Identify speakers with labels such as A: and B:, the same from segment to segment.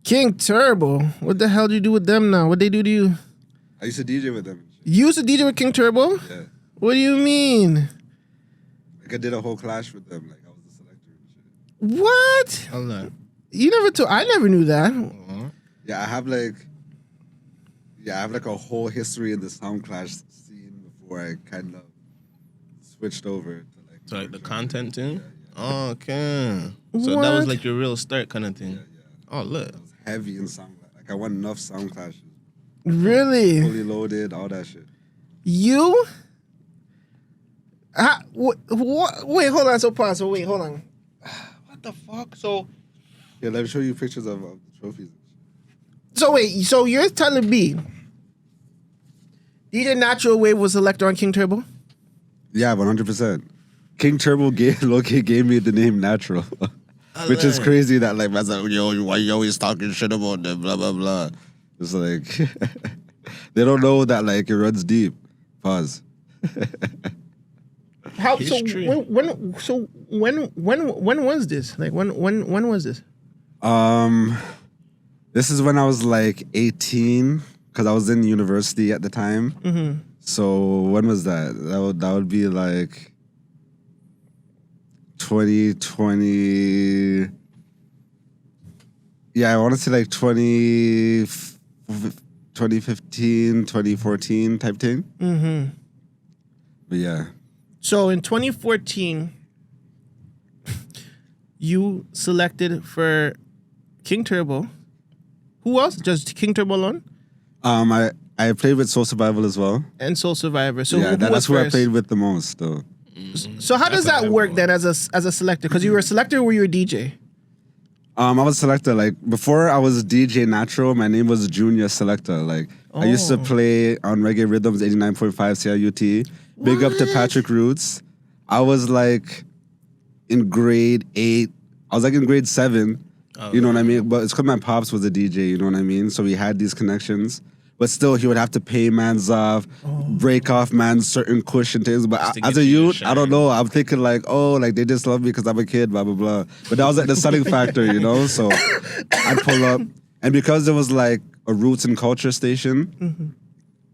A: King Turbo. What the hell do you do with them now? What they do to you?
B: I used to DJ with them.
A: You used to DJ with King Turbo?
B: Yeah.
A: What do you mean?
B: Like I did a whole clash with them. Like I was the selector and shit.
A: What?
C: Hold on.
A: You never told. I never knew that.
B: Yeah, I have like a whole history in the sound clash scene before I kind of switched over to like.
C: So like the
B: commercial.
C: content thing?
B: Yeah.
C: Oh, okay. So that was like your real start kind of thing?
B: Yeah.
C: Oh, look.
B: I was heavy in sound clash. Like I won enough sound clashes.
A: Really?
B: Fully loaded, all that shit.
A: You? Wait, hold on. So pause. So wait, hold on. What the fuck? So
B: Yeah, let me show you pictures of the trophies.
A: wait. So you're telling me DJ Natural Wav was Selector on King Turbo?
B: Yeah, 100%. King Turbo Loki gave me the name Natural. Which is crazy that like man's like, yo, why you always talking shit about them, blah blah blah. It's like they don't know that like it runs deep. Pause.
A: How
C: History.
A: so when was this? Like when was this?
B: This is when I was like 18 because I was in university at the time.
A: Mm-hmm.
B: So when was that? That would be like 2020. Yeah, I want to say like 2015, 2014 type thing.
A: Mm-hmm.
B: But yeah.
A: So in 2014, you selected for King Turbo. Who else? Just King Turbo alone?
B: I played with Soul Survival as well.
A: And Soul Survivor. So
B: yeah,
A: who
B: that's
A: was
B: who I
A: first?
B: played with the most though.
A: So how does that work then as a selector? Because you were a selector or were you a DJ?
B: I was a selector. Like before I was DJ Natural, my name was Junior Selector. Like I used to play on Reggae Rhythms 89.5 CIUT. Big up to Patrick Roots. I was like in grade 8. I was like in grade 7. You know what I mean? But it's because my pops was a DJ, you know what I mean? So we had these connections. But still, he would have to pay man's off, break off man's certain cushion things. But as a youth, I don't know. I'm thinking like, oh, like they just love me because I'm a kid, blah, blah, blah. But that was like the selling factor, you know? So I'd pull up. And because it was like a roots and culture station,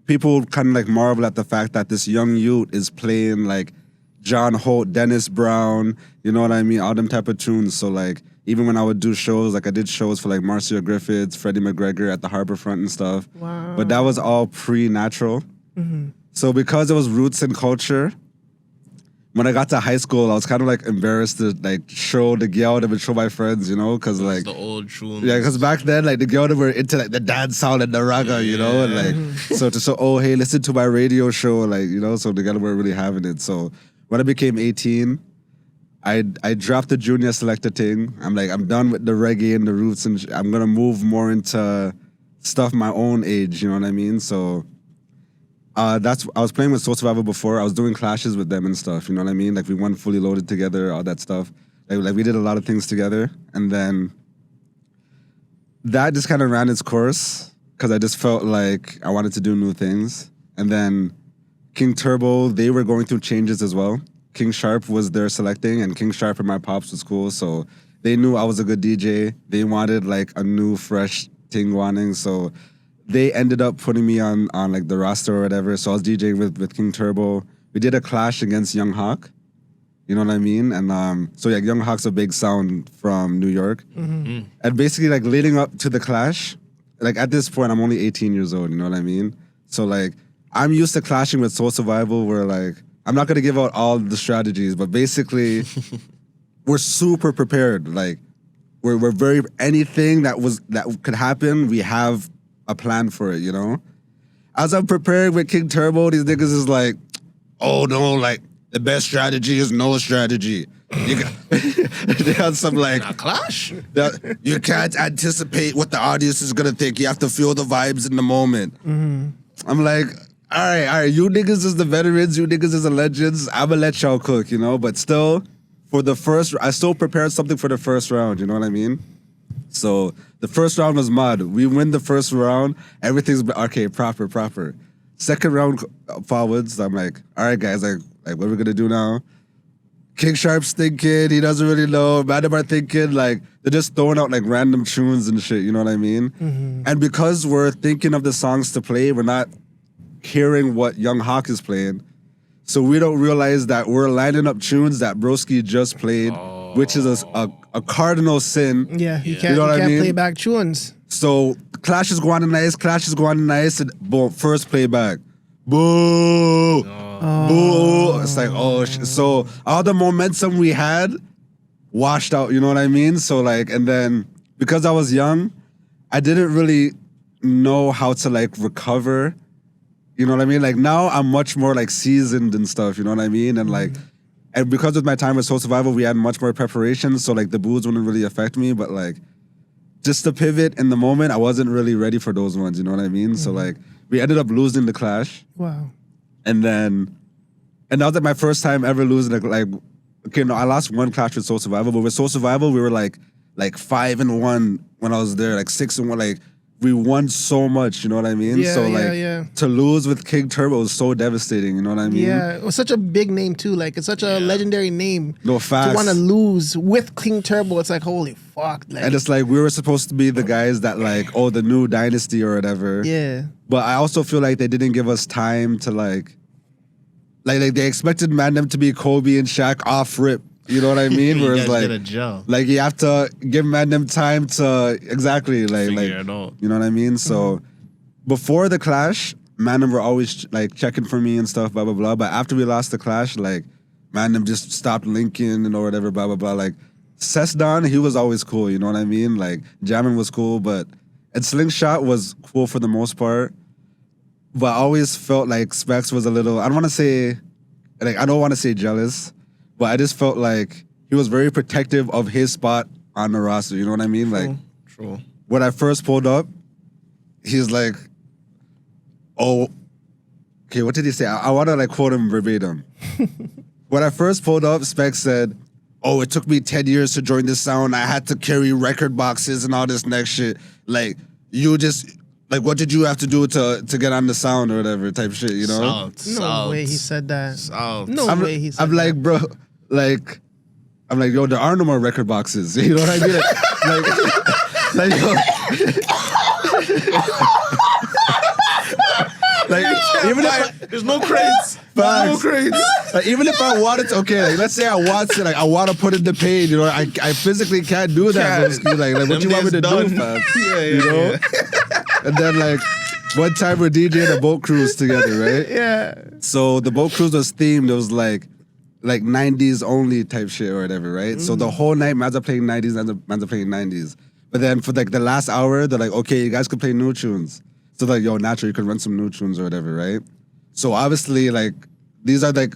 B: people would kind of like marvel at the fact that this young youth is playing like John Holt, Dennis Brown, you know what I mean? All them type of tunes. So like, even when I would do shows, like I did shows for like Marcia Griffiths, Freddie McGregor at the Harborfront and stuff.
A: Wow.
B: But that was all pre-natural. So because it was roots and culture, when I got to high school, I was kind of like embarrassed to like show the girl and show my friends, you know, because like
C: the old tunes.
B: yeah, because back then like the girl that were into like the dance sound and the ragga, you know, and like so oh hey, listen to my radio show, like you know, so the girl were really having it. So when I became 18. I dropped the Junior Selector thing. I'm like, I'm done with the reggae and the roots, and I'm gonna move more into stuff my own age. You know what I mean? So I was playing with Soul Survival before. I was doing clashes with them and stuff. You know what I mean? Like we won Fully Loaded together, all that stuff. Like we did a lot of things together, and then that just kind of ran its course because I just felt like I wanted to do new things. And then King Turbo, they were going through changes as well. King Sharp was there selecting, and King Sharp and my pops was cool, so they knew I was a good DJ. They wanted like a new, fresh thing wanting, so they ended up putting me on like the roster or whatever. So I was DJing with King Turbo. We did a clash against Young Hawk, you know what I mean? And so yeah, Young Hawk's a big sound from New York, and basically like leading up to the clash, like at this point I'm only 18 years old, you know what I mean? So like I'm used to clashing with Soul Survival, where like I'm not gonna give out all the strategies, but basically, we're super prepared. Like, we're very anything that could happen, we have a plan for it. You know, as I'm preparing with King Turbo, these niggas is like, oh no, like the best strategy is no strategy. You got, they got some like
C: a clash.
B: You can't anticipate what the audience is gonna think. You have to feel the vibes in the moment. I'm like. All right, you niggas is the veterans, you niggas is the legends. I'ma let y'all cook, you know? But still, I still prepared something for the first round, you know what I mean? So the first round was mud. We win the first round, everything's okay, proper. Second round forwards, I'm like, all right, guys, like what are we gonna do now? King Sharp's thinking, he doesn't really know. Man Dem are thinking, like, they're just throwing out like random tunes and shit, you know what I mean?
A: Mm-hmm.
B: And because we're thinking of the songs to play, we're not hearing what Young Hawk is playing. So we don't realize that we're lining up tunes that Broski just played, which is a cardinal sin.
A: Yeah, you
B: You
A: can't,
B: know what I mean?
A: play back tunes.
B: So Clash is going nice, and boom, first playback. Boo! Boo! It's like, oh, so all the momentum we had washed out, you know what I mean? So like, and then because I was young, I didn't really know how to like recover. You know what I mean? Like now I'm much more like seasoned and stuff, you know what I mean? And like, and because of my time with Soul Survival, we had much more preparation. So like the boos wouldn't really affect me, but like just to pivot in the moment, I wasn't really ready for those ones, you know what I mean? So like we ended up losing the clash.
A: Wow.
B: And that was like my first time ever losing. Like, okay, no, I lost one clash with Soul Survival, but with Soul Survival, we were like 5-1 when I was there, like 6-1. Like, we won so much, you know what I mean?
A: Yeah,
B: so
A: yeah,
B: like,
A: yeah.
B: to lose with King Turbo was so devastating, you know what I mean?
A: Yeah, it was such a big name too. Like it's such a legendary name.
B: No, fast.
A: To want to lose with King Turbo, it's like holy fuck. Like,
B: And it's like we were supposed to be the guys that like, oh, the new dynasty or whatever.
A: yeah,
B: But I also feel like they didn't give us time to like they expected Man Dem to be Kobe and Shaq off rip. You know what I mean?
C: You
B: Whereas
C: guys
B: like,
C: gotta gel.
B: like you have to give Man Dem time to exactly
C: Figure it out.
B: you know what I mean? So before the clash, Man Dem were always like checking for me and stuff, blah blah blah. But after we lost the clash, like Man Dem just stopped linking and or whatever, blah blah blah. Like Cesdon, he was always cool. You know what I mean? Like jamming was cool, and Slingshot was cool for the most part. But I always felt like Specs was a little, I don't want to say jealous, but I just felt like he was very protective of his spot on the roster. You know what I mean? Like,
C: True.
B: when I first pulled up, he's like, oh, okay, what did he say? I want to like quote him verbatim. When I first pulled up, Specs said, oh, it took me 10 years to join this sound. I had to carry record boxes and all this next shit. Like, you just... Like, what did you have to do to get on the sound or whatever type shit, you know?
A: no way he said that.
C: Salt.
A: No way he said
B: I'm
A: that.
B: like, bro, like, I'm like, yo, there are no more record boxes. You know what I mean? Like even if
C: There's no crates.
B: Facts.
C: No crates.
B: like, even if I wanted to, okay, like, let's say I want to, like, I want to put in the pain, you know, I physically can't do that. Broski. Like what you want me to do, fam? You know? And then, like, one time we're DJing a boat cruise together, right?
A: Yeah.
B: So the boat cruise was themed. It was like 90s only type shit or whatever, right? So the whole night, man's are playing 90s, man's are playing 90s. But then for like the last hour, they're like, okay, you guys can play new tunes. So like, yo, Natural, you can run some new tunes or whatever, right? So obviously, like, these are like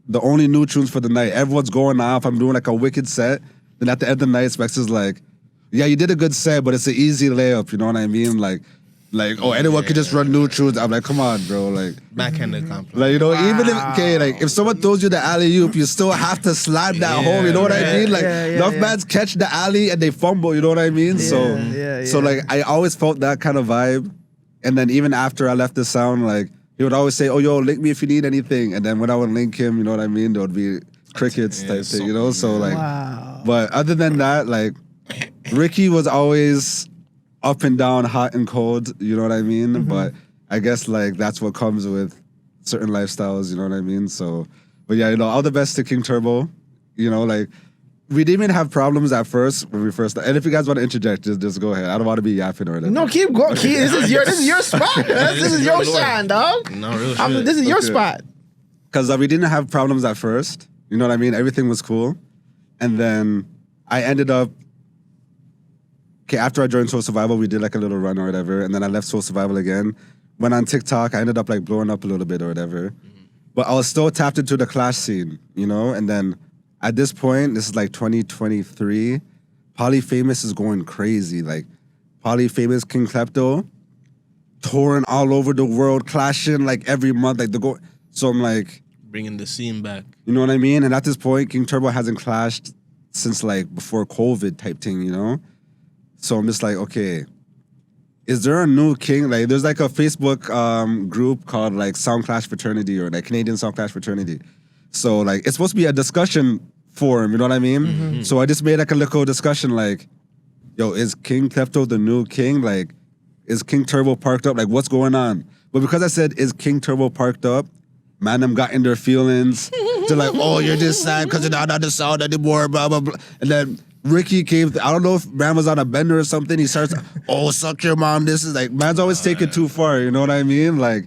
B: the only new tunes for the night. Everyone's going off. I'm doing like a wicked set. Then at the end of the night, Specs is like, yeah, you did a good set, but it's an easy layup. You know what I mean? Like, oh, anyone could just run new tunes. I'm like, come on, bro. Like,
C: Backhanded compliment.
B: like, you know, even if someone throws you the alley-oop, you still have to slide that home. You know what I mean? Like, enough mans catch the alley and they fumble. You know what I mean? So like, I always felt that kind of vibe. And then even after I left the sound, like, he would always say, oh, yo, link me if you need anything. And then when I would link him, you know what I mean? There would be crickets type thing, you know? So like, but other than that, like, Ricky was always up and down, hot and cold, you know what I mean? But I guess like that's what comes with certain lifestyles, you know what I mean? So, but yeah, you know, all the best to King Turbo. You know, like, we didn't even have problems at first when we first, and if you guys want to interject, just go ahead. I don't want to be yapping or anything.
A: No, keep going. This is your spot. This is your shine, dog.
C: No, real shit.
A: This is your spot.
B: Because we didn't have problems at first. You know what I mean? Everything was cool. And then I ended up, okay, after I joined Soul Survival, we did like a little run or whatever. And then I left Soul Survival again. Went on TikTok. I ended up like blowing up a little bit or whatever. But I was still tapped into the clash scene, you know? And then at this point, this is like 2023, Polyphamous is going crazy. Like, Polyphamous, King Klepto, touring all over the world, clashing like every month. Like, so I'm like,
C: Bringing the scene back.
B: you know what I mean? And at this point, King Turbo hasn't clashed since like before COVID type thing, you know? So I'm just like, okay, is there a new king? Like, there's like a Facebook group called like Sound Clash Fraternity or like Canadian Sound Clash Fraternity. So like, it's supposed to be a discussion form, you know what I mean? So I just made like a little discussion like, yo, is King Klepto the new king? Like, is King Turbo parked up? Like, what's going on? But because I said, is King Turbo parked up? Man, them got in their feelings. They're like, oh, you're just sad because you're not on the sound anymore, blah, blah, blah. And then Ricky came, I don't know if man was on a bender or something. He starts, oh, suck your mom. This is like, man's always taken too far, you know what I mean? Like,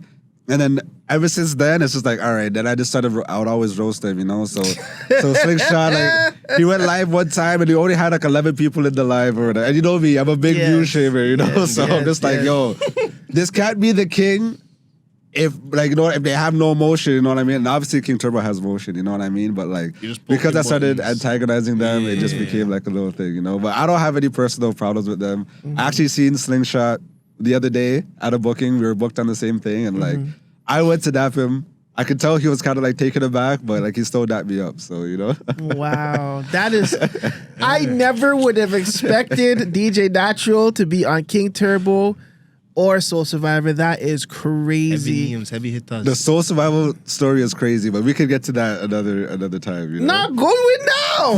B: and then ever since then, it's just like, all right. Then I just started, I would always roast him, you know? So Slingshot, like, he went live one time and he only had like 11 people in the live or whatever. And you know me, I'm a big view shaver, you know? So I'm just like, yo, this can't be the king if, like, you know, if they have no motion, you know what I mean? And obviously King Turbo has motion, you know what I mean? But like, because I started antagonizing them, it just became like a little thing, you know? But I don't have any personal problems with them. I actually seen Slingshot the other day at a booking. We were booked on the same thing, and like, I went to dap him. I could tell he was kind of like taken aback, but like he still dapped me up. So, you know.
A: Wow, that is. I never would have expected DJ Natural to be on King Turbo or Soul Survivor. That is crazy.
C: Heavy names, heavy hitters.
B: The Soul Survival story is crazy, but we could get to that another time. You know?
A: Not going with now.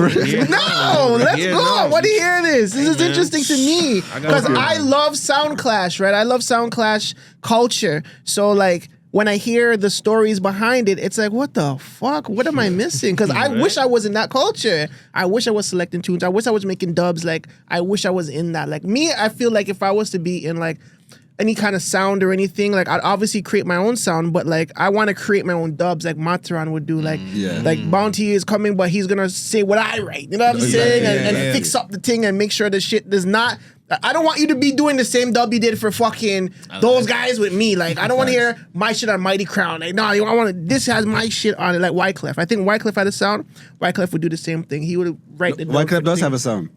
A: No, let's go. I want to hear this. This is interesting to me because I love Sound Clash, right? I love Sound Clash culture. So like, when I hear the stories behind it, it's like, what the fuck? What am I missing? Because I wish I was in that culture. I wish I was selecting tunes. I wish I was making dubs. Like, I wish I was in that. Like, me, I feel like if I was to be in, like, any kind of sound or anything, like, I'd obviously create my own sound, but, like, I want to create my own dubs like Mataran would do. Like, like Bounty is coming, but he's going to say what I write. You know what I'm saying? And fix up the thing and make sure the shit does not... I don't want you to be doing the same dub you did for fucking those guys with me. Like, I don't want to hear my shit on Mighty Crown. Like, no, I want to. This has my shit on it. Like Wyclef. I think Wyclef had a sound. Wyclef would do the same thing. He would write the.
B: Wyclef does have a sound.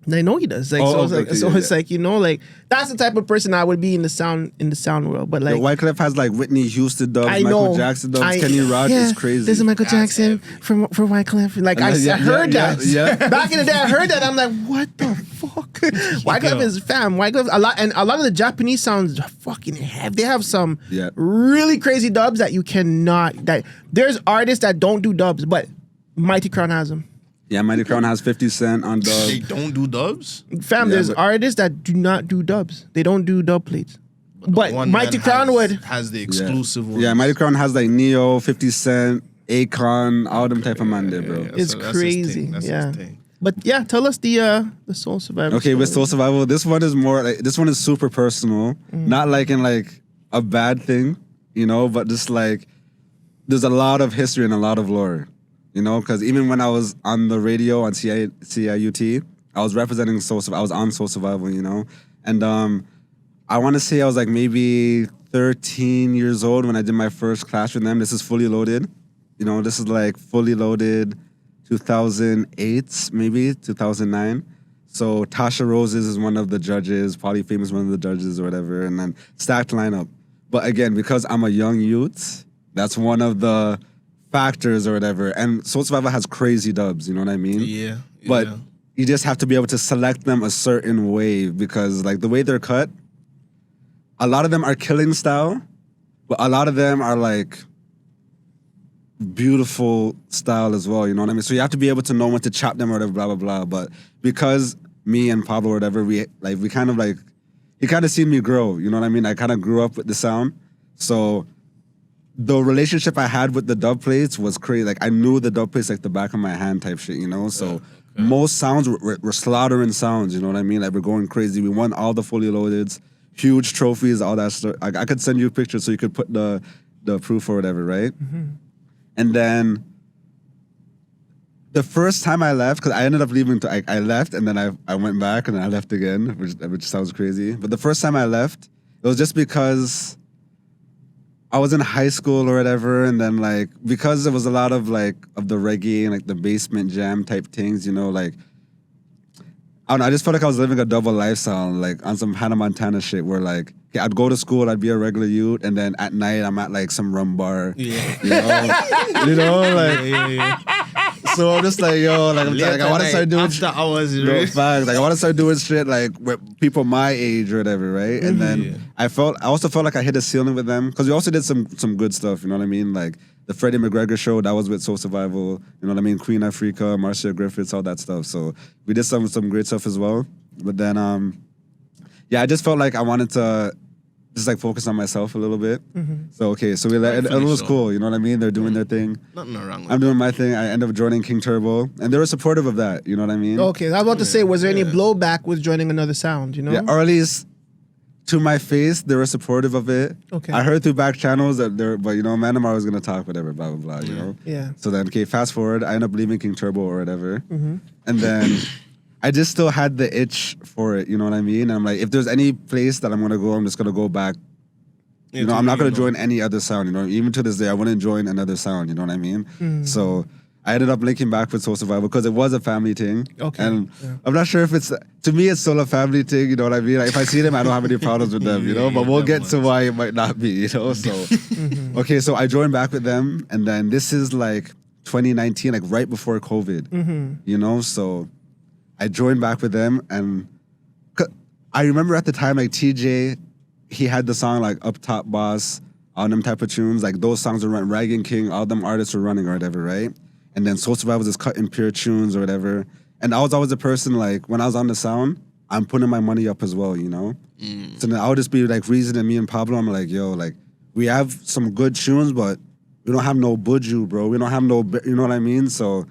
A: I know he does. Like, it's like, you know, like, that's the type of person I would be in the sound world. But like,
B: Wyclef has like Whitney Houston dubs, Michael Jackson dubs, Kenny Rogers, crazy.
A: This is Michael Jackson for Wyclef. Like, I heard that. Yeah. Back in the day, I heard that. I'm like, what the fuck? Wyclef is fam. Wyclef a lot of the Japanese sounds fucking heavy. They have some really crazy dubs that you cannot. That there's artists that don't do dubs, but Mighty Crown has them.
B: Yeah, Mighty Crown has 50 Cent on dubs.
C: They don't do dubs?
A: Fam, there's artists that do not do dubs. They don't do dub plates. But Mighty Crown
C: has the exclusive ones.
B: Yeah, Mighty Crown has like Neo, 50 Cent, Akon, all them type of man there, bro.
A: It's crazy. But yeah, tell us the Soul Survivor.
B: Okay, with Soul Survival, this one is more like, this one is super personal. Not like in like a bad thing, you know, but just like there's a lot of history and a lot of lore. You know, because even when I was on the radio on CIUT, I was representing Soul Survival. I was on Soul Survival, you know. And I want to say I was like maybe 13 years old when I did my first clash with them. This is Fully Loaded. You know, this is like Fully Loaded 2008, maybe 2009. So Tasha Roses is one of the judges, Polyfame is one of the judges or whatever, and then stacked lineup. But again, because I'm a young youth, that's one of the factors or whatever. And Soul Survivor has crazy dubs, you know what I mean?
C: Yeah.
B: But you just have to be able to select them a certain way because like the way they're cut, a lot of them are killing style, but a lot of them are like beautiful style as well, you know what I mean? So you have to be able to know when to chop them or whatever, blah, blah, blah. But because me and Pablo or whatever, we kind of like, he kind of seen me grow, you know what I mean? I kind of grew up with the sound. So the relationship I had with the Dubplates was crazy. Like, I knew the Dubplates like the back of my hand type shit, you know? So most sounds were slaughtering sounds, you know what I mean? Like, we're going crazy. We won all the Fully Loadeds, huge trophies, all that stuff. I could send you pictures so you could put the proof or whatever, right? And then the first time I left, because I ended up leaving, I left and then I went back and then I left again, which sounds crazy. But the first time I left, it was just because I was in high school or whatever, and then like because there was a lot of like of the reggae and like the basement jam type things, you know, like I don't know, I just felt like I was living a double lifestyle, like on some Hannah Montana shit where like okay, I'd go to school, I'd be a regular youth, and then at night I'm at like some rum bar. You know? So I'm just like, yo, like, I want to start doing
C: after hours.
B: Facts. Like I want to start doing shit like with people my age or whatever, right? And then I also felt like I hit a ceiling with them because we also did some good stuff. You know what I mean? Like the Freddie McGregor show that was with Soul Survival. You know what I mean? Queen Africa, Marcia Griffiths, all that stuff. So we did some great stuff as well. But then I just felt like I wanted to just like focus on myself a little bit. So so we let it was cool, you know what I mean? They're doing their thing.
C: Nothing wrong with
B: I'm doing my thing. I end up joining King Turbo, and they were supportive of that, you know what I mean?
A: Okay, I was about to say, was there any blowback with joining another sound, you know?
B: Yeah, or at least to my face, they were supportive of it.
A: Okay.
B: I heard through back channels that but you know, Man Dem was gonna talk, whatever, blah, blah, blah, you know?
A: Yeah.
B: So then, fast forward, I end up leaving King Turbo or whatever. And then I just still had the itch for it, you know what I mean? And I'm like, if there's any place that I'm gonna go, I'm just gonna go back. You know, I'm not going to join any other sound, you know. Even to this day, I wouldn't join another sound, you know what I mean? So I ended up linking back with Soul Survival because it was a family thing.
A: Okay.
B: And I'm not sure if to me, it's still a family thing, you know what I mean? Like, if I see them, I don't have any problems with them, you know? But we'll get to why it might not be, you know? So, okay, so I joined back with them. And then this is like 2019, like right before COVID, you know? So I joined back with them. And I remember at the time, like TJ, he had the song like Up Top Boss, all them type of tunes. Like those songs were running, Rag and King, all them artists were running or whatever, right? And then Soul Survival was just cutting pure tunes or whatever. And I was always a person like, when I was on the sound, I'm putting my money up as well, you know? So then I would just be like reasoning me and Pablo, I'm like, yo, like, we have some good tunes, but we don't have no buju, bro. We don't have no, you know what I mean? So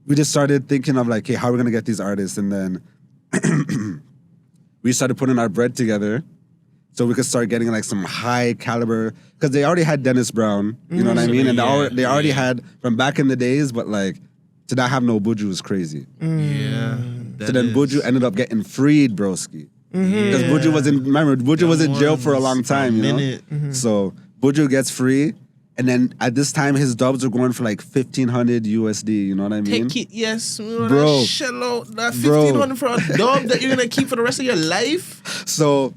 B: we just started thinking of like, hey, how are we gonna get these artists? And then we started putting our bread together so we could start getting like some high caliber, because they already had Dennis Brown, you know what I mean? And they already had from back in the days, but like to not have no buju is crazy.
C: Yeah.
B: So then Buju ended up getting freed, broski. Because Buju was in jail for a long time, you know? So Buju gets free, and then at this time his dubs are going for like 1,500 USD, you know what I mean?
C: Take it, yes.
B: Bro.
C: Shell out that 1,500 for a dub that you're gonna keep for the rest of your life.
B: So,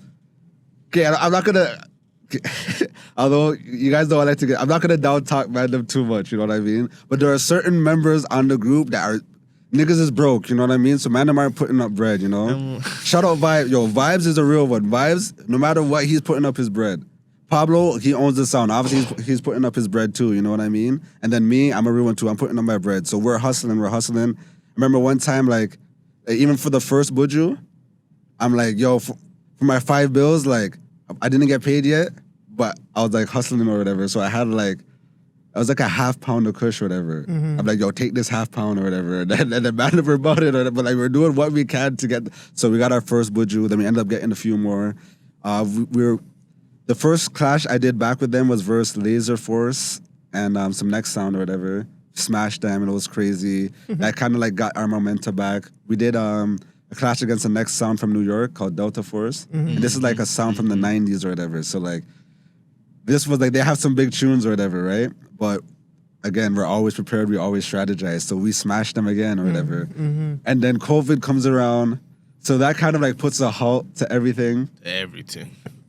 B: okay, I'm not gonna, although you guys know I like to I'm not gonna down talk Man Dem too much, you know what I mean? But there are certain members on the group that are, niggas is broke, you know what I mean? So Man Dem aren't putting up bread, you know? Shout out Vibes. Yo, Vibes is a real one. Vibes, no matter what, he's putting up his bread. Pablo, he owns the sound. Obviously, he's putting up his bread too, you know what I mean? And then me, I'm a real one too. I'm putting up my bread. So we're hustling. I remember one time, like even for the first Buju, I'm like, yo, for my 5 bills, like, I didn't get paid yet, but I was like hustling or whatever. So I had like, I was like a half pound of kush or whatever. I'm like, yo, take this half pound or whatever. And then Man Dem about it, but like we're doing what we can to get. So we got our first Buju. Then we ended up getting a few more. The first clash I did back with them was versus Laser Force and some Next Sound or whatever. Smashed them and it was crazy. That kind of like got our momentum back. We did a clash against the Next Sound from New York called Delta Force. And this is like a sound from the 90s or whatever. So like, this was like, they have some big tunes or whatever, right? But again, we're always prepared. We always strategize. So we smashed them again or whatever. And then COVID comes around. So that kind of like puts a halt to everything.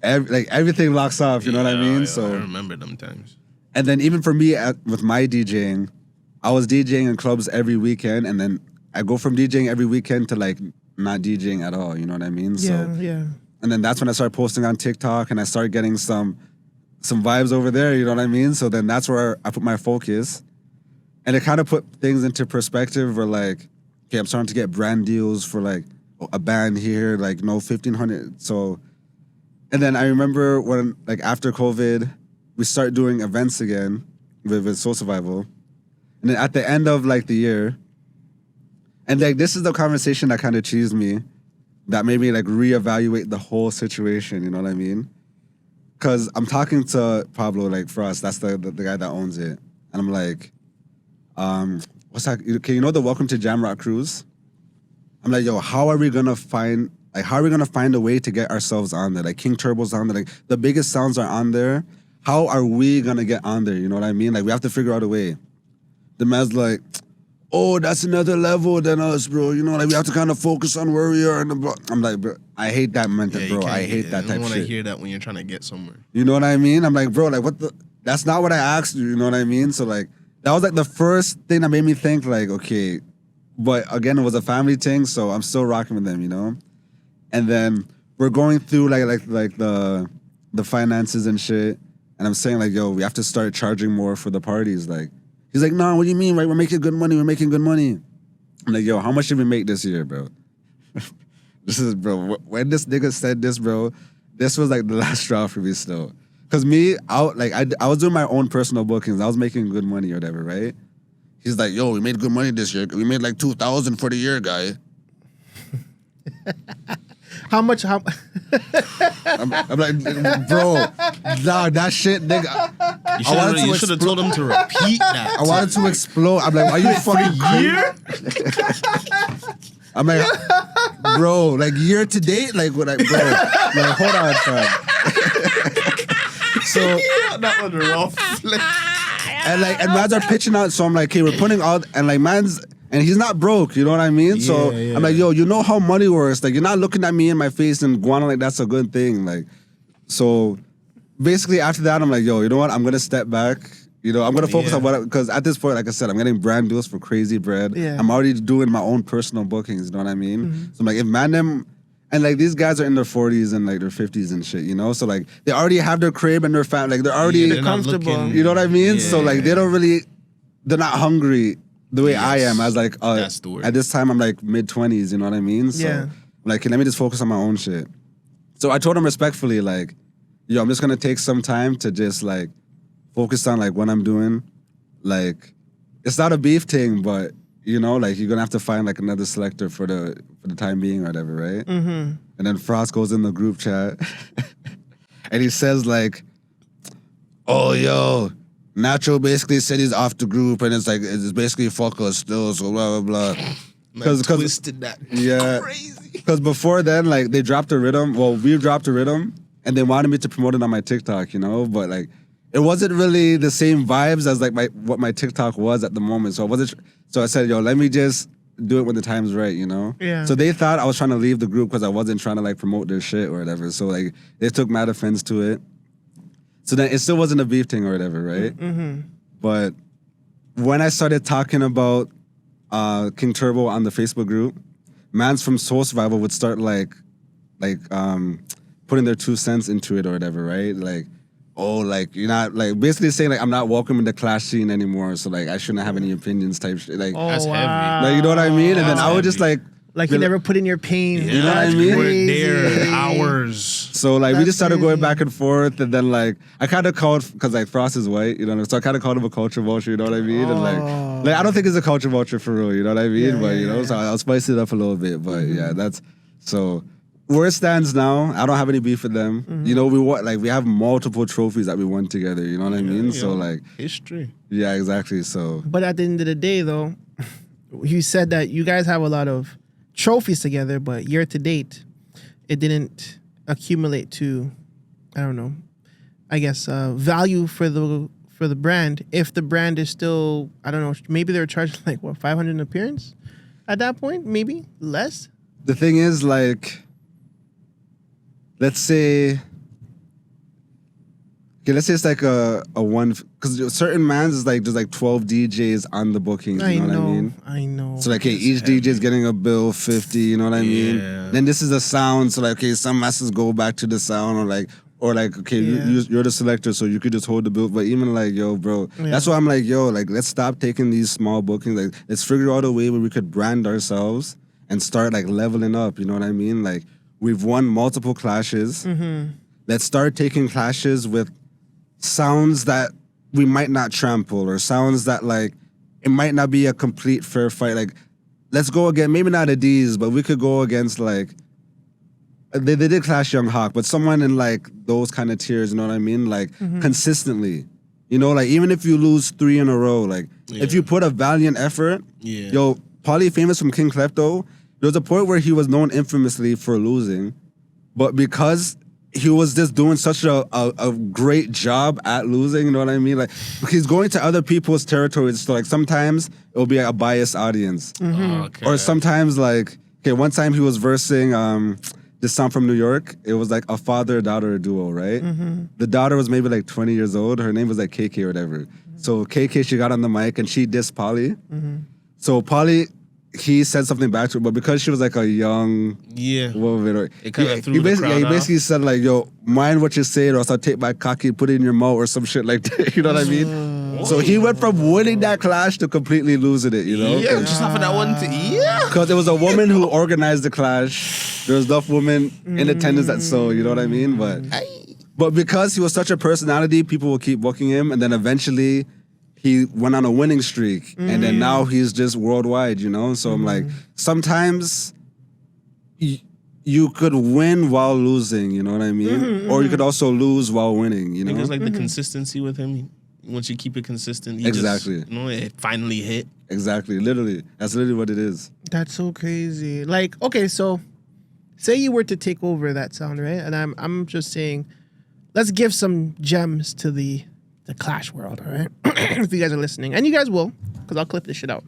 B: Everything locks off, you know what I mean? So
C: I remember them times.
B: And then even for me with my DJing, I was DJing in clubs every weekend, and then I go from DJing every weekend to like not DJing at all, you know what I mean?
A: Yeah.
B: And then that's when I started posting on TikTok and I started getting some vibes over there, you know what I mean? So then that's where I put my focus. And it kind of put things into perspective where like, okay, I'm starting to get brand deals for like a band here, like 1,500. So, and then I remember when like after COVID, we start doing events again with Soul Survival. And then at the end of like the year, and like this is the conversation that kind of cheesed me, that made me like reevaluate the whole situation, you know what I mean? Because I'm talking to Pablo, like for us, that's the guy that owns it. And I'm like, what's that? Okay, you know the Welcome to Jamrock cruise? I'm like, yo, how are we gonna find a way to get ourselves on there? Like King Turbo's on there, like the biggest sounds are on there. How are we gonna get on there? You know what I mean? Like we have to figure out a way. The man's like, oh, that's another level than us, bro. You know, like we have to kind of focus on where we are. I'm like, bro, I hate that mental, bro. I hate that type of shit. I don't want to
C: hear that when you're trying to get somewhere.
B: You know what I mean? I'm like, bro, like what the? That's not what I asked you. You know what I mean? So like, that was like the first thing that made me think like, okay, but again, it was a family thing, so I'm still rocking with them, you know? And then we're going through like the finances and shit, and I'm saying like, yo, we have to start charging more for the parties. Like, he's like, no, what do you mean, right? We're making good money. I'm like, yo, how much did we make this year, bro? Bro, when this nigga said this, bro, this was like the last straw for me still. Cause me, I was doing my own personal bookings. I was making good money or whatever, right? He's like, yo, we made good money this year. We made like 2,000 for the year, guy.
A: How much?
B: I'm like, bro, nah, that shit, nigga.
C: You should have told him to repeat that.
B: I wanted to explode. I'm like, are you fucking
C: year?
B: I'm like, bro, like year to date, like what? Like, bro, like hold on, fam. So
C: that was rough.
B: and man's are pitching out. So I'm like, okay, we're putting all and like man's. And he's not broke, you know what I mean? So I'm like, yo, you know how money works. Like, you're not looking at me in my face and going like that's a good thing. Like, so basically after that, I'm like, yo, you know what? I'm gonna step back. You know, I'm gonna focus on what, because at this point, like I said, I'm getting brand deals for crazy bread.
A: Yeah.
B: I'm already doing my own personal bookings, you know what I mean? Mm-hmm. So I'm like, if Man Dem, and like these guys are in their 40s and like their 50s and shit, you know? So like they already have their crib and their family, like they're already
C: they're comfortable.
B: You know what I mean?
C: Yeah.
B: So like they don't really, they're not hungry the way I am. As like,
C: that's the word.
B: At this time I'm like mid-20s, you know what I mean? So I'm like, let me just focus on my own shit. So I told him respectfully, like, yo, I'm just gonna take some time to just like focus on like what I'm doing. Like, it's not a beef thing, but you know, like you're gonna have to find like another selector for the time being or whatever, right? Mm-hmm. And then Frost goes in the group chat and he says like, oh yo, Natural basically said he's off the group and it's like it's basically fuck us still, so blah blah blah.
C: Because twisted that.
B: Yeah.
C: Crazy.
B: Because before then, like they dropped a rhythm. Well, we dropped a rhythm and they wanted me to promote it on my TikTok, you know, but like it wasn't really the same vibes as like what my TikTok was at the moment. So I said, yo, let me just do it when the time's right, you know?
A: Yeah.
B: So they thought I was trying to leave the group because I wasn't trying to like promote their shit or whatever. So like they took mad offense to it. So then it still wasn't a beef thing or whatever, right? Mm-hmm. But when I started talking about King Turbo on the Facebook group, mans from Soul Survival would start like putting their 2 cents into it or whatever, right? Like, oh, like you're not like basically saying like I'm not welcome in the clash scene anymore, so like I shouldn't have any opinions type shit. Like
C: that's heavy.
B: Like you know what I mean? And then I would just like
A: you never put in your pain.
B: You know what I mean?
C: We're there hours.
B: So like we just started going back and forth, and then like I kind of called because like Frost is white, you know, so I kind of called him a culture vulture, you know what I mean? And like I don't think it's a culture vulture for real, you know what I mean? But you know, so I'll spice it up a little bit. But yeah, that's so. Where it stands now, I don't have any beef with them. Mm-hmm. You know, we have multiple trophies that we won together. You know what I mean? So like
C: history.
B: Yeah, exactly. So,
A: but at the end of the day, though, you said that you guys have a lot of trophies together, but year to date, it didn't accumulate to, I don't know, I guess value for the brand. If the brand is still, I don't know, maybe they're charging like what, 500 an appearance at that point, maybe less.
B: The thing is, like, let's say it's like a one, because certain mans is like there's like 12 DJs on the bookings. You know what I mean?
A: I know.
B: So like, okay, each DJ is getting a bill 50. You know what I mean?
C: Yeah.
B: Then this is a sound. So like, okay, some masters go back to the sound, or like, okay, you're the selector, so you could just hold the bill. But even like, yo, bro, that's why I'm like, yo, like, let's stop taking these small bookings. Like, let's figure out a way where we could brand ourselves and start like leveling up. You know what I mean? Like, we've won multiple clashes. Mm-hmm. Let's start taking clashes with sounds that we might not trample, or sounds that like it might not be a complete fair fight. Like, let's go again, maybe not Adiz, but we could go against like they did clash Young Hawk, but someone in like those kind of tiers, you know what I mean? Like consistently. You know, like even if you lose 3 in a row, like if you put a valiant effort, yo, Pauly Famous from King Klepto, there was a point where he was known infamously for losing, but because he was just doing such a great job at losing, you know what I mean? Like, he's going to other people's territories, so like sometimes it'll be like a biased audience. Mm-hmm. Okay. Or sometimes like, okay, one time he was versing this song from New York. It was like a father-daughter duo, right? Mm-hmm. The daughter was maybe like 20 years old. Her name was like KK or whatever. So KK, she got on the mic and she dissed Polly. So Polly, he said something back to her, but because she was like a young woman,
C: it kind of threw
B: he
C: the
B: basically,
C: crowd
B: he basically said like, "Yo, mind what you say, or else I'll take my cocky, put it in your mouth, or some shit like that." You know what I mean? So he went from winning that clash to completely losing it. You know?
C: Yeah, just off of that one.
B: Because it was a woman who organized the clash. There was enough women in attendance that so. You know what I mean? But because he was such a personality, people will keep booking him, and then eventually he went on a winning streak, and then now he's just worldwide, you know? So I'm like, sometimes you could win while losing, you know what I mean? Or you could also lose while winning, you know?
C: I think it's like the consistency with him. Once you keep it consistent,
B: exactly.
C: Just, it finally hit.
B: Exactly, literally. That's literally what it is.
A: That's so crazy. Like, okay, so say you were to take over that sound, right? And I'm just saying, let's give some gems to the Clash world, all right? If you guys are listening. And you guys will, because I'll clip this shit out.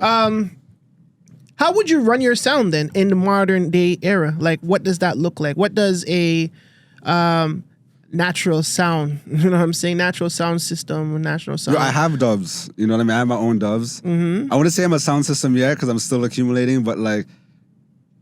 A: How would you run your sound then in the modern day era? Like, what does that look like? What does a natural sound, you know what I'm saying? Natural sound system, natural sound.
B: Yo, I have dubs, you know what I mean? I have my own dubs. I wouldn't say I'm a sound system yet because I'm still accumulating, but like,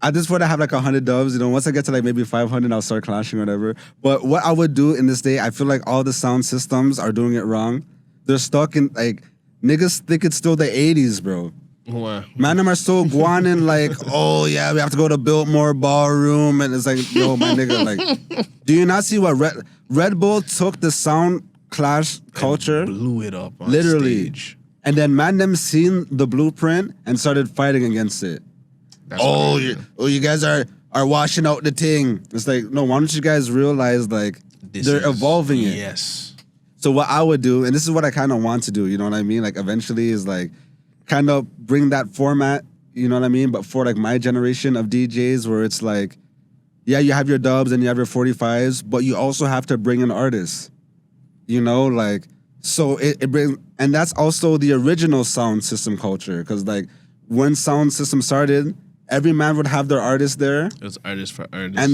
B: at this point, I have like 100 dubs. You know, once I get to like maybe 500, I'll start clashing or whatever. But what I would do in this day, I feel like all the sound systems are doing it wrong. They're stuck in like, niggas think it's still the 80s, bro.
C: Wow.
B: Man, them are so guanin' like, oh yeah, we have to go to Biltmore Ballroom. And it's like, yo, my nigga, like, do you not see what Red Bull took the sound clash culture?
C: And blew it up on
B: literally.
C: Stage.
B: And then Man Dem seen the blueprint and started fighting against it. You guys are washing out the thing. It's like, no, why don't you guys realize like they're evolving it?
C: Yes.
B: So what I would do, and this is what I kind of want to do, you know what I mean? Like eventually is like kind of bring that format, you know what I mean? But for like my generation of DJs where it's like, yeah, you have your dubs and you have your 45s, but you also have to bring in artists, you know? Like, so it brings, and that's also the original sound system culture. Because like when sound system started, every man would have their artist there.
C: It was artist for artist.
B: And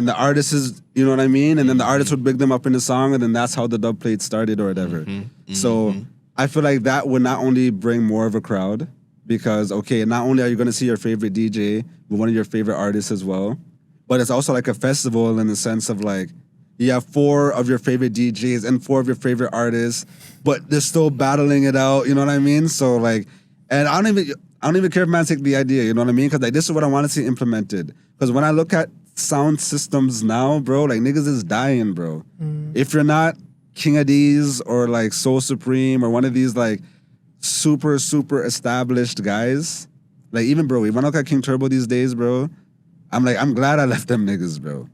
B: the artist is, you know what I mean? And then the artist would big them up in the song, and then that's how the Dubplates started or whatever. So I feel like that would not only bring more of a crowd, because, okay, not only are you going to see your favorite DJ, but one of your favorite artists as well, but it's also like a festival in the sense of like, you have 4 of your favorite DJs and 4 of your favorite artists, but they're still battling it out, you know what I mean? So like, and I don't even care if man take the idea, you know what I mean? Because like, this is what I want to see implemented. Because when I look at sound systems now, bro, like niggas is dying, bro. If you're not King of D's or like Soul Supreme or one of these like super established guys, like even bro, when I look at King Turbo these days, bro, I'm glad I left them niggas, bro.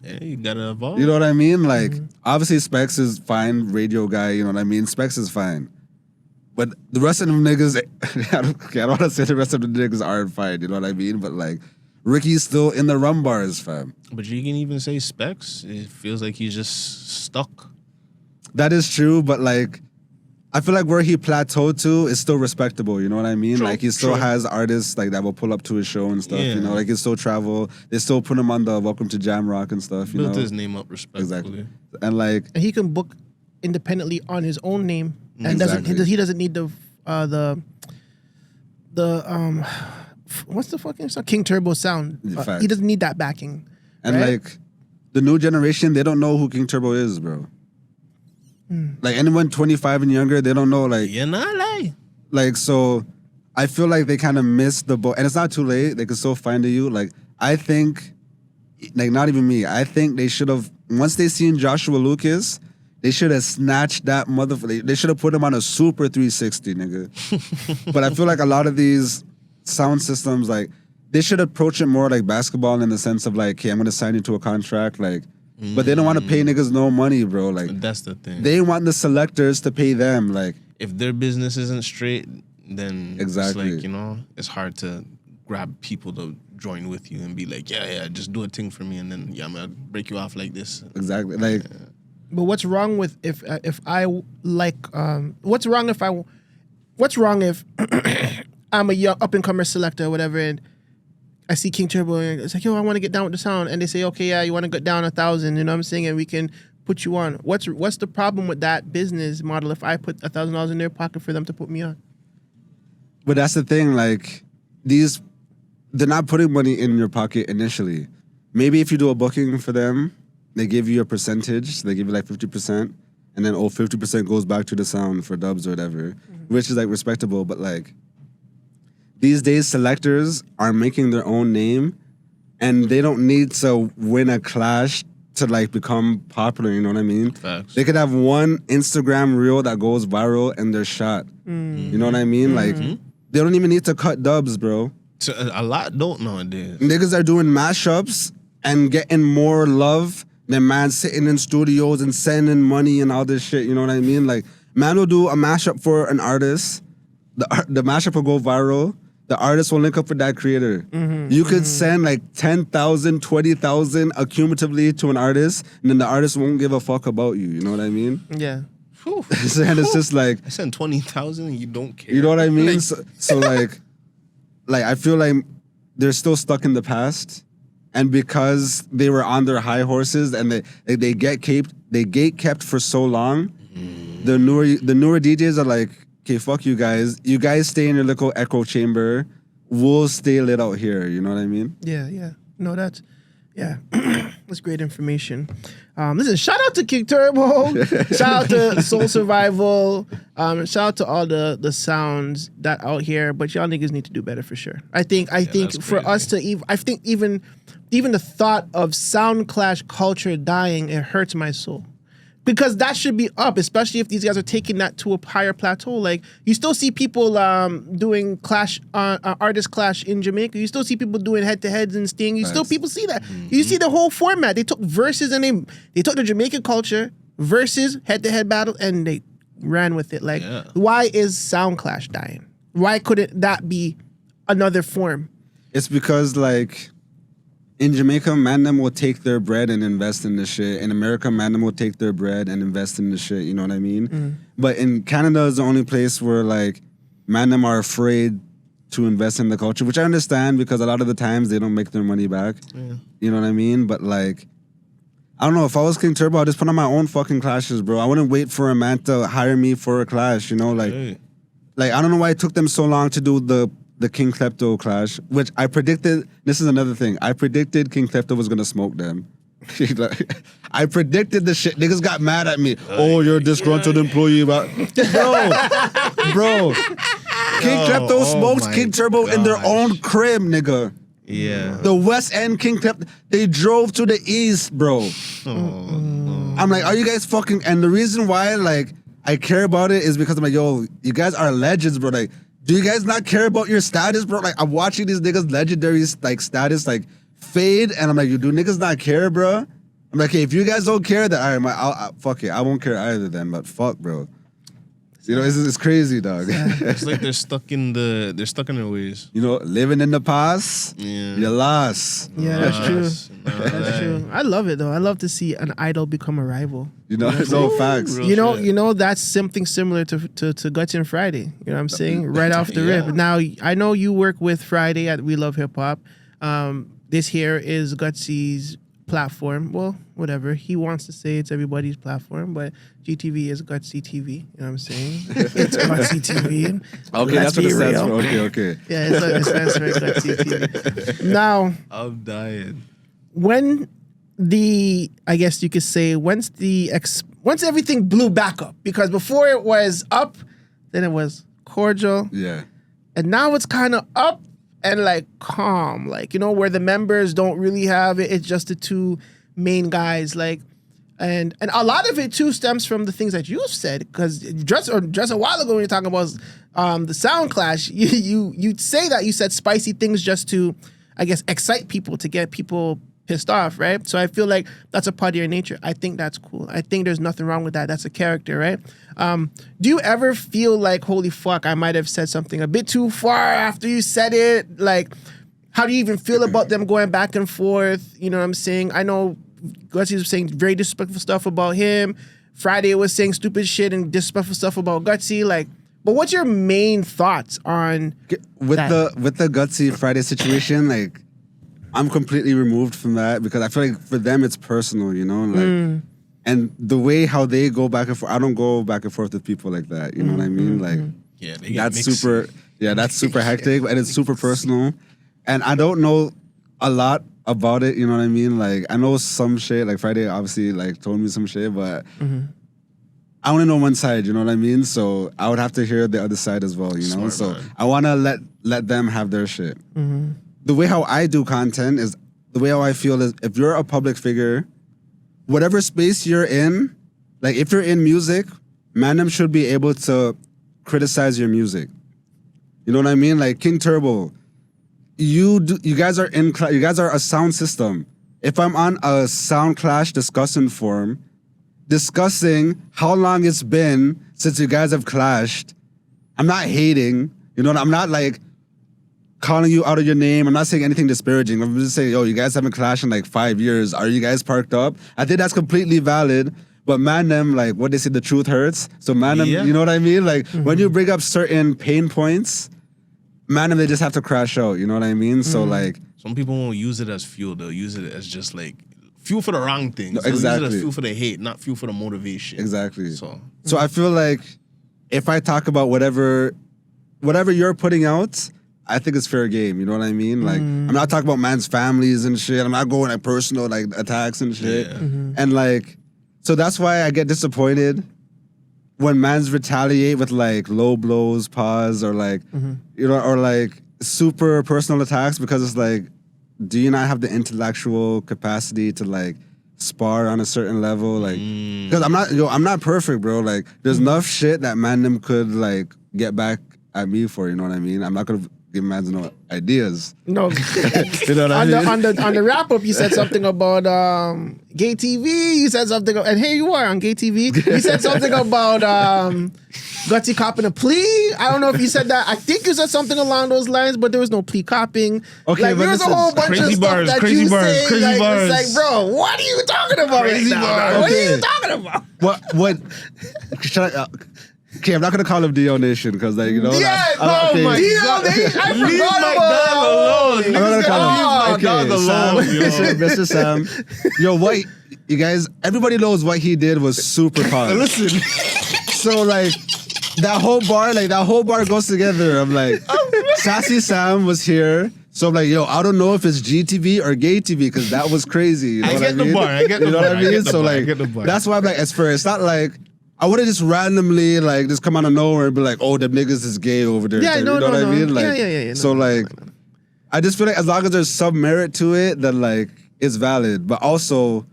C: Yeah, you gotta evolve.
B: You know what I mean? Like obviously Specs is fine, radio guy, you know what I mean? Specs is fine. But the rest of them niggas, I don't want to say the rest of the niggas aren't fine, you know what I mean? But like, Ricky's still in the rum bars, fam.
C: But you can even say Specs. It feels like he's just stuck.
B: That is true, but like, I feel like where he plateaued to is still respectable, you know what I mean?
C: True,
B: like, he still has artists like that will pull up to his show and stuff, you know? Like, he still travel. They still put him on the Welcome to Jam Rock and stuff, you know?
C: Built his name up respectfully.
B: Exactly. And like...
A: And he can book independently on his own name. And he doesn't need the what's the fucking song? King Turbo sound. He doesn't need that backing.
B: And
A: right?
B: like the new generation, they don't know who King Turbo is, bro. Like anyone 25 and younger, they don't know like
C: You're not lying.
B: Like so I feel like they kind of missed the boat. And it's not too late. They can still find you. Like I think like not even me. I think they should have once they seen Joshua Lucas, they should have snatched that motherfucker. They should have put him on a super 360, nigga. But I feel like a lot of these sound systems, like, they should approach it more like basketball in the sense of like, okay, I'm gonna sign you to a contract, like, but they don't want to pay niggas no money, bro. Like,
C: that's the thing.
B: They want the selectors to pay them, like.
C: If their business isn't straight, then
B: exactly.
C: It's like, you know, it's hard to grab people to join with you and be like, yeah, just do a thing for me, and then I'm gonna break you off like this.
B: Exactly, like.
A: But what's wrong with if I like what's wrong if I'm a young up and comer selector or whatever, and I see King Turbo and it's like, yo, I want to get down with the sound, and they say, okay, yeah, you want to get down 1,000, you know what I'm saying, and we can put you on. What's the problem with that business model if I put $1,000 in their pocket for them to put me on?
B: But that's the thing, like, they're not putting money in your pocket initially. Maybe if you do a booking for them, they give you a percentage. They give you like 50%. And then 50% goes back to the sound for dubs or whatever, which is like respectable. But like, these days, selectors are making their own name and they don't need to win a clash to like become popular, you know what I mean?
C: Facts.
B: They could have one Instagram reel that goes viral and they're shot. You know what I mean? Like, they don't even need to cut dubs, bro.
C: So a lot don't nowadays.
B: Niggas are doing mashups and getting more love than man sitting in studios and sending money and all this shit, you know what I mean? Like, man will do a mashup for an artist, the mashup will go viral, the artist will link up with that creator. You could send like 10,000, 20,000 accumulatively to an artist, and then the artist won't give a fuck about you know what I mean?
A: Yeah.
B: And it's just like...
C: I sent 20,000 and you don't care.
B: You know what I mean? So like I feel like they're still stuck in the past. And because they were on their high horses and they get kept for so long, the newer DJs are like, okay, fuck you guys. You guys stay in your little echo chamber. We'll stay lit out here. You know what I mean?
A: Yeah. No, that's great information. Listen, shout out to King Turbo. Shout out to Soul Survival. Shout out to all the sounds that out here. But y'all niggas need to do better for sure. I think for us to even the thought of sound clash culture dying, it hurts my soul. Because that should be up, especially if these guys are taking that to a higher plateau. Like, you still see people doing clash, artist clash in Jamaica. You still see people doing head-to-heads and Sting. People see that. You see the whole format. They took verses and they took the Jamaican culture, versus head-to-head battle, and they ran with it. Like, why is sound clash dying? Why couldn't that be another form?
B: It's because, like... In Jamaica, Man Dem will take their bread and invest in the shit. In America, Man Dem will take their bread and invest in the shit. You know what I mean? But in Canada is the only place where like Man Dem are afraid to invest in the culture, which I understand because a lot of the times they don't make their money back. You know what I mean? But like, I don't know. If I was King Turbo, I'd just put on my own fucking clashes, bro. I wouldn't wait for a man to hire me for a clash. You know, like I don't know why it took them so long to do the King Klepto clash, which I predicted. This is another thing. I predicted King Klepto was gonna smoke them. I predicted the shit. Niggas got mad at me. Oh, you're a disgruntled employee. But bro. King Klepto smokes King Turbo in their own crib, nigga.
C: Yeah.
B: The West End King Klepto, they drove to the East, bro. I'm like, are you guys fucking... And the reason why, like, I care about it is because I'm like, yo, you guys are legends, bro. Like, do you guys not care about your status, bro? Like, I'm watching these niggas' legendary, like, status, like, fade, and I'm like, do niggas not care, bro? I'm like, hey, if you guys don't care, then all right, fuck it. I won't care either then, but fuck, bro. You know, it's crazy, dog.
C: It's like they're stuck in their ways.
B: You know, living in the past, you're lost.
A: Yeah, that's true. That's true. I love it though. I love to see an idol become a rival.
B: You know, no facts.
A: You know, that's something similar to Guttzy and Friday. You know what I'm saying? Right off the rip. Now, I know you work with Friday at We Love Hip Hop. This here is Gutzy's platform. Well, whatever. He wants to say it's everybody's platform, but GTV is Guttzy TV. You know what I'm saying? It's Guttzy TV.
B: Okay, that's what it stands for. Okay.
A: Yeah, it stands for Guttzy TV. Now,
C: I'm dying.
A: When I guess you could say, once everything blew back up, because before it was up, then it was cordial.
B: Yeah.
A: And now it's kind of up and like calm, like, you know, where the members don't really have it. It's just the two main guys, like, and a lot of it too stems from the things that you've said, because just a while ago when you're talking about the sound clash, you'd say that you said spicy things just to, I guess, excite people, to get people pissed off, right? So I feel like that's a part of your nature. I think that's cool. I think there's nothing wrong with that. That's a character, right? Do you ever feel like, holy fuck, I might have said something a bit too far after you said it? Like, how do you even feel about them going back and forth? You know what I'm saying? I know Guttzy was saying very disrespectful stuff about him. Friday was saying stupid shit and disrespectful stuff about Guttzy. Like, but what's your main thoughts on
B: with
A: that?
B: the Guttzy Friday situation? Like, I'm completely removed from that because I feel like for them it's personal, you know, like, And the way how they go back and forth, I don't go back and forth with people like that. You know what I mean? Like, that's super hectic and it's super personal. And I don't know a lot about it, you know what I mean? Like, I know some shit, like Friday obviously like told me some shit, but I only know one side, you know what I mean? So I would have to hear the other side as well, you know? So I want to let them have their shit. The way how I do content is, the way how I feel is, if you're a public figure, whatever space you're in, like if you're in music, Man Dem should be able to criticize your music. You know what I mean? Like King Turbo, you guys are a sound system. If I'm on a Sound Clash discussion forum, discussing how long it's been since you guys have clashed, I'm not hating. You know, I'm not like calling you out of your name. I'm not saying anything disparaging. I'm just saying, yo, you guys haven't clashed in like 5 years. Are you guys parked up? I think that's completely valid. But Man Dem, like what they say, the truth hurts. So Man Dem, you know what I mean? Like when you bring up certain pain points, Man Dem, they just have to crash out. You know what I mean? So like,
C: some people won't use it as fuel. They'll use it as just like fuel for the wrong things.
B: No, exactly.
C: They'll use it as fuel for the hate, not fuel for the motivation.
B: Exactly.
C: So
B: I feel like if I talk about whatever you're putting out, I think it's fair game. You know what I mean? Like I'm not talking about man's families and shit. I'm not going like personal like attacks and shit. And like, so that's why I get disappointed when mans retaliate with like low blows, pause, or like, you know, or like super personal attacks, because it's like, do you not have the intellectual capacity to like spar on a certain level? Like, because I'm not perfect, bro. Like, there's enough shit that Man Dem could like get back at me for. You know what I mean? I'm not gonna give mans no ideas.
A: No,
B: you know what I mean?
A: On the wrap up, you said something about gay TV. You said something, and here you are on gay TV. You said something about Guttzy copping a plea. I don't know if you said that. I think you said something along those lines, but there was no plea copping.
B: Okay,
A: like, there was a whole bunch of stuff that you say.
C: Crazy bars.
A: It's like, bro, what are you talking about right now? What are you talking about?
B: What? Should I? Okay, I'm not gonna call him Dio Nation because, like, you know.
A: Yeah,
B: okay.
A: Dio Nation. I
C: Leave
A: forgot
C: my
A: about
C: dog alone.
B: I'm not gonna call him.
C: Dog alone,
B: Mr. Sam. Yo, what? You guys, everybody knows what he did was super hard.
C: Listen.
B: So like, that whole bar goes together. I'm like, Sassy Sam was here. So I'm like, yo, I don't know if it's GTV or gay TV because that was crazy. You know what I mean?
C: I get the bar.
B: You know what I mean? So like, that's why I'm like, it's fair. It's not like I would have just randomly like just come out of nowhere and be like, oh, them niggas is gay over there.
A: Yeah,
B: you know what I mean? Like,
A: yeah.
B: So like, I just feel like as long as there's some merit to it, then like it's valid. But also,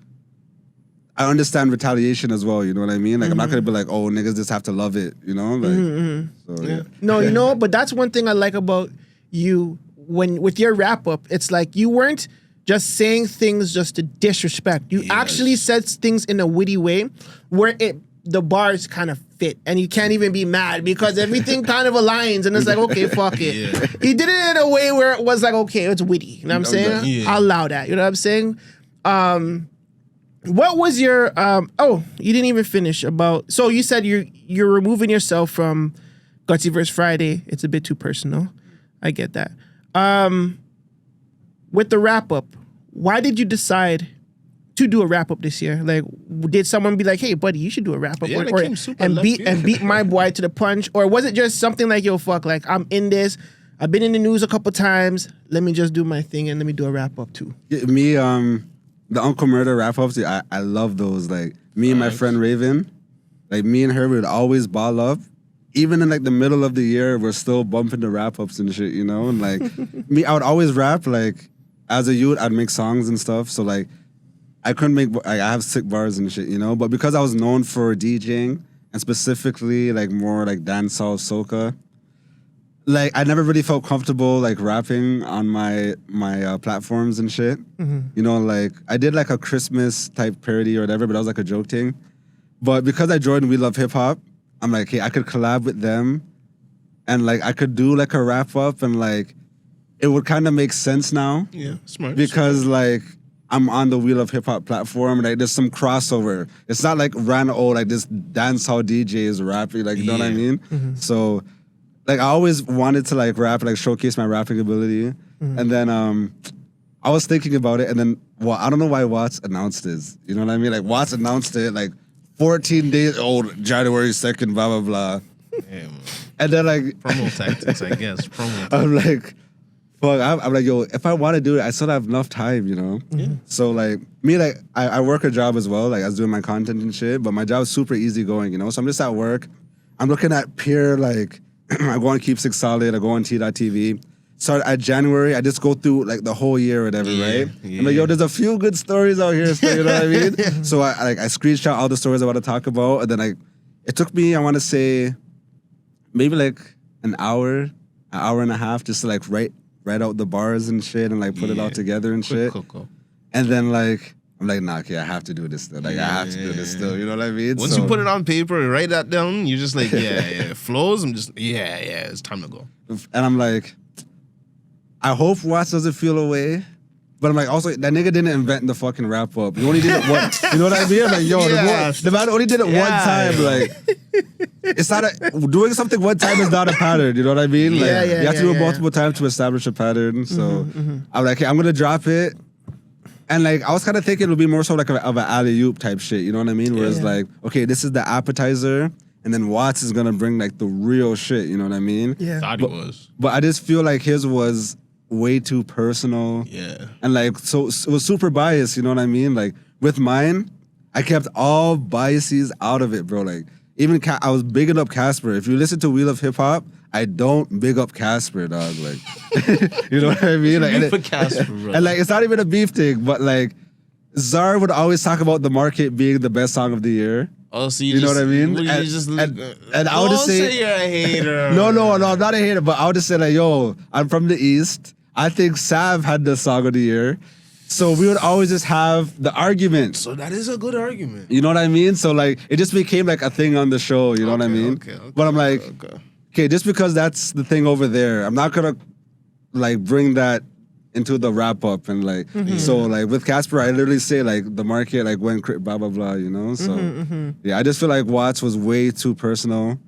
B: I understand retaliation as well. You know what I mean? Like I'm not gonna be like, oh, niggas just have to love it. You know? Like, so yeah.
A: No, you know, but that's one thing I like about you when with your wrap up. It's like you weren't just saying things just to disrespect. You actually said things in a witty way where the bars kind of fit and you can't even be mad because everything kind of aligns and it's like, okay, fuck it. Yeah. He did it in a way where it was like, okay, it's witty. You know what I'm saying? Yeah. I'll allow that. You know what I'm saying? What was your, you didn't even finish about, so you said you're removing yourself from Guttzy vs. Friday. It's a bit too personal. I get that. With the wrap up, why did you decide to do a wrap up this year? Like, did someone be like, "Hey, buddy, you should do a wrap up," and beat my boy to the punch, or was it just something like, "Yo, fuck, like I'm in this. I've been in the news a couple times. Let me just do my thing and let me do a wrap up too."
B: Yeah, me, the Uncle Murda wrap ups, I love those. Like me and my friend Raven, like me and her would always ball up. Even in like the middle of the year, we're still bumping the wrap ups and shit, you know. And like me, I would always rap. Like as a youth, I'd make songs and stuff. So like. I couldn't make, I have sick bars and shit, you know? But because I was known for DJing, and specifically like more like dancehall, soca, like I never really felt comfortable like rapping on my platforms and shit. You know, like I did like a Christmas type parody or whatever, but that was like a joke thing. But because I joined We Love Hip Hop, I'm like, hey, I could collab with them and like I could do like a wrap up and like it would kind of make sense now.
C: Yeah, smart.
B: Because like, I'm on the Wheel of Hip Hop platform, like there's some crossover. It's not like like this dancehall DJ is rapping, like you know what I mean? So like I always wanted to like rap, like showcase my rapping ability. And then I was thinking about it, and then well, I don't know why Watts announced this. You know what I mean? Like Watts announced it like 14 days old, January 2nd, blah blah blah.
C: Yeah, man.
B: And then like
C: Promo tactics, I guess.
B: I'm like, fuck. I'm like, yo, if I want to do it, I still have enough time, you know.
C: Yeah.
B: So like me, like I work a job as well. Like I was doing my content and shit, but my job is super easygoing, you know. So I'm just at work. I'm looking at pure like I go on Keep Six Solid. I go on T.TV. So at January, I just go through like the whole year or whatever, right?
C: Yeah.
B: I'm like, yo, there's a few good stories out here, so, you know what I mean? So I screenshot all the stories I want to talk about, and then it took me, I want to say, maybe like an hour and a half, just to like write out the bars and shit, and like put it all together and
C: Quick
B: shit.
C: cocoa.
B: And then like I'm like, nah, okay, I have to do this still. Like I have to do this still. You know what I mean?
C: Once you put it on paper and write that down, you're just like, yeah, flows. I'm just, yeah, it's time to go.
B: And I'm like, I hope Watts doesn't feel away. But I'm like, also, that nigga didn't invent the fucking wrap up. He only did it once. You know what I mean? I'm like, yo, the man only did it one time. Like, it's not doing something one time is not a pattern. You know what I mean? Like, you have to do it multiple times to establish a pattern. So I'm like, hey, I'm gonna drop it. And like, I was kind of thinking it would be more so like of an alley-oop type shit. You know what I mean? Where it's like, okay, this is the appetizer, and then Watts is gonna bring like the real shit. You know what I mean?
A: Yeah.
C: Thought he was.
B: But I just feel like his was way too personal.
C: Yeah.
B: And like, so it was super biased, you know what I mean? Like, with mine, I kept all biases out of it, bro. Like, even I was bigging up Casper. If you listen to Wheel of Hip Hop, I don't big up Casper, dog. Like, you know what I mean? Like,
C: for Casper, bro.
B: And like, it's not even a beef thing, but like, Czar would always talk about The Market being the best song of the year.
C: Oh, so
B: you know what I mean?
C: And
B: I would just say
C: you're a hater.
B: No, I'm not a hater, but I would just say like, yo, I'm from the East. I think Sav had the song of the year. So we would always just have the argument.
C: So that is a good argument.
B: You know what I mean? So like, it just became like a thing on the show, you know what I mean?
C: Okay,
B: but I'm like, okay, just because that's the thing over there, I'm not gonna like bring that into the wrap up and like, so like with Casper, I literally say like The Market like went blah, blah, blah, you know? So yeah, I just feel like Watts was way too personal.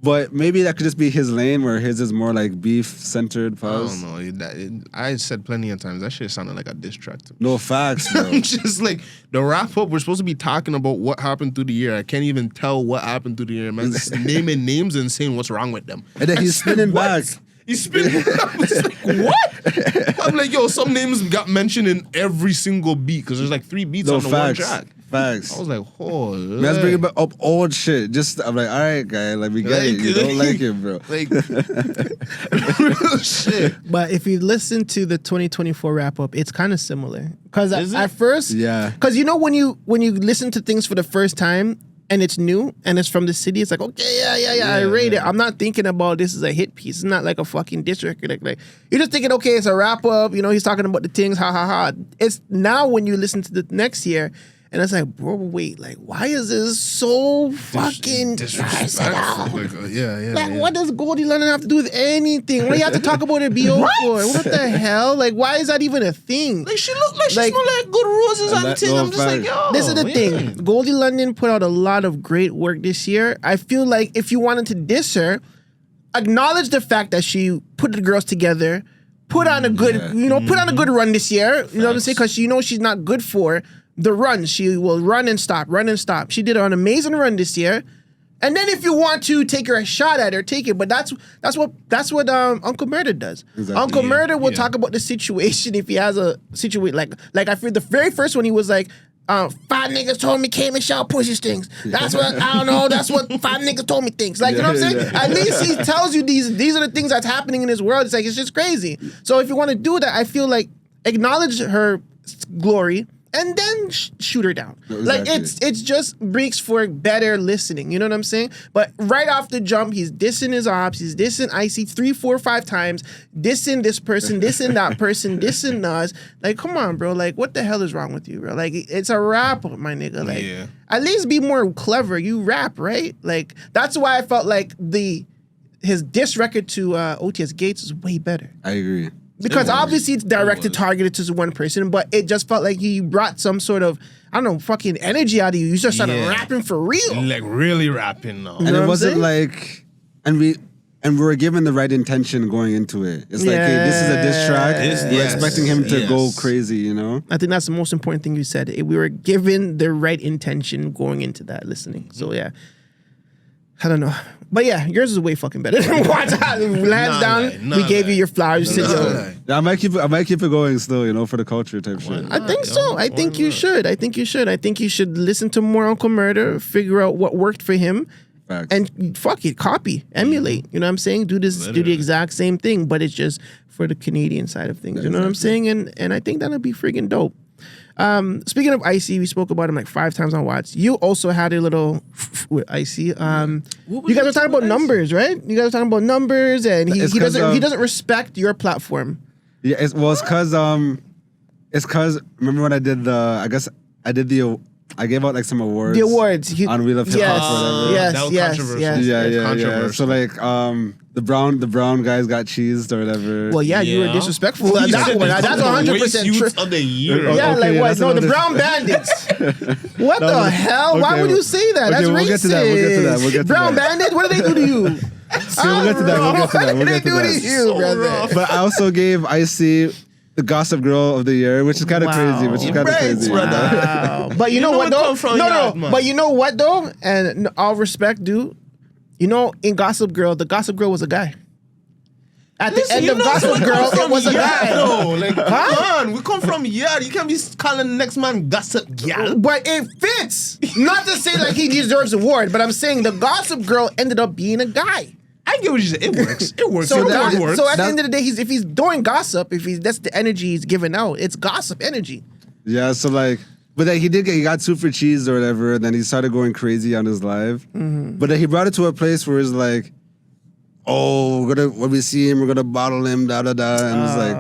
B: But maybe that could just be his lane where his is more like beef-centered pause.
C: I don't know. I said plenty of times, that shit sounded like a diss track to me.
B: No facts, bro.
C: I'm just like, the wrap-up, we're supposed to be talking about what happened through the year. I can't even tell what happened through the year. Man, just naming names and saying what's wrong with them.
B: And then he's spinning back.
C: He's spinning back. I was like, what? I'm like, yo, some names got mentioned in every single beat because there's like 3 beats on the one track.
B: Facts.
C: I was like, oh,
B: man's bringing up old shit. Just I'm like, all right, guy, let me get it. You don't like it, bro.
C: Like, real shit.
A: But if you listen to the 2024 wrap up, it's kind of similar. Because at first, because you know when you listen to things for the first time and it's new and it's from the city, it's like, okay, I rate it. I'm not thinking about this as a hit piece. It's not like a fucking diss record. Like you're just thinking, okay, it's a wrap up. You know, he's talking about the things, ha ha ha. It's now when you listen to the next year. And it's like, bro, wait, like, why is this so fucking
C: disrespectful?
A: What does Goldie London have to do with anything? What do you have to talk about her BO for? What the hell? Like, why is that even a thing?
C: Like, she looked like she smelled like good roses on the tin. I'm just like, yo.
A: This is the thing. Goldie London put out a lot of great work this year. I feel like if you wanted to diss her, acknowledge the fact that she put the girls together, put on a good, put on a good run this year. You know what I'm saying? Because she knows she's not good for the run. She will run and stop. She did an amazing run this year. And then if you want to take her a shot at her, take it. But that's what Uncle Murda does. Exactly. Uncle Murda will talk about the situation if he has a situation like I feel the very first one he was like, 5 niggas told me came and shot pussy things. That's what I don't know. That's what 5 niggas told me things. Like you know what I'm saying? At least he tells you these are the things that's happening in this world. It's like it's just crazy. So if you want to do that, I feel like acknowledge her glory. And then shoot her down. Exactly. Like it's just breaks for better listening. You know what I'm saying? But right off the jump, he's dissing his ops. He's dissing Icy 3, 4, 5 times. Dissing this person. Dissing that person. Dissing us. Like, come on, bro. Like, what the hell is wrong with you, bro? Like, it's a rap, my nigga. Like, at least be more clever. You rap, right? Like, that's why I felt like his diss record to OTS Gates is way better.
B: I agree.
A: Because obviously it's directed, targeted to one person, but it just felt like he brought some sort of, I don't know, fucking energy out of you. You just started rapping for real.
C: Like really rapping though.
B: And it wasn't like, and and we were given the right intention going into it. It's like, hey, this is a diss track. We're expecting him to go crazy, you know?
A: I think that's the most important thing you said. We were given the right intention going into that listening. So yeah, I don't know. But yeah, yours is way fucking better than Hands down, we gave you your flowers.
B: Yeah, I might keep it going still, you know, for the culture type shit.
A: I think so. I think you should. I think you should listen to more Uncle Murda, figure out what worked for him.
B: Facts.
A: And fuck it, copy, emulate. You know what I'm saying? Do the exact same thing, but it's just for the Canadian side of things. You know what I'm saying? And I think that'll be freaking dope. Speaking of Icy, we spoke about him like 5 times on Watts. You also had a little with Icy. You guys were talking about numbers, right? You guys were talking about numbers, and he doesn't respect your platform.
B: Yeah, it's cause remember when I did I gave out like some awards.
A: The awards
B: on Wheel of Hip Hop or whatever.
C: That was controversial.
B: Yeah. So like the brown guys got cheesed or whatever.
A: Well, yeah, you were disrespectful at that one. That's 100% true.
C: Of the year.
A: Yeah, like what? No, the brown bandits. What the hell? Why would you say that? That's racist.
B: We'll get to that.
A: Brown bandits? What did they do to you?
B: We'll get to that.
A: What did they do to you, brother?
B: But I also gave Icy the Gossip Girl of the Year, which is kind of crazy.
A: Wow. But you know what though? No. But you know what though? And all respect, dude. You know, in Gossip Girl, the Gossip Girl was a guy. At the end of Gossip Girl, it was a guy.
C: Like, come on, we come from Yard. You can't be calling the next man Gossip Girl.
A: But it fits. Not to say like he deserves an award, but I'm saying the Gossip Girl ended up being a guy.
C: I get what you said. It works. It works.
A: So at the end of the day, if he's doing gossip, that's the energy he's giving out. It's gossip energy.
B: Yeah. So like, but then he got super cheese or whatever. And then he started going crazy on his live. Mm-hmm. But then he brought it to a place where it's like, oh, when we see him, we're gonna bottle him, da da da. And it's like,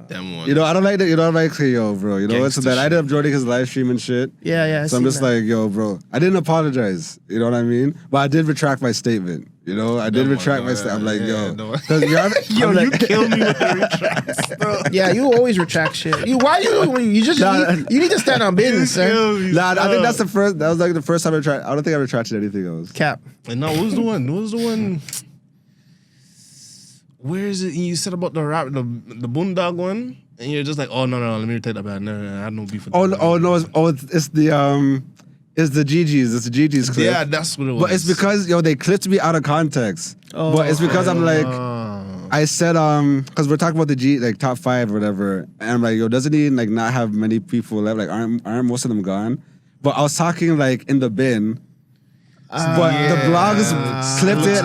C: damn one.
B: You know, I don't like that. You know, I'm like, hey, yo, bro. You know what? So then I ended up joining his live stream and shit.
A: Yeah.
B: So I'm just like, yo, bro. I didn't apologize. You know what I mean? But I did retract my statement. You know, I did retract my statement. I'm like,
C: you killed me with the retracts.
A: Yeah, you always retract shit. You need to stand on business, sir.
B: I think that's the first. That was like the first time I tried. I don't think I retracted anything else.
A: Cap.
C: And no, what was the one? Where is it? You said about the rap, the Boondog one, and you're just like, oh no, let me take that back. No, I had no beef with that.
B: It's the GGs. It's the GGs clip.
C: Yeah, that's what it was.
B: But it's because they clipped me out of context. But it's because I'm like, I said because we're talking about the top 5 or whatever, and I'm like, doesn't he like not have many people left? Like aren't most of them gone? But I was talking like in the bin. But the blogs clipped it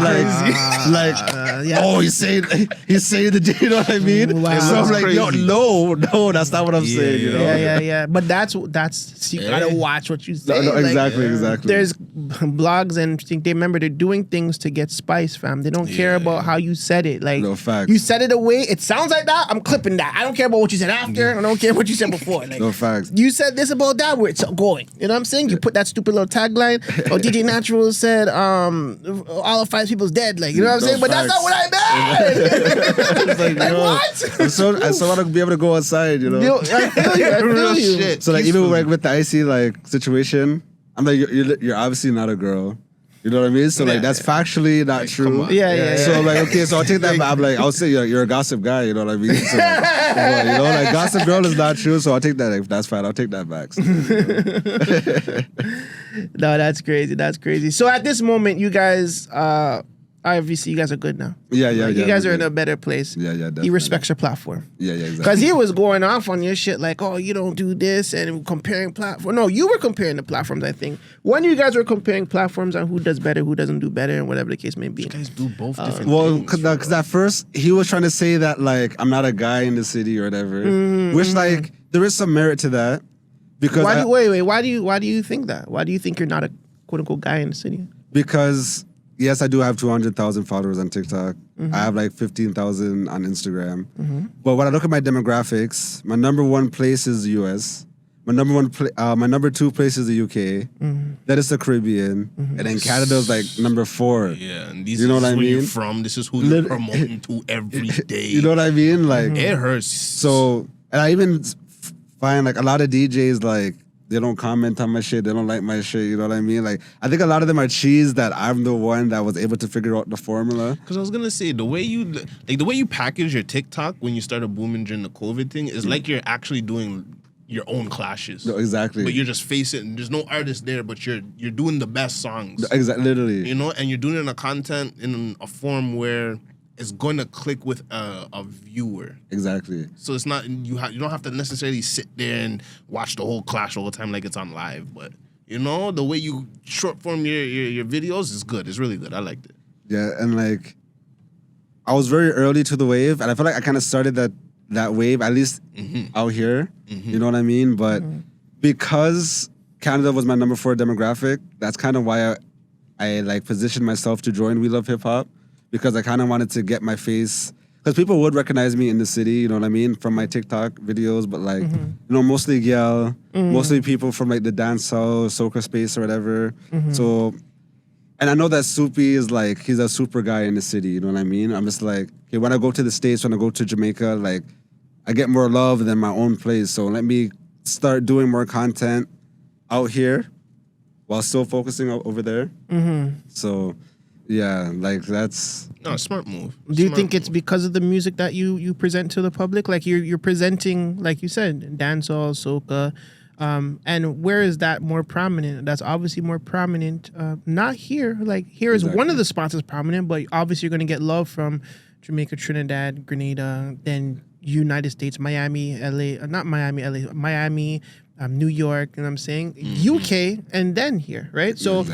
B: oh, he's saying the, you know what I mean?
A: Wow.
B: So I'm like, no, that's not what I'm saying. You know?
A: Yeah. But that's you gotta watch what you say.
B: No, exactly.
A: There's blogs and they're doing things to get spice, fam. They don't care about how you said it. Like,
B: no facts.
A: You said it away. It sounds like that. I'm clipping that. I don't care about what you said after. I don't care what you said before. Like,
B: no facts.
A: You said this about that. Where it's going. You know what I'm saying? You put that stupid little tagline. Oh, DJ Natural said, all of 5 people's dead. Like, you know what I'm saying? But that's not what I meant. Like what?
B: I want to be able to go outside, you know?
A: I feel you.
C: Shit.
B: So like, even with the Icy like situation, I'm like, you're obviously not a girl. You know what I mean? So like, that's factually not true.
A: Yeah.
B: So I'm like, okay, so I'll take that back. I'm like, I'll say you're a gossip guy. You know what I mean? So, but, you know, like Gossip Girl is not true. So I'll take that. Like, that's fine. I'll take that back.
A: No, that's crazy. That's crazy. So at this moment, you guys, obviously, you guys are good now.
B: Yeah.
A: You guys are in a better place.
B: Yeah, definitely.
A: He respects your platform.
B: Yeah, exactly.
A: Because he was going off on your shit like, oh, you don't do this and comparing platforms. No, you were comparing the platforms, I think. One of you guys were comparing platforms on who does better, who doesn't do better, and whatever the case may be.
C: You guys do both different things.
B: Because at first, he was trying to say that, like, I'm not a guy in the city or whatever. Which, like, there is some merit to that. Because
A: why do you think that? Why do you think you're not a quote-unquote guy in the city?
B: Because... yes, I do have 200,000 followers on TikTok. I have like 15,000 on Instagram. But when I look at my demographics, my number 1 place is the US. My number 2 place is the UK. That is the Caribbean. And then Canada's like number 4.
C: Yeah, and these
B: you know
C: is
B: what I
C: who
B: mean?
C: you're from. This is who you're promoting to every day.
B: You know what I mean? Like
C: it hurts.
B: So, and I even find like a lot of DJs like They don't comment on my shit. They don't like my shit. You know what I mean? Like, I think a lot of them are cheese that I'm the one that was able to figure out the formula.
C: Because I was gonna say the way you package your TikTok when you started booming during the COVID thing is like you're actually doing your own clashes.
B: No, exactly.
C: But you're just facing. There's no artist there, but you're doing the best songs.
B: Exactly. Literally.
C: You know, and you're doing it in a content in a form where it's going to click with a viewer.
B: Exactly.
C: So it's not you don't have to necessarily sit there and watch the whole clash all the time like it's on live. But you know, the way you short form your videos is good. It's really good. I liked it.
B: Yeah, and like I was very early to the wave, and I feel like I kind of started that wave at least out here. You know what I mean? But because Canada was my number 4 demographic, that's kind of why I like positioned myself to join We Love Hip Hop. Because I kind of wanted to get my face, because people would recognize me in the city, you know what I mean, from my TikTok videos, but like, you know, mostly Gyal, mostly people from like the dancehall, soca space or whatever. So, and I know that Soupy is like, he's a super guy in the city, you know what I mean? I'm just like, okay, when I go to the States, when I go to Jamaica, like, I get more love than my own place. So let me start doing more content out here while still focusing over there. So... yeah, like that's...
C: No, smart move.
A: Do you think it's because of the music that you present to the public? Like you're presenting, like you said, dancehall, soca, and where is that more prominent? That's obviously more prominent. Not here. Like here is one of the spots that's prominent, but obviously you're going to get love from Jamaica, Trinidad, Grenada, then United States, Miami, LA, not Miami, LA, Miami, New York, you know what I'm saying? UK, and then here, right? So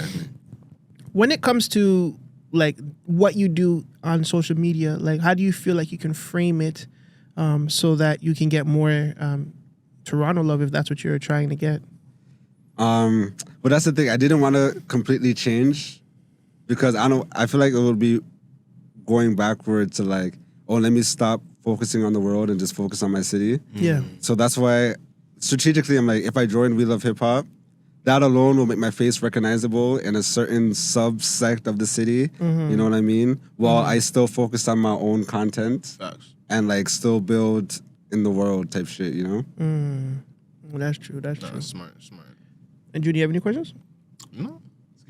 A: when it comes to like what you do on social media, like how do you feel like you can frame it so that you can get more Toronto love if that's what you're trying to get?
B: Well, that's the thing. I didn't want to completely change because I feel like it would be going backward to like, oh, let me stop focusing on the world and just focus on my city.
A: Yeah.
B: So that's why strategically I'm like, if I join We Love Hip Hop, that alone will make my face recognizable in a certain subsect of the city. You know what I mean? While I still focus on my own content and like still build in the world type shit, you know?
A: Well, that's true. That's true.
C: Smart.
A: And Junie, you have any questions?
C: No.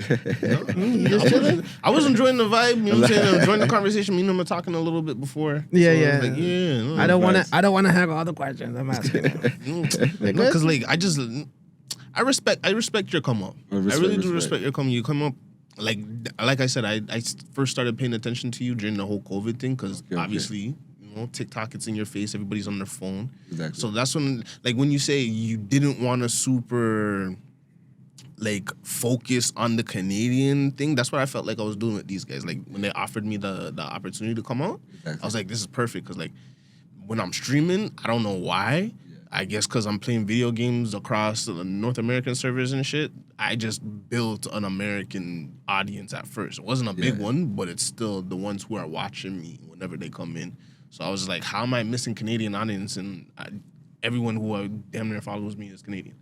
A: You just chilling?
C: I was enjoying the vibe, you know what I'm saying? Enjoying the conversation. Me and him were talking a little bit before.
A: Yeah,
C: so
A: yeah.
C: I was like, yeah. No,
A: I don't want to have all the questions. I'm asking.
C: Because like I respect your come up. I really do respect your come. You come up like I said. I first started paying attention to you during the whole COVID thing because obviously you know TikTok, it's in your face. Everybody's on their phone.
B: Exactly.
C: So that's when when you say you didn't want to super like focus on the Canadian thing. That's what I felt like I was doing with these guys. Like when they offered me the opportunity to come out, I was like, this is perfect because like when I'm streaming, I don't know why. I guess because I'm playing video games across the North American servers and shit, I just built an American audience at first. It wasn't a big one, but it's still the ones who are watching me whenever they come in. So I was like, how am I missing Canadian audience? And everyone who damn near follows me is Canadian.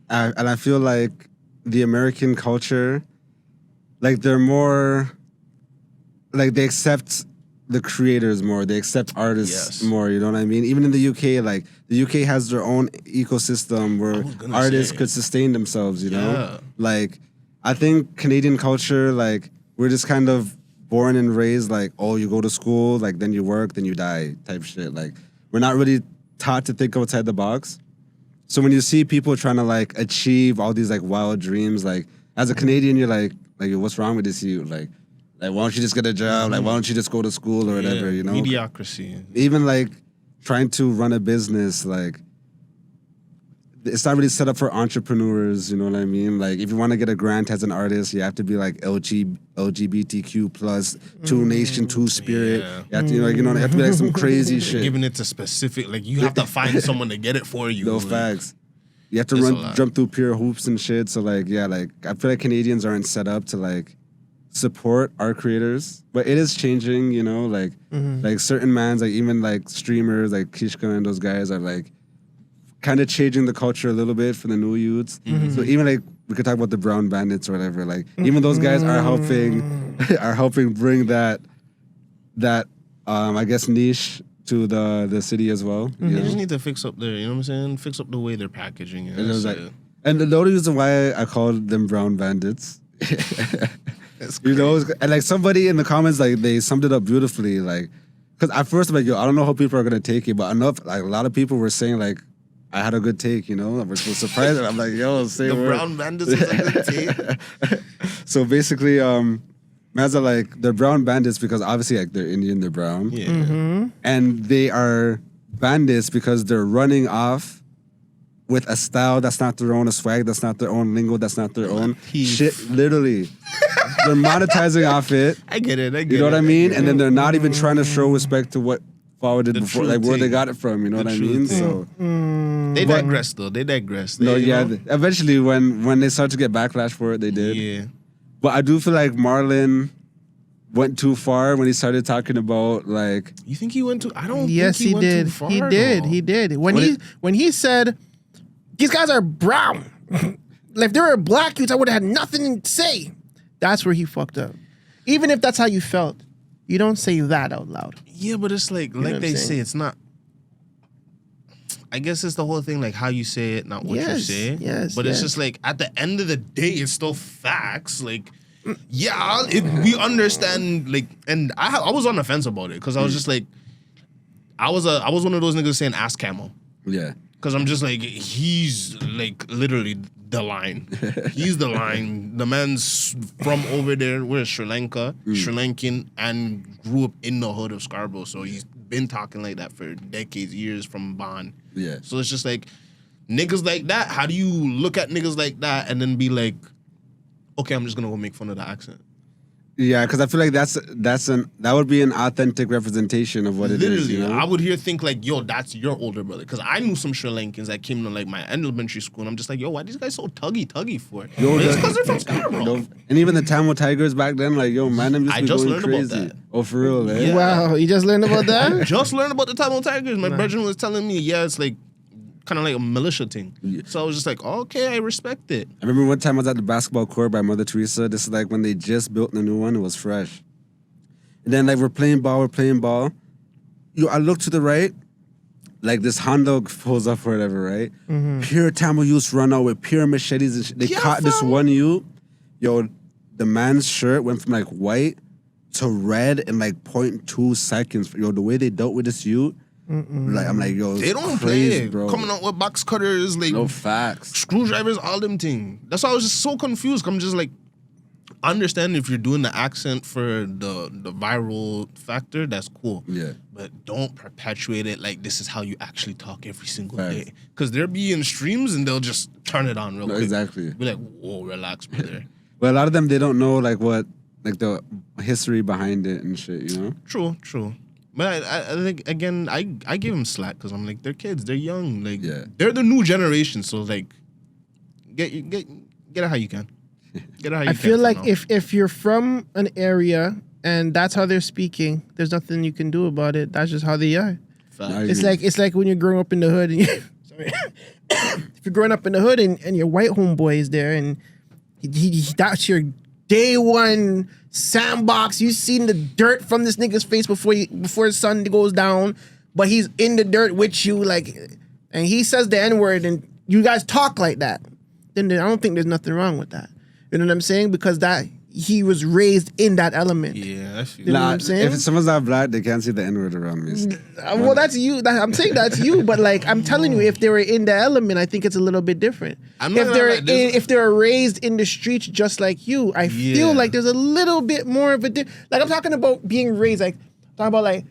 B: And I feel like the American culture, like they're more, like they accept the creators more. They accept artists more, you know what I mean? Even in the UK, like the UK has their own ecosystem where artists could sustain themselves, you know? Like I think Canadian culture, like we're just kind of born and raised like, oh, you go to school, like then you work, then you die type shit. Like we're not really taught to think outside the box. So when you see people trying to like achieve all these like wild dreams, like as a Canadian, you're like what's wrong with this youth? Like why don't you just get a job? Like, why don't you just go to school or whatever, you know?
C: Mediocrity.
B: Even, like, trying to run a business, like, it's not really set up for entrepreneurs, you know what I mean? Like, if you want to get a grant as an artist, you have to be, like, LGBTQ plus, Two Nation, Two Spirit. You have to, you know, you have to be, like, some crazy shit.
C: Giving it to specific, like, you have to find someone to get it for you.
B: No facts. You have to jump through pure hoops and shit. So, like, yeah, like, I feel like Canadians aren't set up to, like, support our creators, but it is changing, you know, like like certain mans, like even like streamers like Kishka and those guys are like kind of changing the culture a little bit for the new youths. So even like we could talk about the Brown Bandits or whatever, like even those guys are helping bring that I guess niche to the city as well.
C: They just need to fix up you know what I'm saying? Fix up the way they're packaging it.
B: And it was like And the only reason why I called them brown bandits, you know, and like somebody in the comments, like they summed it up beautifully. Like, because at first I'm like, yo, I don't know how people are gonna take it, but enough, like a lot of people were saying like, I had a good take, you know. I was so surprised. I'm like, yo, say
C: the
B: word.
C: brown bandits was a good take.
B: So basically, man's are like they're brown bandits because obviously like they're Indian, they're brown, and they are bandits because they're running off with a style that's not their own, a swag that's not their own, lingo that's not their own. Shit, literally. They're monetizing off it.
C: I get it.
B: You know what I mean? And then they're not even trying to show respect to what Father did before, like where they got it from. You know what I mean? So
C: they digress though. They digress.
B: Eventually, when they start to get backlash for it, they did.
C: Yeah.
B: But I do feel like Marlon went too far when he started talking about like.
C: You think he went too? I don't.
A: Yes,
C: think he went
A: did.
C: Too far,
A: he did.
C: though.
A: He did. When he said, "These guys are brown," like if they were black youths, I would have had nothing to say. That's where he fucked up. Even if that's how you felt, you don't say that out loud.
C: Yeah, but it's like they say, it's not. I guess it's the whole thing, like how you say it, not what you say.
A: Yes.
C: But it's just like at the end of the day, it's still facts. Like, yeah, we understand. Like, and I was on the fence about it because I was just like, I was one of those niggas saying ask Camo.
B: Yeah.
C: Because I'm just like, he's like literally the line. He's the line. The man's from over there, we're Sri Lanka, Sri Lankan, and grew up in the hood of Scarborough. So he's been talking like that for decades, years from Bond.
B: Yeah.
C: So it's just like, niggas like that, how do you look at niggas like that and then be like, okay, I'm just gonna go make fun of the accent?
B: Yeah, because I feel like that would be an authentic representation of what it is.
C: Literally,
B: You know?
C: I would hear think like, yo, that's your older brother. Because I knew some Sri Lankans that came to like my elementary school, and I'm just like, yo, why these guys so tuggy for? It's because they're from Scarborough.
B: And even the Tamil Tigers back then, like, yo, man, them
C: I
B: used to
C: just
B: be going
C: learned
B: crazy.
C: about that.
B: Oh, for real, eh?
C: Yeah.
A: Wow, you just learned about that?
C: Just learned about the Tamil Tigers. My brother was telling me, yeah, it's like kind of like a militia thing.
B: Yeah.
C: So I was just like, okay, I respect it.
B: I remember one time I was at the basketball court by Mother Teresa. This is like when they just built the new one. It was fresh. And then like we're playing ball. Yo, I look to the right, like this Honda pulls up or whatever, right? Pure Tamil youths run out with pure machetes and shit. They caught this one youth. Yo, the man's shirt went from like white to red in like 0.2 seconds. Yo, the way they dealt with this youth, like I'm like, yo,
C: They don't
B: crazy,
C: play,
B: bro.
C: coming out with box cutters, like
B: No facts.
C: screwdrivers, all them things. That's why I was just so confused. I'm just like, understand if you're doing the accent for the viral factor, that's cool.
B: Yeah.
C: But don't perpetuate it like this is how you actually talk every single
B: Facts.
C: day. Because there'll be in streams and they'll just turn it on real quick.
B: Exactly.
C: Be like, whoa, relax, brother.
B: But a lot of them, they don't know like what, like the history behind it and shit, you know?
C: True. But I think, again, I give them slack because I'm like, they're kids, they're young. Like, they're the new generation. So, like, get it how you can. Get it how you can.
A: I feel like
C: now.
A: if you're from an area and that's how they're speaking, there's nothing you can do about it. That's just how they are.
C: Facts.
A: It's like when you're growing up in the hood and sorry. If you're growing up in the hood and your white homeboy is there and he that's your day one sandbox. You've seen the dirt from this nigga's face before the sun goes down, but he's in the dirt with you, like, and he says the N-word and you guys talk like that. Then I don't think there's nothing wrong with that. You know what I'm saying? Because that he was raised in that element.
C: Yeah, I feel
A: You know what I'm saying?
B: If someone's not black, they can't see the N-word around me.
A: Well, that's you. I'm saying that's you, but like I'm telling you, if they were in the element, I think it's a little bit different. If they're raised in the streets just like you, I feel like there's a little bit more of a like I'm talking about being raised, like talking about like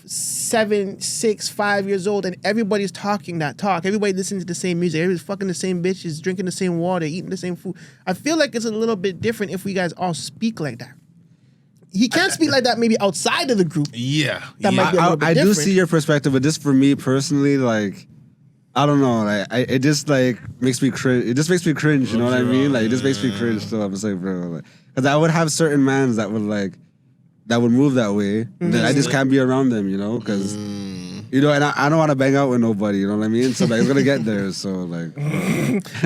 A: 7, 6, 5 years old, and everybody's talking that talk. Everybody listens to the same music. Everybody's fucking the same bitches, drinking the same water, eating the same food. I feel like it's a little bit different if we guys all speak like that. He can't speak like that maybe outside of the group.
C: Yeah.
A: That might be a little bit
B: I do
A: different.
B: see your perspective, but just for me personally, like, I don't know, like, it just like makes me cringe. It just makes me cringe, you know what I mean? Like, it just makes me cringe. So I'm just like, bro, like, because I would have certain mans that would like, that would move that way. Then I just can't be around them, you know, because. You know, and I don't want to bang out with nobody, you know what I mean? So, like, it's going to get there, so, like...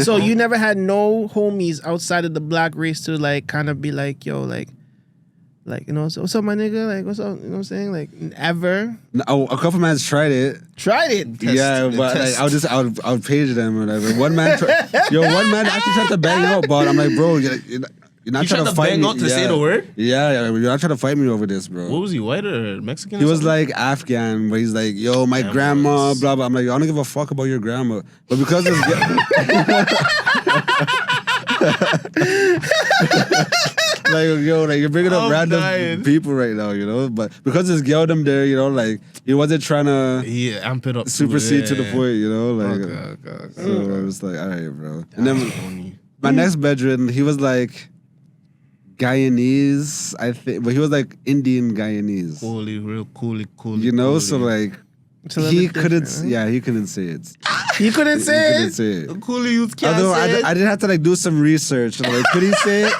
A: So, you never had no homies outside of the black race to, like, kind of be like, yo, like, Like, you know, so what's up, my nigga? Like, what's up? You know what I'm saying? Like, ever
B: No, a couple mans tried it.
A: tried it?
B: Yeah, but like I would page them or whatever. One man actually tried to bang out, but I'm like, bro, you're not
C: You
B: trying
C: tried
B: to
C: to
B: fight
C: bang
B: me.
C: out to say the word?
B: Yeah, you're not trying to fight me over this, bro.
C: What was he, white or Mexican?
B: He
C: or
B: was
C: something?
B: like Afghan, but he's like, yo, my
C: Damn
B: grandma,
C: boys.
B: blah blah. I'm like, I don't give a fuck about your grandma, but because it's like, yo, like you're bringing up
C: I'm
B: random
C: dying.
B: people right now, you know. But because it's Geldem there, you know, like he wasn't trying to
C: Yeah, amp it up.
B: supersede to the point, you know, like.
C: Okay.
B: So I was like, all right, bro. And then
C: Funny.
B: my next bedroom, he was like Guyanese, I think, but he was like Indian Guyanese.
C: Real coolly.
B: You know, so like
A: It's a little
B: he
A: bit
B: couldn't,
A: different, huh?
B: yeah, he couldn't say it.
A: You couldn't
B: He
A: say
B: couldn't
A: it?
B: say it.
C: Coolly youth can't
B: Although
C: say it.
B: I did have to like do some research. I'm like, could he say it?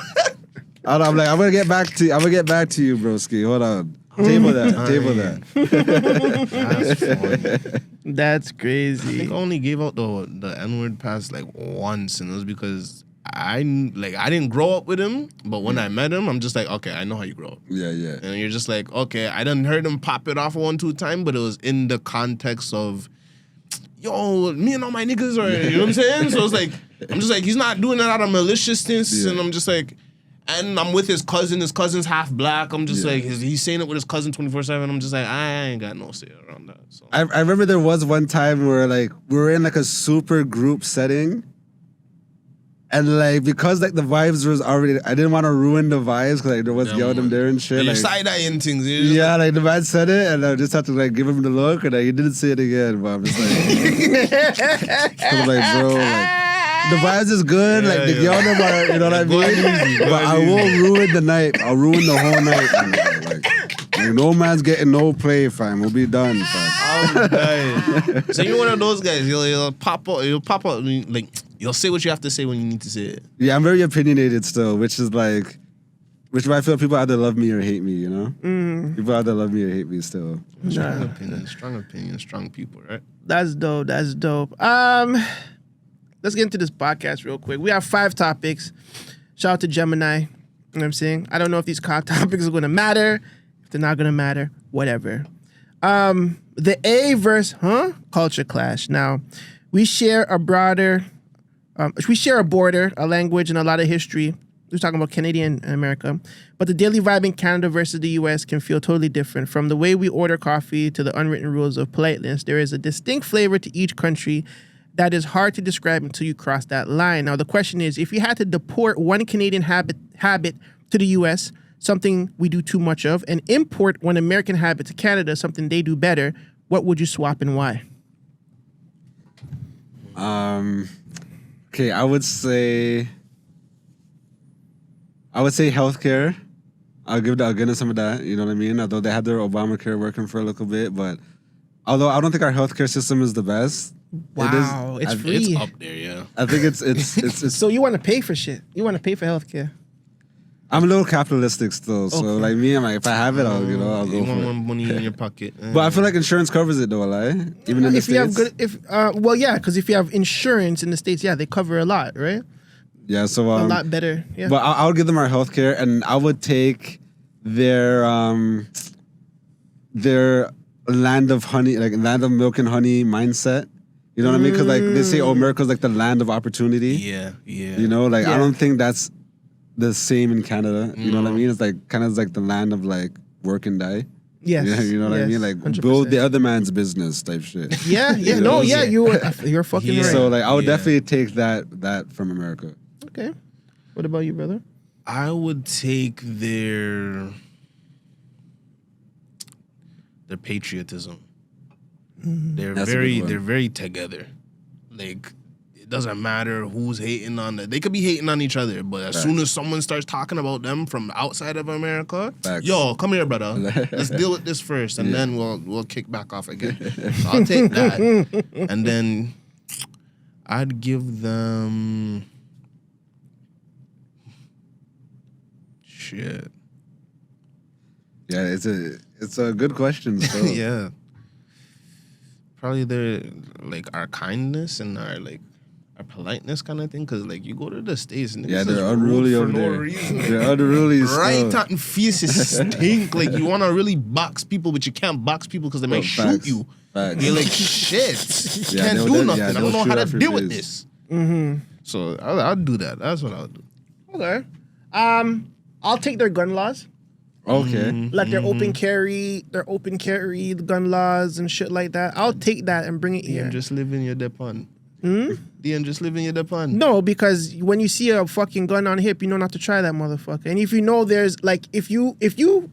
B: I'm like, I'm gonna get back to you, broski. Hold on. Table that.
C: That's funny.
A: That's
C: I think
A: crazy.
C: I only gave out the N-word pass like once, and it was because I didn't grow up with him, but when I met him, I'm just like, okay, I know how you grow up.
B: Yeah.
C: And you're just like, okay, I done heard him pop it off 1-2 times, but it was in the context of, yo, me and all my niggas are, you know what I'm saying? So it's like, I'm just like, he's not doing it out of maliciousness,
B: Yeah.
C: and I'm just like, and I'm with his cousin's half black. I'm just
B: Yeah.
C: like, he's saying it with his cousin 24/7. I'm just like, I ain't got no say around that. So
B: I remember there was one time where like we were in like a super group setting. And like because like the vibes was already, I didn't want to ruin the vibes because like there was Geldem there and shit.
C: you're
B: Like,
C: side-eyeing things. You're just
B: yeah, like the man said it, and I just had to like give him the look, and he didn't say it again. But I'm just like, I'm like, bro, like the vibes is good, like the Geldem are, you know what I
C: Go
B: mean?
C: easy, go
B: But I
C: easy.
B: won't ruin the night. I'll ruin the whole night. Like, no man's getting no play, fam. We'll be done, fam.
C: I'm dying. So you're one of those guys. You'll pop up. Like you'll say what you have to say when you need to say it.
B: Yeah, I'm very opinionated still, which is like, which I feel people either love me or hate me, you know? People either love me or hate me still.
C: Strong opinion, strong people, right?
A: That's dope. Let's get into this podcast real quick. We have 5 topics. Shout out to Gemini. You know what I'm saying? I don't know if these topics are going to matter. If they're not going to matter, whatever. The A verse, culture clash. Now, we share a border, a language, and a lot of history. We're talking about Canadian and America. But the daily vibe in Canada versus the US can feel totally different. From the way we order coffee to the unwritten rules of politeness, there is a distinct flavor to each country that is hard to describe until you cross that line. Now, the question is, if you had to deport one Canadian habit to the US, something we do too much of, and import one American habit to Canada, something they do better, what would you swap and why?
B: Okay, I would say healthcare. I'll give them some of that, you know what I mean? Although they had their Obamacare working for a little bit, but although I don't think our healthcare system is the best.
A: Wow, it's free.
C: It's up there, yeah.
B: I think it's
A: So you want to pay for shit. You want to pay for healthcare.
B: I'm a little capitalistic still, so
A: Okay.
B: like me, I'm like, if I have it, I'll
C: You
B: go
C: want
B: for
C: more
B: it.
C: money in your pocket.
B: But I feel like insurance covers it though, like even in the
A: If you have
B: States.
A: good, because if you have insurance in the States, yeah, they cover a lot, right?
B: Yeah, so
A: A lot better. Yeah.
B: But I'll give them our healthcare, and I would take their land of honey, like land of milk and honey mindset. You know what I mean? Because like they say, oh, America's like the land of opportunity.
C: yeah.
B: You know, like I
A: Yeah.
B: don't think that's the same in Canada. You know what I mean? It's like kind of like the land of like work and die.
A: yes.
B: Yeah, you know what I
A: yes,
B: mean? Like
A: 100%.
B: build the other man's business type shit.
A: Yeah,
B: You
A: no,
B: know?
A: yeah, you're fucking
C: Yeah.
A: right.
B: So like I would
C: Yeah.
B: definitely take that from America.
A: Okay. What about you, brother?
C: I would take their patriotism. They're
B: That's a good one.
C: they're very together. Like it doesn't matter who's hating on it. They could be hating on each other, but as soon as someone starts talking about them from outside of America,
B: Facts.
C: yo, come here, brother. Let's deal with this first, and then we'll kick back off again. So I'll take that, and then I'd give them shit.
B: Yeah, it's a good question. So.
C: Yeah. Probably their like our kindness and our like politeness kind of thing. Because like you go to the States, and
B: yeah, they're unruly over there.
C: No reason.
B: They're unruly.
C: Right
B: still.
C: on faces stink. Like you want to really box people, but you can't box people because they might shoot you.
B: Facts.
C: You're like shit.
B: Yeah,
C: Can't do nothing. I don't know how to deal with this.
A: Mm-hmm.
C: So I'll do that. That's what I'll do.
A: Okay. I'll take their gun laws.
B: Okay.
A: Like their open carry, the gun laws and shit like that. I'll take that and bring it here.
C: Just live in your depon. Just live in your depon.
A: No, because when you see a fucking gun on hip, you know not to try that motherfucker. And if you know there's like if you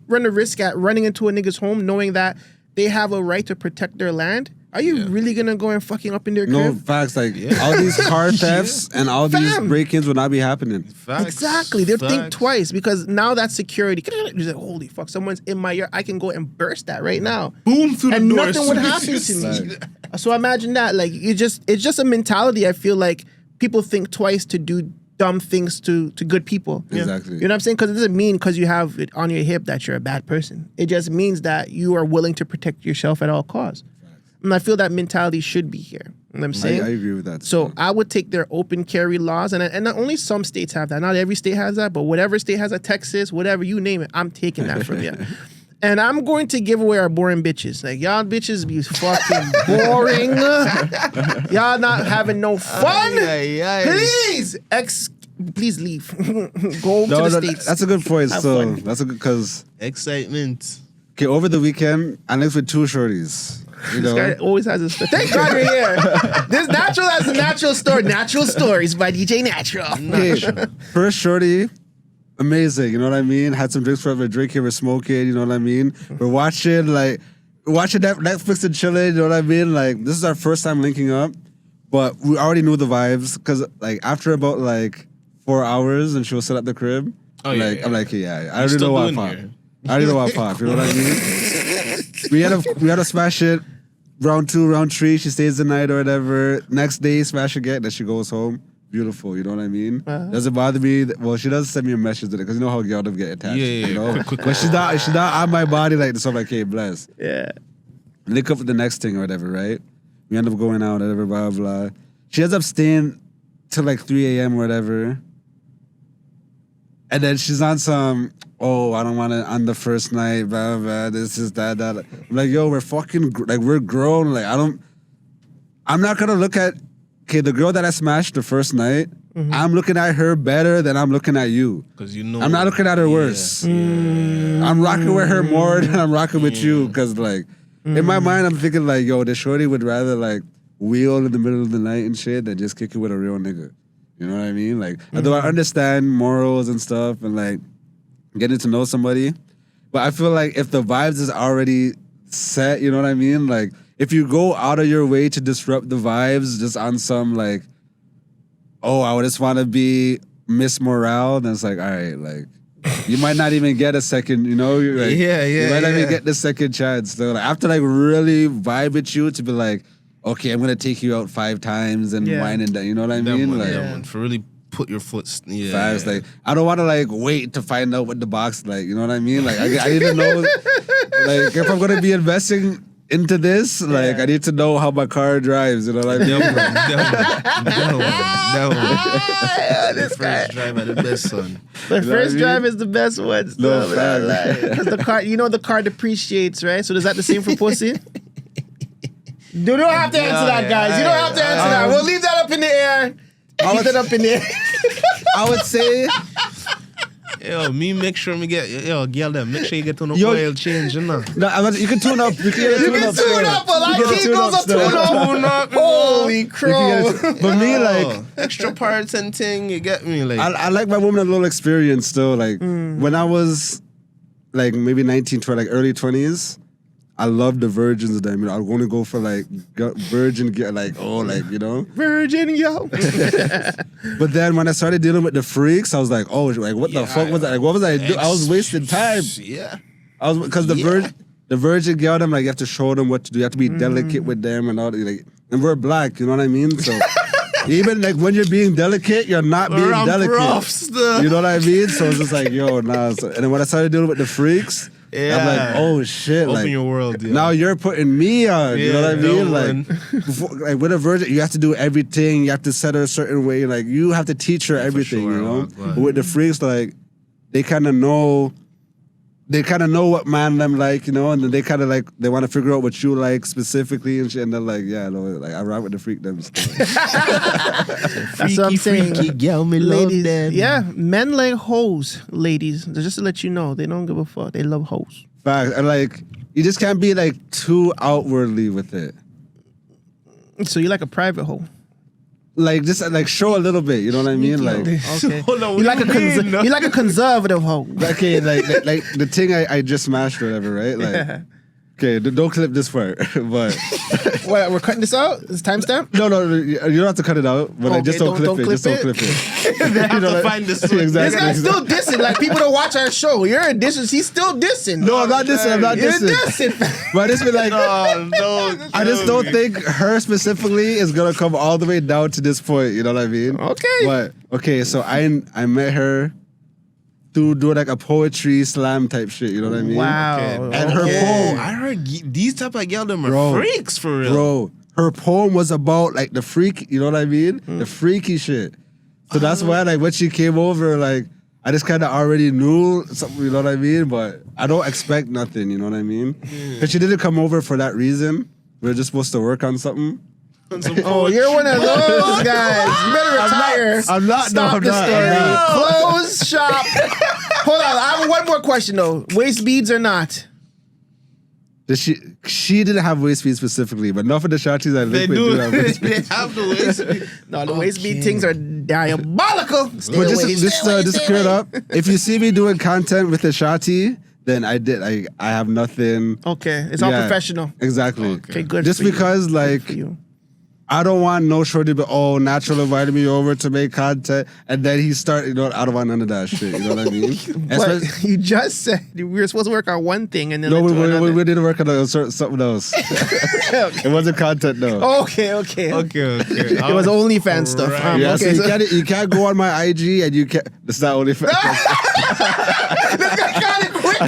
A: run a risk at running into a nigga's home knowing that they have a right to protect their land, are you really gonna go and fucking up in their crib?
B: No, facts. Like all these car thefts and all these break-ins will not be happening.
C: Facts.
A: Exactly. They'll think twice because now that's security. You're like, holy fuck, someone's in my yard. I can go and burst that right now.
C: Boom through the door.
A: And nothing would happen to me. So imagine that. Like it's just a mentality. I feel like people think twice to do dumb things to good people.
B: Exactly.
A: You know what I'm saying? Because it doesn't mean because you have it on your hip that you're a bad person. It just means that you are willing to protect yourself at all costs. And I feel that mentality should be here. You know what I'm saying?
B: I agree with that.
A: So I would take their open carry laws, and not only some states have that. Not every state has that, but whatever state has a Texas, whatever, you name it, I'm taking that from you. And I'm going to give away our boring bitches. Like, y'all bitches be fucking boring. Y'all not having no fun. Please leave. Go to the States.
B: That's a good point.
A: Have
B: So
A: fun.
B: that's a good because
C: Excitement.
B: okay, over the weekend I lived with 2 shorties. You
A: This
B: know,
A: guy always has a story. Thank God you're here. This Natural has a natural story. Natural Stories by DJ Natural.
B: okay, first shorty, amazing. You know what I mean? Had some drinks, we're drinking, we're smoking. You know what I mean? We're watching Netflix and chilling. You know what I mean? Like this is our first time linking up, but we already knew the vibes because like after about like 4 hours and she was set at the crib. I'm like, I already know what pop. I already know what pop. You know what I mean? We had to smash it. Round 2, round 3, she stays the night or whatever. Next day, smash again, then she goes home. Beautiful, you know what I mean? Doesn't bother me. Well, she does send me a message today because you know how girls get attached. You know?
C: Quick.
B: But she's not on my body like this. So I'm like, hey, bless.
A: Yeah.
B: Link up with the next thing or whatever, right? We end up going out, whatever, blah, blah. She ends up staying till like 3 a.m. or whatever. And then she's on some, I don't want to on the first night, blah, blah, this is that. I'm like, yo, we're fucking, like, we're grown. Like, I'm not going to look at, okay, the girl that I smashed the first night, I'm looking at her better than I'm looking at you.
C: Because you know.
B: I'm not looking at her worse. I'm rocking with her more than I'm rocking with you. Because, like, in my mind, I'm thinking, like, yo, the shorty would rather, like, wheel in the middle of the night and shit than just kick it with a real nigga. You know what I mean? Like, although I understand morals and stuff and, like, getting to know somebody, but I feel like if the vibes is already set, you know what I mean? Like, if you go out of your way to disrupt the vibes just on some, like, I just want to be Miss Morale, then it's like, all right, like, you might not even get a second, you know? You're like, you might not even get the second chance. So, like, I have to, like, really vibe with you to be like, okay, I'm gonna take you out 5 times and wine and that. You know what I mean?
C: Like, for really put your foot.
B: Fast. Like, I don't want to like wait to find out what the box like. You know what I mean? Like, I need to know. Like, if I'm gonna be investing into this, like, I need to know how my car drives. You know what I mean?
C: The first drive are the best, son.
A: The first drive is the best one.
B: No,
A: because the car, the car depreciates, right? So is that the same for pussy? You don't have to answer that, guys. You don't have to answer that. We'll leave that up in the air. Leave that up in the air.
B: I would say,
C: me make sure me get, girl, them make sure you get on the oil change, you know.
B: No, you can tune up. You can
A: tune up. A lot of people's a tune up. Holy crow.
B: But me, like,
C: extra parts and thing, you get me, like.
B: I like my woman a little experience though. Like, when I was like maybe 19, 20, like early 20s. I love the virgins of them. You know, I want to go for like virgin, like you know,
A: virgin yo.
B: But then when I started dealing with the freaks, I was like, like what the fuck was that? Like, what was I doing? I was wasting time.
C: Yeah,
B: I was because the virgin girl, them like you have to show them what to do. You have to be delicate with them and all. Like, and we're black, you know what I mean? So even like when you're being delicate, you're not being delicate. You know what I mean? So it's just like, yo, nah. So, and then when I started dealing with the freaks.
C: Yeah.
B: I'm like, oh shit.
C: Open
B: like,
C: your world. Yeah.
B: now you're putting me on. You know what I mean? Like with a virgin, you have to do everything. You have to set her a certain way. Like you have to teach her everything.
C: sure,
B: you know.
C: but
B: with the freaks, like they kind of know. They kind of know what man them like, you know, and then they kind of like they want to figure out what you like specifically and shit. And they're like, yeah, no, like I rock with the freak them stuff.
A: That's what I'm saying.
C: Freaky girl, me
A: Ladies,
C: love them.
A: yeah, men like hoes. Ladies, just to let you know, they don't give a fuck. They love hoes.
B: Fact, and like you just can't be like too outwardly with it.
A: So you like a private hoe?
B: Like just like show a little bit, you know what I mean? Like
A: Okay.
C: Hold on,
A: You like you like a conservative hoe.
B: okay, like the thing I just smashed or whatever, right? Like okay, don't clip this part, but
A: What, we're cutting this out? Is timestamp?
B: no, you don't have to cut it out, but like, just
A: Okay,
B: don't clip it. Just don't clip it.
C: They have to
B: like-
C: find this.
B: Exactly.
A: This guy's still dissing. Like people don't watch our show. You're a dissing. He's still dissing.
B: No, I'm not dissing. I'm not
A: You're
B: dissing.
A: dissing.
B: But I just be like,
C: No,
B: I just don't think her specifically is gonna come all the way down to this point. You know what I mean?
A: Okay.
B: But okay, so I met her through doing like a poetry slam type shit. You know what I mean?
A: Wow.
B: And her poem,
C: I heard these type of girl them are
B: Bro.
C: freaks for real.
B: bro, her poem was about like the freak. You know what I mean? The freaky shit. So that's why like when she came over, like I just kind of already knew something. You know what I mean? But I don't expect nothing. You know what I mean? Because she didn't come over for that reason. We were just supposed to work on something.
A: Oh, you're one of those guys. You better retire.
B: I'm not.
A: Stop
B: No, I'm
A: the
B: not.
A: story.
B: I'm not.
A: Close shop. Hold on. I have one more question though. Waist beads or not?
B: She didn't have waist beads specifically, but enough of the shotties I
C: They
B: live with
C: do.
B: do have waist
C: They
B: beads.
C: have the waist.
A: No, the waist bead things are diabolical. Stay
B: But
A: away,
B: just
A: stay away,
B: to
A: stay
B: clear it
A: away.
B: up, if you see me doing content with the shotty, then I have nothing.
A: Okay, it's all
B: Yeah,
A: professional.
B: Exactly.
A: Okay, good.
B: Just
A: for you.
B: because like
A: Good for you.
B: I don't want no shorty but Natural invited me over to make content and then he start, you know, I don't want none of that shit. You know what I mean?
A: But
B: Especially-
A: you just said we were supposed to work on one thing and then
B: no,
A: led to another.
B: we didn't work on something else. It wasn't content though.
A: Okay.
C: Okay.
A: It was OnlyFans stuff.
C: Alright.
B: Yeah,
A: Okay,
B: so
A: so
B: you can't go on my IG and you can't. It's not only.
A: this guy got it quick.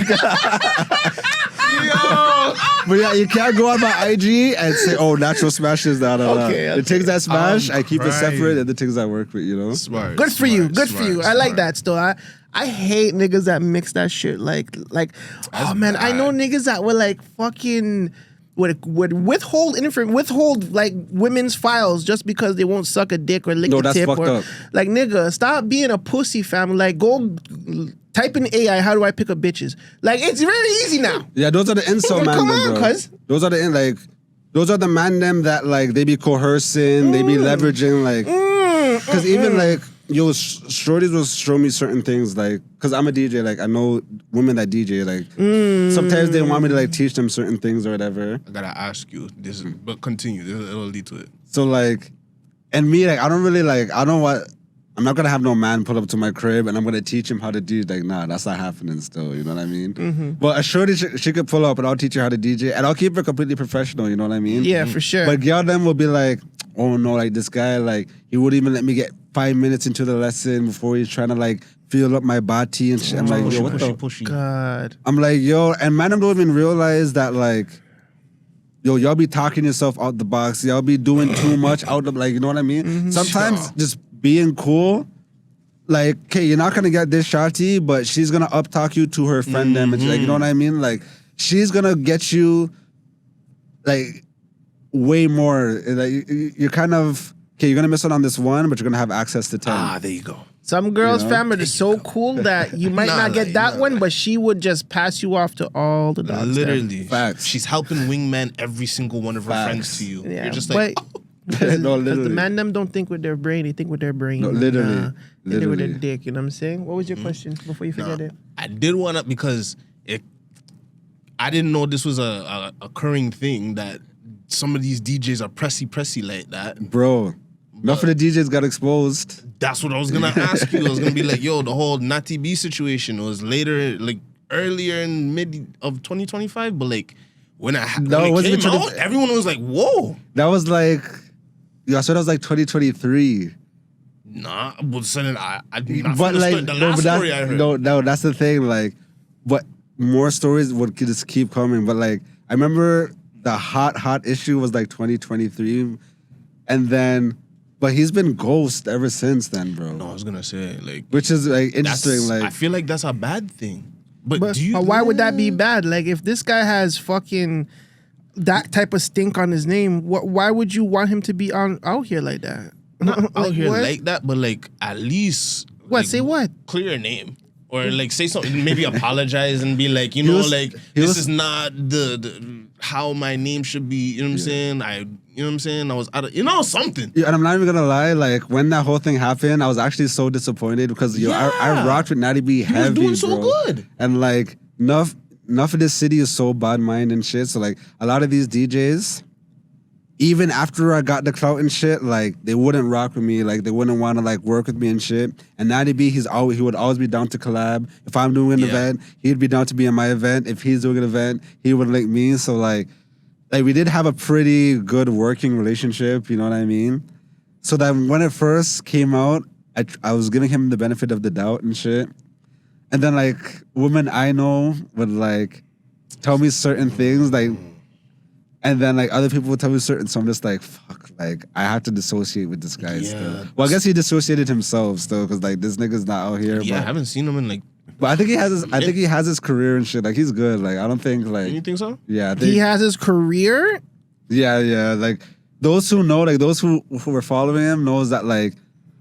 B: But yeah, you can't go on my IG and say, Natural smashes that.
A: Okay,
B: The things that smash, I keep it
C: right.
B: separate, and the things I work with, you know?
C: Smart.
A: Good for you.
C: smart,
A: Good for you.
C: smart,
A: I like
C: smart.
A: that still. I hate niggas that mix that shit. Like oh man, I know niggas that will like fucking would withhold like women's files just because they won't suck a dick or lick
B: No,
A: a
B: that's
A: tip
B: fucked
A: or
B: up.
A: like nigga, stop being a pussy fam. Like go type in AI, how do I pick up bitches? Like it's really easy now.
B: Yeah, those are the insult man
A: Come
B: them,
A: on,
B: bro.
A: cuz.
B: Those are the man them that like they be coercing, they be leveraging, like, because even like shorties will show me certain things, like, because I'm a DJ, like I know women that DJ, like sometimes they want me to like teach them certain things or whatever.
C: I gotta ask you this, but continue. It'll lead to it.
B: So like, and me, like I don't really like, I'm not gonna have no man pull up to my crib and I'm gonna teach him how to do. Like, nah, that's not happening still. You know what I mean? But a shorty, she could pull up and I'll teach her how to DJ and I'll keep her completely professional. You know what I mean?
A: Yeah, for sure.
B: But girl them will be like, oh no, like this guy, like he wouldn't even let me get 5 minutes into the lesson before he's trying to like feel up my body and shit. I'm like, yo, what the?
C: pushy.
A: God.
B: I'm like, yo, and man, I don't even realize that like, yo, y'all be talking yourself out the box. Y'all be doing too much out of, like, you know what I mean? Sometimes
C: Sure.
B: just being cool, like, okay, you're not gonna get this shawty, but she's gonna up talk you to her friend them, and like, you know what I mean? Like, she's gonna get you, like, way more. Like, you're kind of, okay, you're gonna miss out on this one, but you're gonna have access to 10.
C: There you go.
A: Some girls'
B: You know?
A: family are so cool that you might not get that one, but she would just pass you off to all the dogs. there.
C: Literally,
B: Facts.
C: she's helping wingman every single one of her
B: Facts.
C: friends to you.
A: Yeah,
C: You're just like,
A: but because
B: No,
A: the
B: literally.
A: man them don't think with their brain; they think with their brain.
B: No, literally.
A: They think with their
B: Literally.
A: dick. You know what I'm saying? What was your question before you forget it?
C: I did want to, because I didn't know this was a occurring thing, that some of these DJs are pressy like that.
B: Bro, enough of the DJs got exposed.
C: That's what I was gonna ask you. I was gonna be like, yo, the whole Natty B situation was later, like earlier in mid of 2025, but like when
B: No,
C: when
B: it
C: it
B: wasn't
C: came
B: even
C: out, everyone was like, whoa.
B: That was like, yeah, so that was like 2023.
C: Nah, but suddenly I mean,
B: But like,
C: the last story I heard.
B: no, that's the thing. Like, but more stories would just keep coming. But like, I remember the hot issue was like 2023, and then, but he's been ghost ever since then, bro.
C: No, I was gonna say like,
B: which is like interesting. Like,
C: I feel like that's a bad thing. But
A: why would that be bad? Like, if this guy has fucking that type of stink on his name, why would you want him to be out here like that?
C: Not
A: like,
C: out here
A: what?
C: like that, but like at least
A: What? Say what?
C: Clear your name. Or like say something, maybe apologize and be like, this is not the how my name should be. You know what I'm saying? I was out of, something.
B: Yeah, and I'm not even gonna lie. Like when that whole thing happened, I was actually so disappointed because I rocked with Natty B heavy,
C: he was doing so good.
B: And like enough of this city is so bad mind and shit. So like a lot of these DJs, even after I got the clout and shit, like they wouldn't rock with me, like they wouldn't want to like work with me and shit. And Natty B, he would always be down to collab. If I'm doing an event, he'd be down to be in my event. If he's doing an event, he would link me. So like we did have a pretty good working relationship, you know what I mean? So that when it first came out, I was giving him the benefit of the doubt and shit. And then like women I know would like tell me certain things, like, and then like other people would tell me certain, so I'm just like, fuck, like I have to dissociate with this guy still. Well, I guess he dissociated himself still, because like this nigga's not out here.
C: Yeah,
B: but,
C: I haven't seen him in like.
B: But I think he has his career and shit. Like he's good. Like I don't think like.
C: You think so?
B: Yeah, I think,
A: he has his career.
B: Yeah. Like those who know, like those who were following him knows that like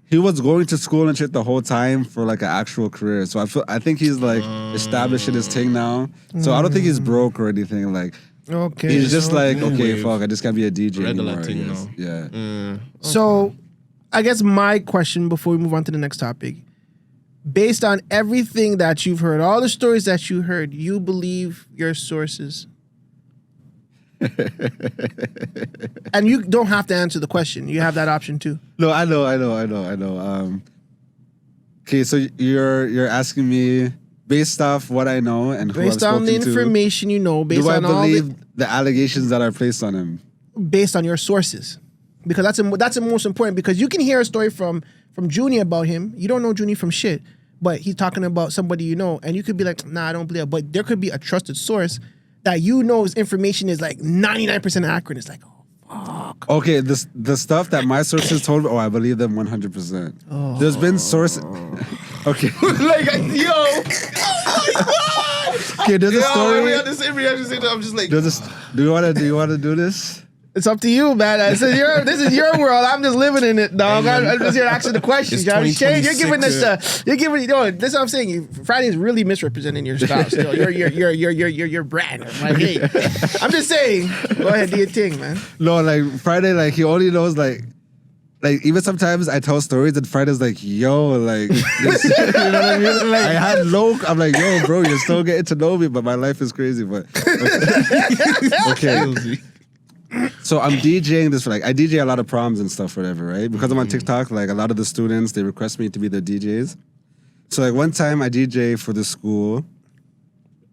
B: he was going to school and shit the whole time for like an actual career. So I think he's like establishing his thing now. So I don't think he's broke or anything. Like.
A: Okay.
B: He's just like, okay, fuck, I just can't be a DJ
C: regular
B: anymore,
C: thing,
B: I guess. Yeah.
A: So, I guess my question before we move on to the next topic, based on everything that you've heard, all the stories that you heard, you believe your sources? And you don't have to answer the question. You have that option too.
B: No, I know. Okay, so you're asking me based off what I know and who
A: based
B: I've
A: on the information you know, based on all
B: the allegations that are placed on him,
A: based on your sources, because that's the most important. Because you can hear a story from Junie about him, you don't know Junie from shit, but he's talking about somebody you know, and you could be like, nah, I don't believe it. But there could be a trusted source that you know his information is like 99% accurate. It's like, oh fuck.
B: Okay, the stuff that my sources told me, I believe them 100%.
A: Oh.
B: There's been sources. Okay.
C: Like, yo. Oh my God.
B: Okay, there's a story.
C: I'm just like.
B: Do you want to do this?
A: It's up to you, man. This is your world. I'm just living in it, dog. I'm just here asking the questions. You're giving us this is what I'm saying. Friday is really misrepresenting your style. Still, your brand. Like, hey, I'm just saying. Go ahead, do your thing, man.
B: No, like Friday, like he only knows like even sometimes I tell stories and Friday's like, yo, like, this, you know what I mean? Like, I had I'm like, yo, bro, you're still getting to know me, but my life is crazy. But okay. So I'm DJing this for like, I DJ a lot of proms and stuff, whatever, right? Because I'm on TikTok, like a lot of the students, they request me to be their DJs. So like one time I DJ for the school,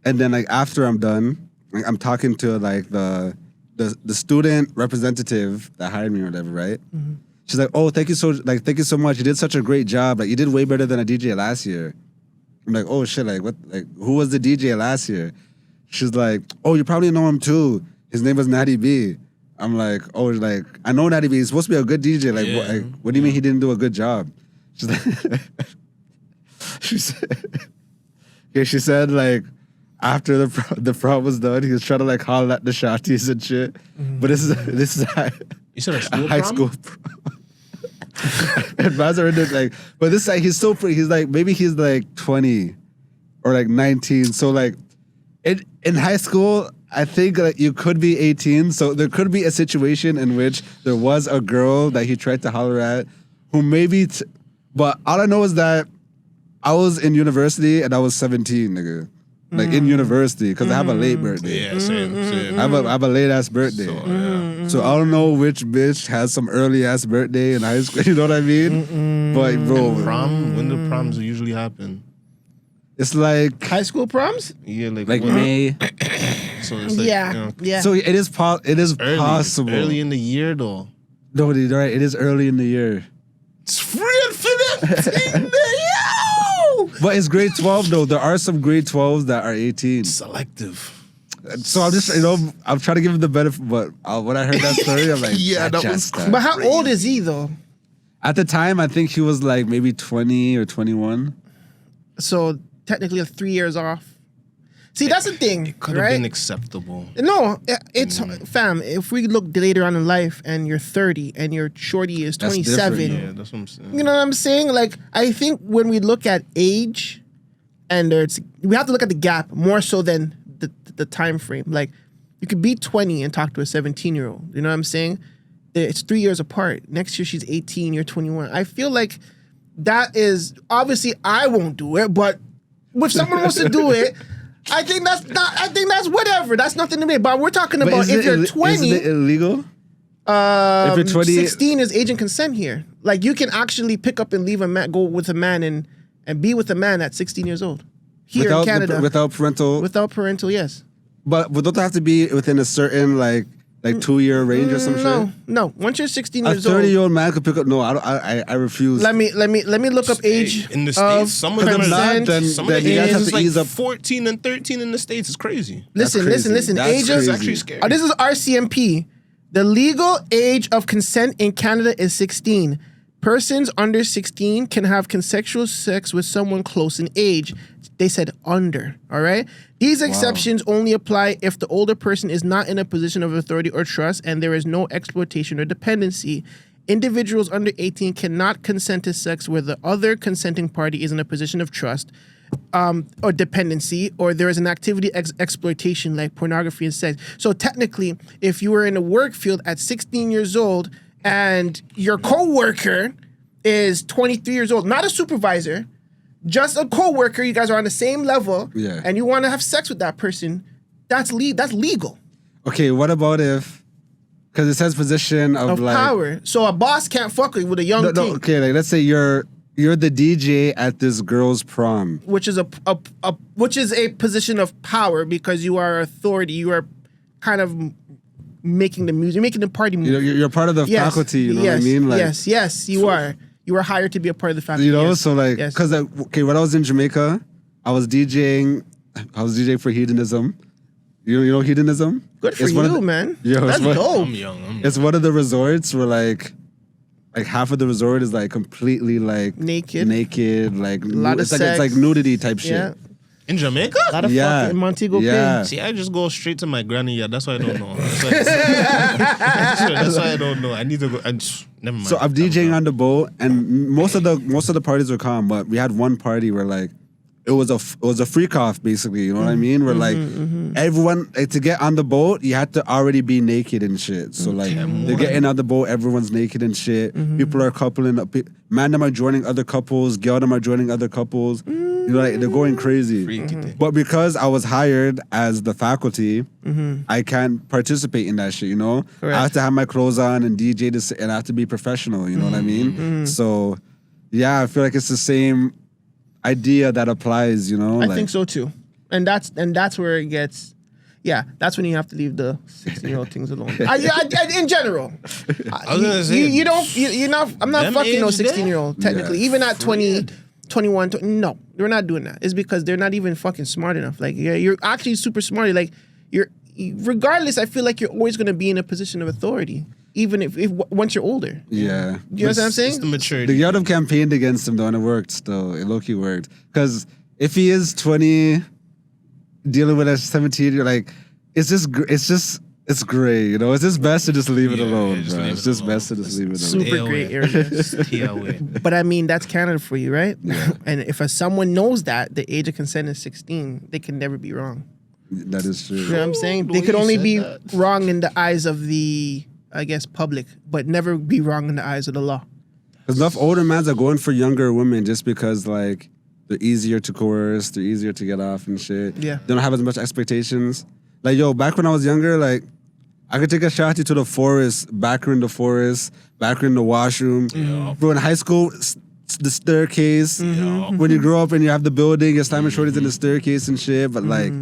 B: and then like after I'm done, like, I'm talking to like the student representative that hired me or whatever, right? Mm-hmm. She's like, oh, thank you so much. You did such a great job. Like you did way better than a DJ last year. I'm like, oh shit, like what? Like who was the DJ last year? She's like, oh, you probably know him too. His name was Natty B. I'm like, oh, like I know Natty B. He's supposed to be a good DJ. Like,
C: yeah.
B: What do you mean he didn't do a good job? She's like, she said like after the prom was done, he was trying to like holler at the shotties and shit. Mm-hmm. But this is
C: you said a
B: high school prom. And Vaz are in it, like, but this like he's so pretty. He's like maybe he's like 20 or like 19. So like in high school, I think like you could be 18. So there could be a situation in which there was a girl that he tried to holler at, who maybe. But all I know is that I was in university and I was 17, nigga. Like in university, because I have a late birthday.
C: Yeah, same.
B: I have a late ass birthday. So I don't know which bitch has some early ass birthday in high school. You know what I mean? But bro,
C: when do proms usually happen?
B: It's like
A: high school proms.
B: Yeah, like May.
C: So it's like,
A: yeah.
B: So it is possible.
C: Early in the year though.
B: No, you're right. It is early in the year.
C: It's free and finna.
B: But it's grade 12 though. There are some grade 12s that are 18.
C: Selective.
B: So I'm just, I'm trying to give him the benefit, but when I heard that story, I'm like,
C: Yeah, that was
A: But how old is he though?
B: At the time, I think he was like maybe 20 or 21.
A: So technically 3 years off. See, that's the thing,
C: It could have
A: right?
C: been acceptable.
A: No, it's fam. If we look later on in life, and you're 30, and your shorty is
B: That's
A: 27,
B: different,
C: Yeah, that's what I'm saying.
A: you know what I'm saying? Like, I think when we look at age, and we have to look at the gap more so than the time frame. Like, you could be 20 and talk to a 17-year-old. You know what I'm saying? It's 3 years apart. Next year she's 18, you're 21. I feel like that is obviously I won't do it, but if someone wants to do it. I think that's whatever. That's nothing to me. But we're talking about if you're 20.
B: Isn't it illegal? If you're 20,
A: 16 is age and consent here. Like you can actually pick up and leave a man, go with a man and be with a man at 16 years old. Here in Canada.
B: Without parental.
A: Without parental, yes.
B: But don't they have to be within a certain like 2-year range or some shit?
A: No. Once you're 16
B: A
A: years old.
B: 30-year-old man could pick up. No, I refuse.
A: Let me look up age
C: in the States. Some of them
A: consent.
C: some of the
B: you guys have
C: ages
B: to
C: like
B: ease up.
C: 14 and 13 in the States is crazy.
A: Listen.
B: That's
A: Ages.
B: crazy.
C: Actually scary.
A: This is RCMP. The legal age of consent in Canada is 16. Persons under 16 can have consensual sex with someone close in age. They said under, all right? These exceptions only apply if the older person is not in a position of authority or trust and there is no exploitation or dependency. Individuals under 18 cannot consent to sex where the other consenting party is in a position of trust or dependency, or there is an activity exploitation like pornography and sex. So technically, if you were in a work field at 16 years old and your coworker is 23 years old, not a supervisor, just a coworker, you guys are on the same level, and you want to have sex with that person, that's legal.
B: Okay, what about if, because it says position of like
A: power. So a boss can't fuck with a young teen.
B: okay, like let's say you're the DJ at this girl's prom,
A: which is a position of power because you are authority. You are kind of making the music, making the party move.
B: You're part of the faculty. You know what I mean? Like,
A: yes, you are. You were hired to be a part of the faculty.
B: You know, so like, because when I was in Jamaica, I was DJing for hedonism. You know hedonism?
A: Good for you, man. That's dope.
C: I'm young.
B: It's one of the resorts where like half of the resort is like completely like
A: naked,
B: like
A: a lot of sex.
B: It's like nudity type shit.
A: Yeah.
C: In Jamaica?
A: A lot of fucking Montego Bay.
C: See, I just go straight to my granny. Yeah, that's why I don't know. That's why I don't know. I need to go. Never mind.
B: So I'm DJing on the boat, and most of the parties were calm, but we had one party where like it was a freak off basically. You know what I mean? Where like everyone to get on the boat, you had to already be naked and shit. So like they're getting on the boat, everyone's naked and shit. People are coupling up. Man them are joining other couples. Girl them are joining other couples. You know, like they're going crazy. But because I was hired as the faculty, I can't participate in that shit, you know?
A: Correct.
B: I have to have my clothes on and DJ this, and I have to be professional, you know what I mean? So, yeah, I feel like it's the same idea that applies, you know?
A: I think so too. And that's where it gets... Yeah, that's when you have to leave the 16-year-old things alone. In general,
C: I was gonna say,
A: you're not. I'm not fucking no 16-year-old technically.
B: Yeah.
A: Even at 20, 21. No, we're not doing that. It's because they're not even fucking smart enough. Like you're actually super smart. Like regardless, I feel like you're always going to be in a position of authority, even if once you're older.
B: Yeah,
A: you know what I'm saying?
C: It's the maturity.
B: The girl have campaigned against him though, and it worked. Still, it low-key worked. Because if he is 20. Dealing with a 17, you're like, it's gray, you know? It's just best to just leave it alone, bro. It's just best to just leave it alone.
A: Super great area. But I mean, that's Canada for you, right?
B: Yeah.
A: And if someone knows that the age of consent is 16, they can never be wrong.
B: That is true.
A: You know what I'm saying? They could only be wrong in the eyes of the, I guess, public, but never be wrong in the eyes of the law.
B: Because enough older mans are going for younger women just because, like, they're easier to coerce, they're easier to get off and shit.
A: Yeah.
B: They don't have as much expectations. Like, yo, back when I was younger, like, I could take a shotty to the forest, back her in the forest, back her in the washroom. Yeah. Bro, in high school, the staircase. Yeah. When you grow up and you have the building, you're slamming shorties in the staircase and shit. But, like,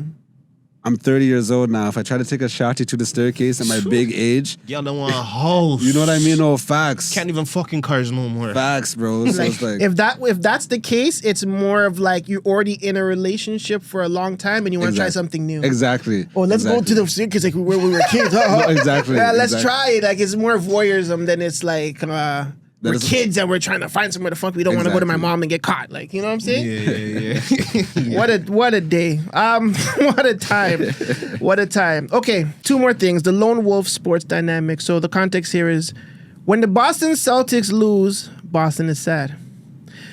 B: I'm 30 years old now. If I try to take a shotty to the staircase at my big age,
C: y'all don't want a house.
B: You know what I mean? No, facts.
C: Can't even fucking cars no more.
B: Facts, bro. So
A: Like,
B: it's like,
A: if that's the case, it's more of like you're already in a relationship for a long time and you want to try something new.
B: Exactly.
A: Oh, let's go to the circus like where we were kids.
B: No, exactly.
A: Yeah, let's
B: exactly.
A: try it. Like it's more voyeurism than it's like we're kids and we're trying to find somewhere to fuck. We don't want to go to my mom and get caught. Like, you know what I'm saying?
C: Yeah.
A: What a day. What a time. What a time. Okay, 2 more things. The lone wolf sports dynamic. So the context here is when the Boston Celtics lose, Boston is sad.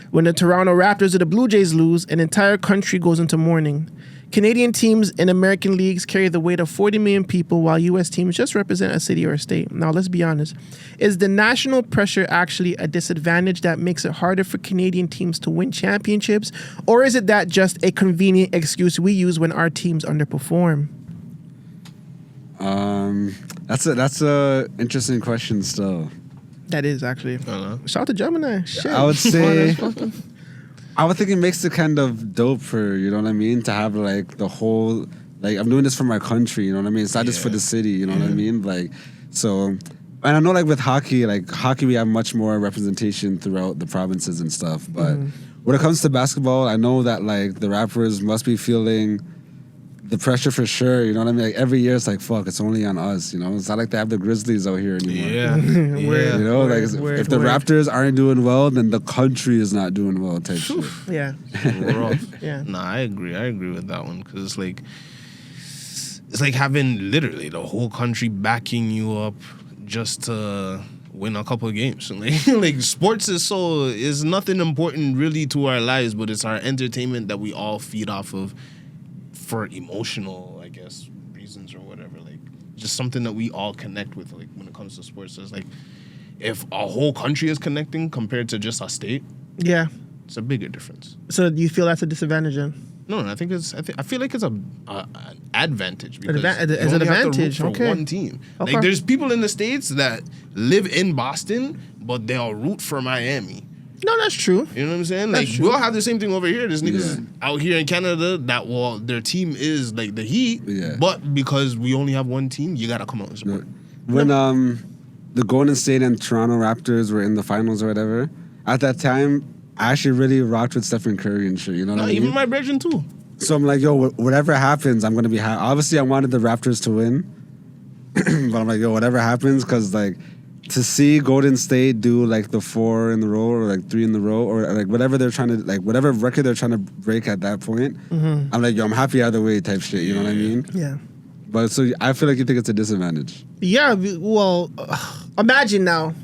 A: When the Toronto Raptors or the Blue Jays lose, an entire country goes into mourning. Canadian teams in American leagues carry the weight of 40 million people while U.S. teams just represent a city or a state. Now, let's be honest. Is the national pressure actually a disadvantage that makes it harder for Canadian teams to win championships? Or is it that just a convenient excuse we use when our teams underperform?
B: That's a interesting question still.
A: That is actually. Shout out to Gemini. Shit.
B: I would say... I would think it makes it kind of dope for, you know what I mean, to have like the whole, like I'm doing this for my country, you know what I mean? It's not just for the city, you know what I mean? Like, so, and I know like with hockey we have much more representation throughout the provinces and stuff, but when it comes to basketball, I know that like the rappers must be feeling the pressure for sure, you know what I mean? Like every year it's like, fuck, it's only on us, you know? It's not like they have the Grizzlies out here anymore.
C: Yeah.
B: You know, like if the Raptors aren't doing well, then the country is not doing well type shit.
A: Yeah.
C: Rough.
A: Yeah.
C: Nah, I agree with that one because it's like having literally the whole country backing you up just to win a couple of games. Like sports is nothing important really to our lives, but it's our entertainment that we all feed off of for emotional, I guess, reasons or whatever. Like just something that we all connect with. Like when it comes to sports, so it's like if a whole country is connecting compared to just a state,
A: Yeah.
C: it's a bigger difference.
A: So do you feel that's a disadvantage then?
C: No, I feel like it's an advantage because
A: It's an advantage.
C: for
A: Okay.
C: one team.
A: Okay.
C: Like there's people in the States that live in Boston, but they'll root for Miami.
A: No, that's true.
C: You know what I'm saying?
A: That's
C: Like
A: true.
C: we'll have the same thing over here. There's niggas out here in Canada that their team is like the Heat, but because we only have one team, you gotta come out and support.
B: When the Golden State and Toronto Raptors were in the finals or whatever, at that time, I actually really rocked with Stephen Curry and shit. You know what I mean?
C: Even my brethren too.
B: So I'm like, yo, whatever happens, I'm gonna be happy. Obviously, I wanted the Raptors to win, but I'm like, yo, whatever happens, because like to see Golden State do like the 4 in the row or like 3 in the row or like whatever they're trying to like whatever record they're trying to break at that point, I'm like, yo, I'm happy either way type shit. You know what I mean?
A: Yeah.
B: But so I feel like you think it's a disadvantage.
A: Yeah, well, imagine now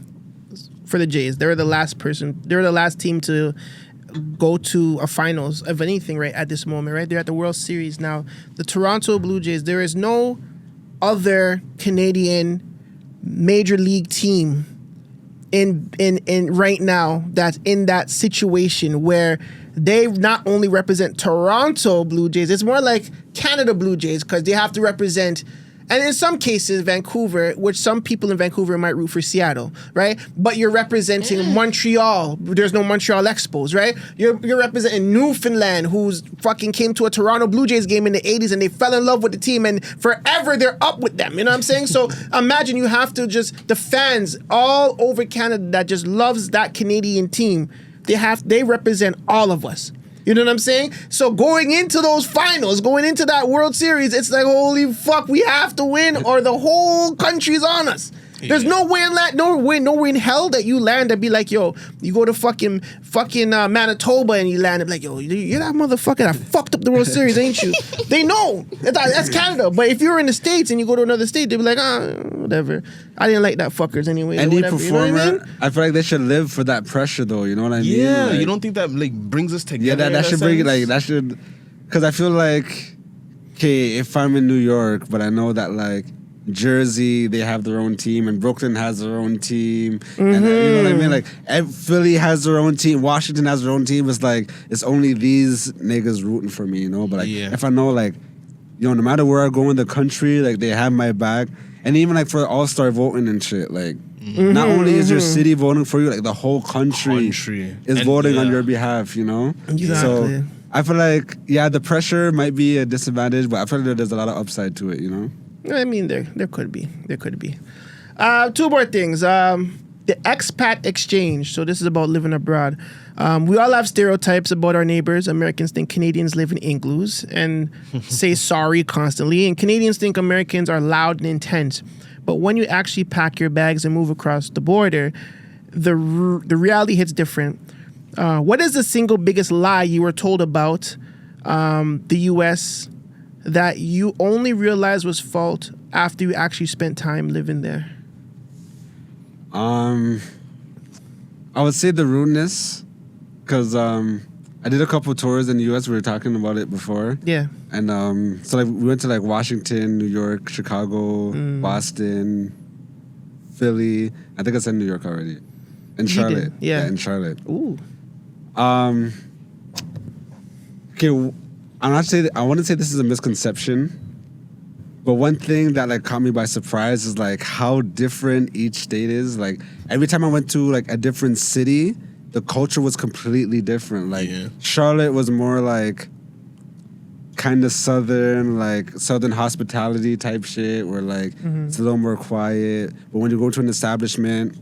A: for the Jays, they're the last team to go to a finals of anything right at this moment, right? They're at the World Series now. The Toronto Blue Jays, there is no other Canadian major league team in right now that's in that situation where they not only represent Toronto Blue Jays, it's more like Canada Blue Jays because they have to represent, and in some cases, Vancouver, which some people in Vancouver might root for Seattle, right? But you're representing Montreal. There's no Montreal Expos, right? You're representing Newfoundland, who's fucking came to a Toronto Blue Jays game in the 80s and they fell in love with the team and forever they're up with them. You know what I'm saying? So imagine you have to the fans all over Canada that just loves that Canadian team, they represent all of us. You know what I'm saying? So going into those finals, going into that World Series, it's like, holy fuck, we have to win or the whole country's on us. There's no way in hell that you land and be like, yo, you go to fucking Manitoba and you land and be like, yo, you're that motherfucker that fucked up the World Series, ain't you? They know. That's Canada. But if you're in the States and you go to another state, they'll be like, whatever. I didn't like that fuckers anyway.
B: Any
A: whatever,
B: performer,
A: you know what I mean?
B: I feel like they should live for that pressure though, you know what I mean?
C: Yeah,
B: like,
C: you don't think that like brings us together?
B: Yeah, that should bring it, like, that should, because I feel like, okay, if I'm in New York, but I know that like, Jersey, they have their own team, and Brooklyn has their own team, and you know what I mean. Like Philly has their own team, Washington has their own team. It's like it's only these niggas rooting for me, you know. But like if I know, like, no matter where I go in the country, like they have my back, and even like for All-Star voting and shit, like not only is your city voting for you, like the whole country is voting on your behalf, you know.
A: Exactly.
B: So I feel like, yeah, the pressure might be a disadvantage, but I feel like there's a lot of upside to it, you know?
A: I mean, there could be. There could be. Two more things. The expat exchange. So this is about living abroad. We all have stereotypes about our neighbors. Americans think Canadians live in igloos and say sorry constantly. And Canadians think Americans are loud and intense. But when you actually pack your bags and move across the border, the reality hits different. What is the single biggest lie you were told about the U.S. that you only realized was false after you actually spent time living there?
B: I would say the rudeness, because I did a couple tours in the U.S. We were talking about it before.
A: Yeah.
B: And so like we went to like Washington, New York, Chicago, Boston, Philly. I think I said New York already. And Charlotte.
A: Yeah.
B: In Charlotte.
A: Ooh.
B: Okay, I want to say this is a misconception, but one thing that like caught me by surprise is like how different each state is. Like every time I went to like a different city, the culture was completely different. Like Charlotte was more like kind of southern hospitality type shit, where like it's a little more quiet. But when you go to an establishment,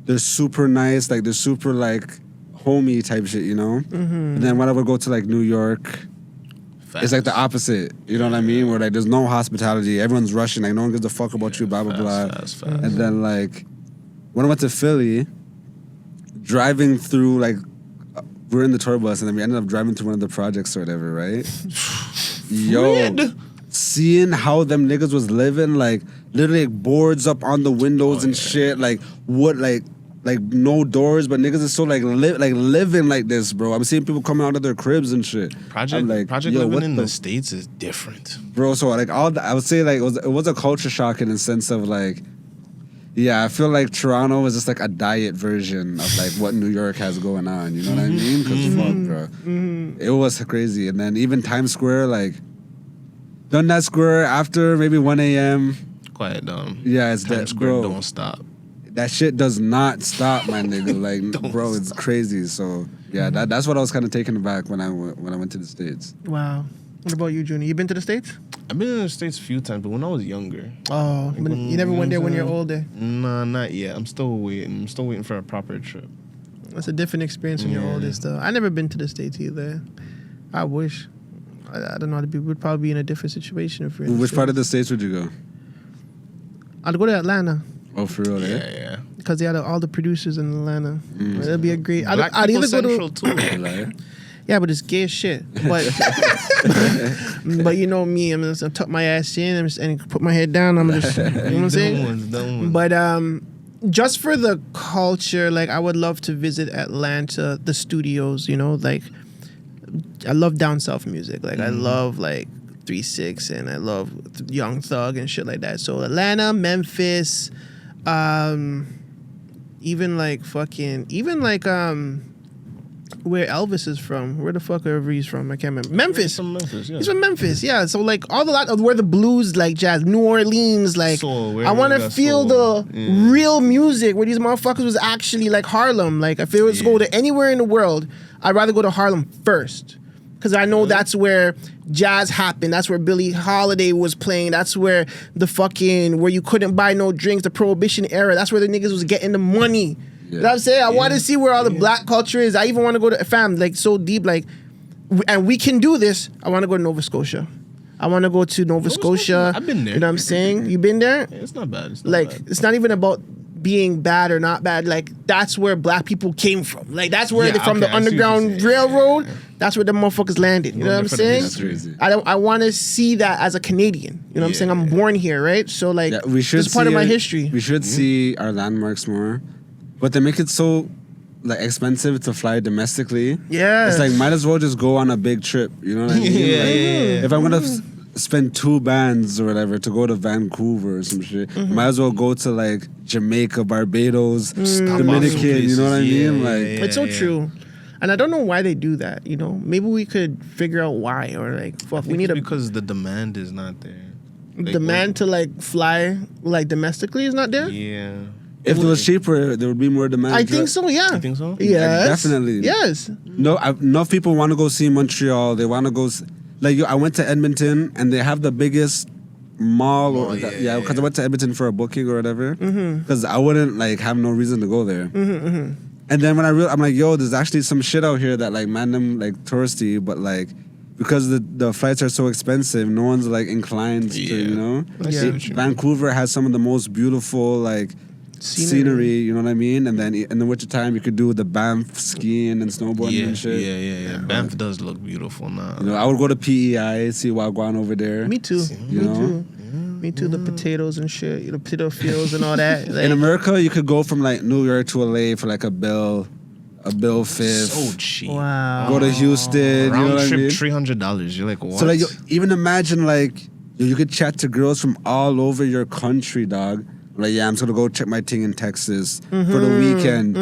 B: they're super nice, like they're super like homey type shit, you know? And then when I would go to like New York, it's like the opposite, you know what I mean? Where like there's no hospitality, everyone's rushing, like no one gives a fuck about you, blah, blah, blah.
C: Fast.
B: And then like, when I went to Philly, driving through like, we're in the tour bus and then we ended up driving to one of the projects or whatever, right? Yo, seeing how them niggas was living, like literally like boards up on the windows and shit, like wood, like no doors, but niggas is so like living like this, bro. I'm seeing people coming out of their cribs and shit.
C: Project living in the States is different,
B: bro. So like I would say like it was a culture shock in the sense of like, yeah, I feel like Toronto is just like a diet version of like what New York has going on. You know what I mean? Because fuck, bro, it was crazy. And then even Times Square, like done that square after maybe 1 a.m.
C: Quiet down.
B: Yeah, it's
C: Times
B: that,
C: Square
B: bro.
C: don't stop.
B: That shit does not stop, my nigga. Like, bro, it's crazy. So, yeah, that's what I was kind of taken aback when I went to the States.
A: Wow. What about you, Junie? You been to the States?
C: I've been in the States a few times, but when I was younger.
A: Oh, like you never went there when you're older?
C: Nah, not yet. I'm still waiting. I'm still waiting for a proper trip.
A: That's a different experience when you're older still. I never been to the States either. I wish. I don't know. We'd probably be in a different situation if we're in
B: Which part of the States would you go?
A: I'd go to Atlanta.
B: Oh, for real,
C: Yeah.
A: Because they had all the producers in Atlanta. It'd be a great...
C: Black
A: I'd either
C: Central
A: go to...
C: too.
A: Yeah, but it's gay as shit. But but you know me, I'm just gonna tuck my ass in and put my head down. I'm just, you know what I'm saying? But just for the culture, like I would love to visit Atlanta, the studios. You know, like I love down south music. Like I love like 3-6 and I love Young Thug and shit like that. So Atlanta, Memphis, even like where Elvis is from. Where the fuck ever he's from, I can't remember. Memphis.
C: He's from Memphis, yeah.
A: He's from Memphis, yeah. So like all the lot of where the blues like jazz, New Orleans, like
C: soul,
A: I want to feel the real music where these motherfuckers was actually like Harlem. Like if it was to go to anywhere in the world, I'd rather go to Harlem first. Because I know that's where jazz happened. That's where Billie Holiday was playing. That's where where you couldn't buy no drinks, the Prohibition era. That's where the niggas was getting the money. You know what I'm saying? I want to see where all the black culture is. I even want to go to, fam, like so deep, like, and we can do this. I want to go to Nova Scotia. I want to go to Nova Scotia.
C: I've been there.
A: You know what I'm saying? You been there?
C: Yeah, it's not bad.
A: It's not even about being bad or not bad. Like, that's where black people came from. Like, that's where they're from, the Underground Railroad. That's where the motherfuckers landed. You know what I'm saying?
B: That's crazy.
A: I want to see that as a Canadian. You know what I'm saying? I'm born here, right? So, like, this is part of my history.
B: We should see our landmarks more. But they make it so like expensive to fly domestically. Yeah. It's like, might as well just go on a big trip. You know what I mean? If I'm going to spend 2 bands or whatever to go to Vancouver or some shit, might as well go to like Jamaica, Barbados, Dominican. You know what I mean?
A: It's so true. And I don't know why they do that, you know? Maybe we could figure out why, or like, fuck, we need
C: because the demand is not there.
A: Like, demand to like fly like domestically is not there?
C: Yeah.
B: If it was cheaper, there would be more demand.
A: I think so, yeah.
C: You think so?
A: Yes.
B: Definitely.
A: Yes.
B: No, enough people want to go see Montreal. They want to go. I went to Edmonton and they have the biggest mall. Because I went to Edmonton for a booking or whatever. Because I wouldn't have no reason to go there. And then when I'm like, yo, there's actually some shit out here that Man Dem touristy, but because the flights are so expensive, no one's inclined to, Vancouver has some of the most beautiful scenery, you know what I mean? And then in the wintertime, you could do the Banff skiing and snowboarding and shit.
C: Yeah. Banff does look beautiful now.
B: I would go to PEI, see Wagwan over there.
A: Me too. Me too. The potatoes and shit, the potato fields and all that.
B: In America, you could go from New York to LA for a bill fifth.
C: So cheap.
A: Wow.
B: Go to Houston.
C: Round
B: you know what
C: trip,
B: I mean?
C: $300. You're like, what?
B: So even imagine you could chat to girls from all over your country, dog. I'm just gonna go check my thing in Texas for the weekend.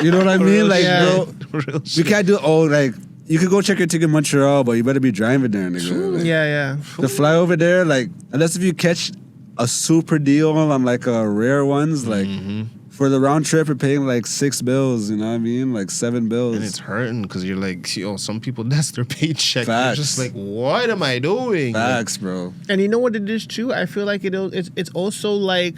B: You know what I mean? Bro, you can't do you could go check your thing in Montreal, but you better be driving there, nigga.
A: Yeah.
B: To fly over there, unless if you catch a super deal on a rare ones, for the round trip, you're paying $6 bills, you know what I mean? $7 bills.
C: And it's hurting because you're some people, that's their paycheck.
B: Facts.
C: You're just what am I doing?
B: Facts, bro.
A: And you know what it is too? I feel like it's also I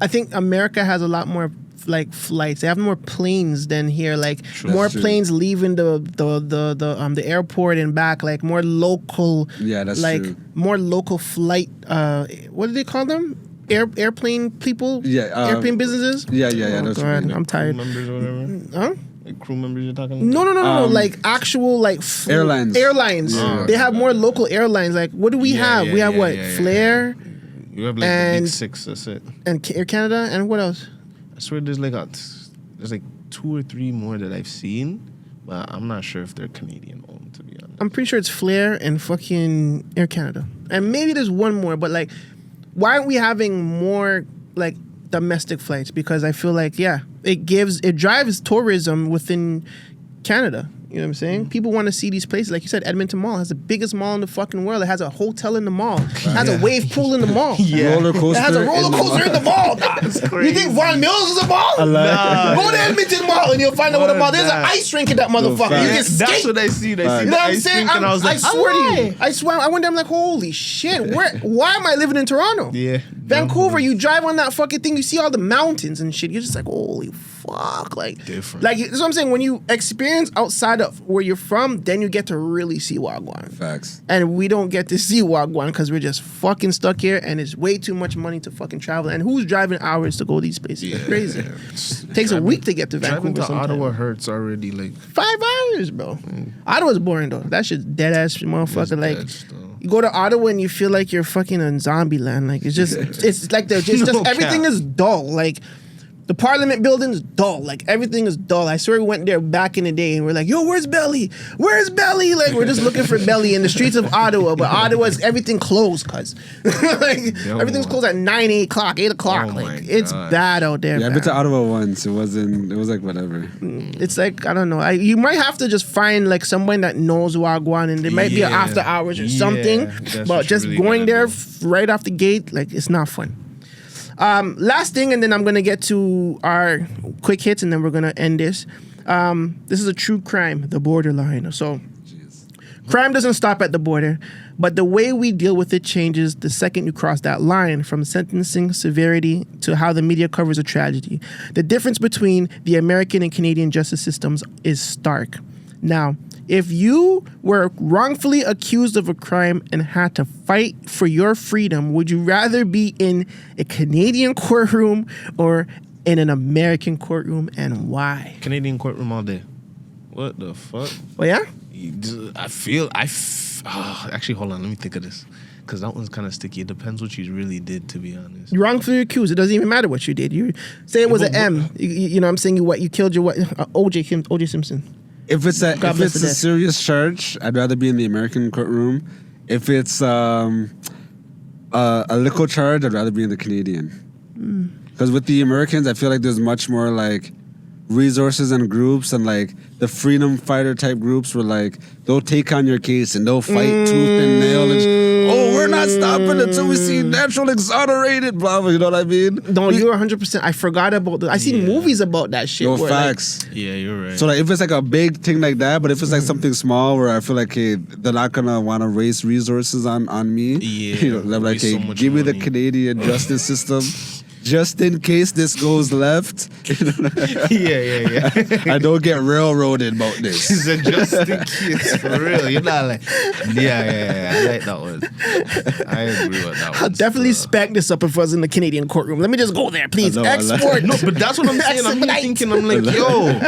A: think America has a lot more flights. They have more planes than here. More planes leaving the airport and back. More local.
B: Yeah, that's true.
A: More local flight. What do they call them? Airplane people?
B: Yeah.
A: Airplane businesses?
B: Yeah.
A: Oh,
B: That's
A: God,
B: right.
A: I'm tired.
C: Crew members or whatever?
A: Huh?
C: Crew members you're talking about?
A: No. Actual
B: airlines.
A: Airlines.
B: Yeah.
A: They have more local airlines. What do we have? We have what? Flair?
C: You have the
A: and-
C: big six, that's it.
A: And Air Canada? And what else?
C: I swear there's there's 2 or 3 more that I've seen, but I'm not sure if they're Canadian owned, to be honest.
A: I'm pretty sure it's Flair and fucking Air Canada. And maybe there's one more, but why aren't we having more domestic flights? Because I feel it drives tourism within Canada. You know what I'm saying? People want to see these places. Like you said, Edmonton Mall has the biggest mall in the fucking world. It has a hotel in the mall. It has a wave pool in the mall.
B: Roller coaster.
A: It has a roller coaster in the mall. You think Vaughan Mills is a mall? Go to Edmonton Mall and you'll find out what a mall. There's an ice rink in that motherfucker. You can skate.
C: That's what I see.
A: You know what I'm saying? I swear to you. I swear. I went there. I'm like, holy shit. Why am I living in Toronto?
C: Yeah.
A: Vancouver, you drive on that fucking thing, you see all the mountains and shit. You're just like, holy fuck.
C: Different.
A: That's what I'm saying. When you experience outside of where you're from, then you get to really see Wagwan.
B: Facts.
A: And we don't get to see Wagwan because we're just fucking stuck here and it's way too much money to fucking travel. And who's driving hours to go these places? It's crazy. It takes a week to get to Vancouver.
C: Driving to
A: sometimes.
C: Ottawa hurts already.
A: 5 hours, bro. Ottawa's boring though. That shit's dead ass motherfucker. You go to Ottawa and you feel like you're fucking in zombie land. It's just everything is dull. The Parliament building's dull. Everything is dull. I swear we went there back in the day and we're like, yo, where's Belly? Where's Belly? We're just looking for Belly in the streets of Ottawa. But Ottawa's everything closed, cuz. Everything's closed at 9, 8 o'clock, 8 o'clock. It's bad out there.
B: Yeah, I've been to Ottawa once. It was whatever.
A: It's I don't know. You might have to just find someone that knows Wagwan and there might be an after hours or something. But just really going there right off the gate, it's not fun. Last thing, and then I'm gonna get to our quick hits, and then we're gonna end this. This is a true crime, the borderline. So, crime doesn't stop at the border, but the way we deal with it changes the second you cross that line, from sentencing severity to how the media covers a tragedy. The difference between the American and Canadian justice systems is stark. Now, if you were wrongfully accused of a crime and had to fight for your freedom, would you rather be in a Canadian courtroom or in an American courtroom, and why?
C: Canadian courtroom all day. What the fuck?
A: Oh, yeah?
C: Actually, hold on. Let me think of this. Because that one's kind of sticky. It depends what you really did, to be honest.
A: You're wrongfully accused. It doesn't even matter what you did. You say it was an M. You know what I'm saying? You killed your O.J. Simpson.
B: If it's a serious charge, I'd rather be in the American courtroom. If it's a little charge, I'd rather be in the Canadian. Because with the Americans, I feel like there's much more resources and groups and like the freedom fighter type groups were like, they'll take on your case and they'll fight tooth and nail and we're not stopping until we see Natural exonerated, blah, blah, you know what I mean?
A: No, you're 100%. I forgot about that. I seen movies about that shit.
B: No facts.
C: Like, yeah, you're right.
B: So like if it's like a big thing like that, but if it's like something small where I feel like, hey, they're not gonna want to waste resourses on me.
C: Yeah.
B: You know, they're like, hey, give me the Canadian justice system. Just in case this goes left.
C: Yeah.
B: I don't get railroaded about this.
C: He said just in case, for real. You're not like, yeah. I like that one. I agree with that one.
A: I'll definitely spec this up if I was in the Canadian courtroom. Let me just go there, please. Export.
C: No, but that's what I'm saying. I'm thinking, I'm like, yo,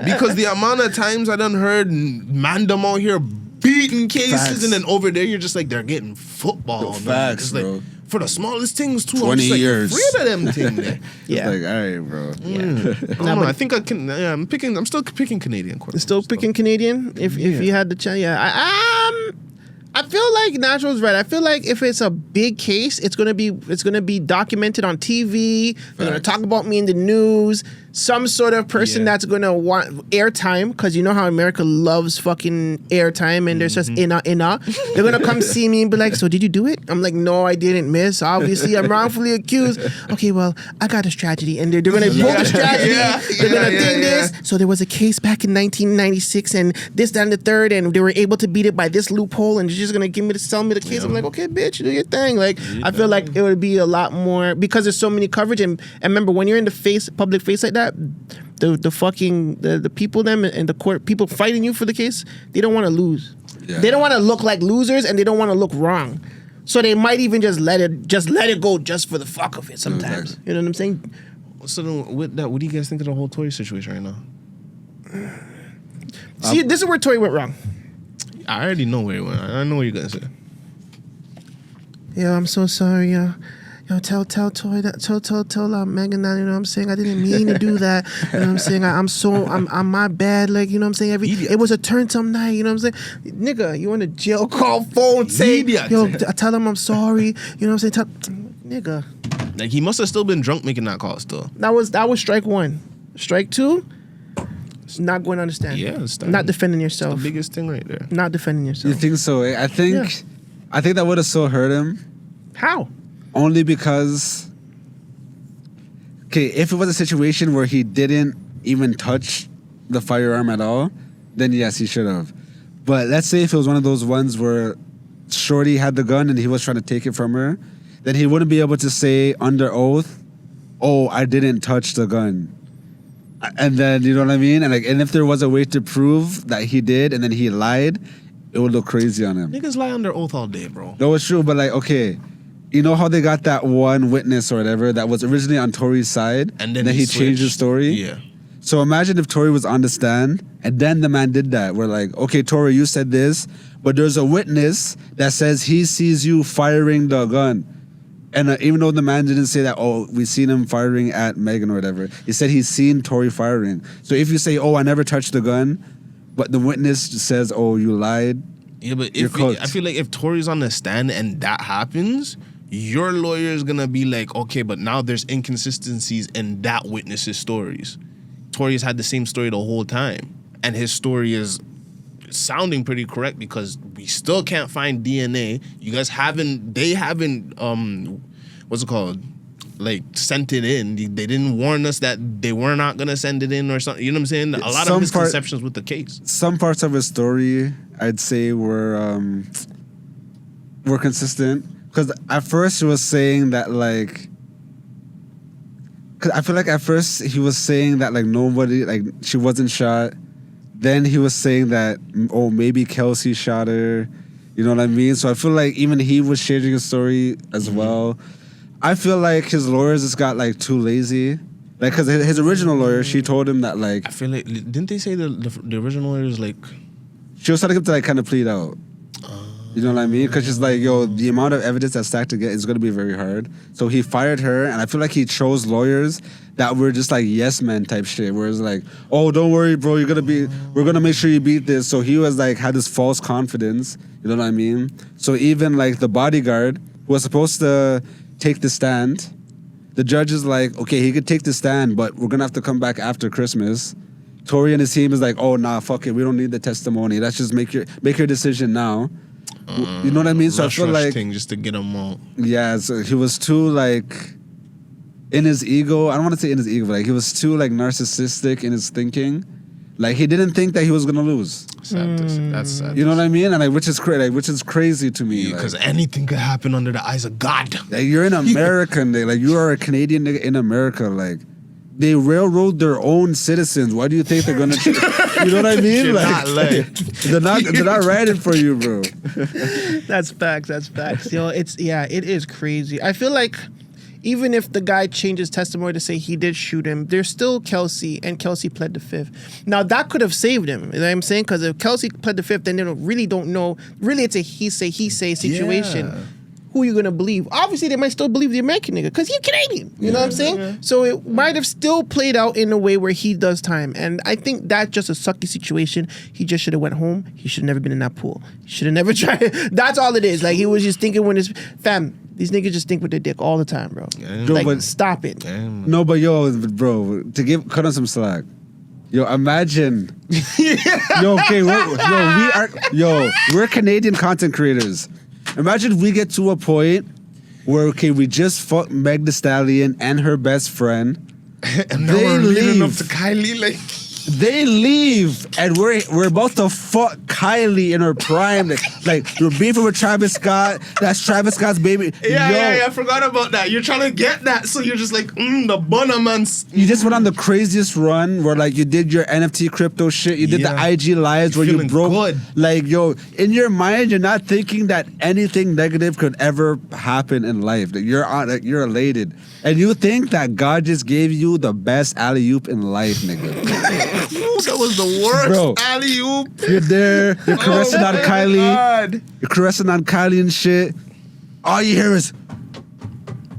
C: because the amount of times I done heard Man Dem out here beating cases,
B: Facts.
C: And then over there you're just like, they're getting football.
B: Facts,
C: like,
B: bro.
C: For the smallest things too.
B: 20
C: I'm just like,
B: years.
C: afraid of them things. There.
A: Yeah.
B: Like, all right, bro.
A: Yeah.
C: I think I can. Yeah, I'm still picking Canadian court.
A: Still picking Canadian if you had the chance. Yeah, I feel like Natural's right. I feel like if it's a big case, it's gonna be documented on TV. They're gonna talk about me in the news. Some sort of person that's gonna want airtime, because you know how America loves fucking airtime, and there's just inna. They're gonna come see me and be like, "So did you do it?" I'm like, "No, I didn't, miss. Obviously, I'm wrongfully accused." Okay, well, I got a strategy, and they're gonna pull the strategy. They're gonna think this. So there was a case back in 1996, and this, that, and the third, and they were able to beat it by this loophole, and they're just gonna sell me the case. I'm like, okay, bitch, do your thing. Like, I feel like it would be a lot more because there's so many coverage, and remember when you're in the public face like that. The people them and the court people fighting you for the case, they don't want to lose. Yeah. They don't want to look like losers, and they don't want to look wrong. So they might even just let it go just for the fuck of it sometimes. You know what I'm saying?
C: So then with that, what do you guys think of the whole Tory situation right now?
A: See, this is where Tory went wrong.
C: I already know where he went. I know what you're gonna say.
A: Yeah, I'm so sorry. Tell Toy that tell Megan that, you know what I'm saying, I didn't mean to do that. You know what I'm saying? I'm my bad, like, you know what I'm saying? It was a turn some night, you know what I'm saying? Nigga, you on a jail call phone saying, yo, tell him I'm sorry, you know what I'm saying? Nigga.
C: Like, he must have still been drunk making that call still.
A: That was strike one. Strike two, not going to understand.
C: Yeah,
A: not defending yourself.
C: That's the biggest thing right there.
A: Not defending yourself.
B: You think so? I think that would have so hurt him.
A: How?
B: Only because, okay, if it was a situation where he didn't even touch the firearm at all, then yes, he should have. But let's say if it was one of those ones where Shorty had the gun and he was trying to take it from her, then he wouldn't be able to say under oath, "Oh, I didn't touch the gun." And then, you know what I mean? And if there was a way to prove that he did and then he lied, it would look crazy on him.
C: Niggas lie under oath all day, bro.
B: No, it's true, but like, okay, you know how they got that one witness or whatever that was originally on Tory's side,
C: and then
B: he changed his story?
C: Yeah.
B: So imagine if Tory was on the stand and then the man did that. We're like, okay, Tory, you said this, but there's a witness that says he sees you firing the gun. And even though the man didn't say that, oh, we seen him firing at Megan or whatever, he said he's seen Tory firing. So if you say, oh, I never touched the gun, but the witness says, oh, you lied.
C: Yeah, but I feel like if Tory's on the stand and that happens, your lawyer is gonna be like, okay, but now there's inconsistencies in that witness's stories. Tory's had the same story the whole time, and his story is sounding pretty correct because we still can't find DNA. You guys they haven't what's it called? Like, sent it in. They didn't warn us that they were not gonna send it in or something. You know what I'm saying? A lot of misconceptions with the case. Some
B: parts of his story, I'd say, were consistent. Because at first he was saying that, like, because I feel like at first he was saying that, like, nobody, like, she wasn't shot. Then he was saying that, oh, maybe Kelsey shot her. You know what I mean? So I feel like even he was changing his story as well. I feel like his lawyers just got, like, too lazy. Like, because his original lawyer, she told him that, like...
C: I feel like, didn't they say the original lawyer is, like...
B: She was telling him to, like, kind of plead out. You know what I mean? Because she's like, yo, the amount of evidence that's stacked to get is going to be very hard. So he fired her, and I feel like he chose lawyers that were just like yes men type shit, where it's like, oh, don't worry, bro, we're going to make sure you beat this. So he was like, had this false confidence. You know what I mean? So even like the bodyguard who was supposed to take the stand, The judge is like, okay, he could take the stand, but we're gonna have to come back after Christmas. Tory and his team is like, oh nah, fuck it, we don't need the testimony. Let's just make your decision now. You know what I mean? So I feel like
C: thing just to get him out.
B: Yeah, so he was too like in his ego. I don't want to say in his ego, but like he was too like narcissistic in his thinking. Like he didn't think that he was gonna lose.
C: That's sad.
B: You know what I mean? And like which is crazy to me.
C: Because
B: like,
C: anything could happen under the eyes of God.
B: like, you're an American. Like you are a Canadian nigga in America. Like they railroad their own citizens. Why do you think they're gonna? You know what I mean?
C: You're
B: like they're not riding for you, bro.
A: That's facts. That's facts. Yo, it is crazy. I feel like even if the guy changes testimony to say he did shoot him, there's still Kelsey, and Kelsey pled the fifth. Now that could have saved him. You know what I'm saying? Because if Kelsey pled the fifth, then they don't know. Really, it's a he say situation.
C: Yeah.
A: Who are you gonna believe? Obviously, they might still believe the American nigga because he's Canadian. You know what I'm saying? Yeah. So it might have still played out in a way where he does time, and I think that's just a sucky situation. He just should have went home. He should have never been in that pool. He should have never tried. That's all it is. Like he was just thinking when his fam. These niggas just think with their dick all the time, bro.
C: Yeah.
B: Yo,
A: like,
B: but,
A: stop it.
B: No, but yo, bro, cut on some slack. Yo, imagine. We're Canadian content creators. Imagine we get to a point where we just fucked Meg Thee Stallion and her best friend.
C: And now we're leading up to Kylie, like.
B: They leave and we're about to fuck Kylie in her prime. Like you're beefing with Travis Scott. That's Travis Scott's baby.
C: Yeah, I forgot about that. You're trying to get that, so you're just like, the bunna man.
B: You just went on the craziest run where like you did your NFT crypto shit. You did the IG lives where you broke.
C: Good.
B: Like yo, in your mind, you're not thinking that anything negative could ever happen in life. Like, you're elated, and you think that God just gave you the best alley-oop in life, nigga.
C: That was the worst,
B: bro.
C: Alley-oop.
B: You're there. You're caressing on Kylie.
C: God.
B: You're caressing on Kylie and shit. All you hear is,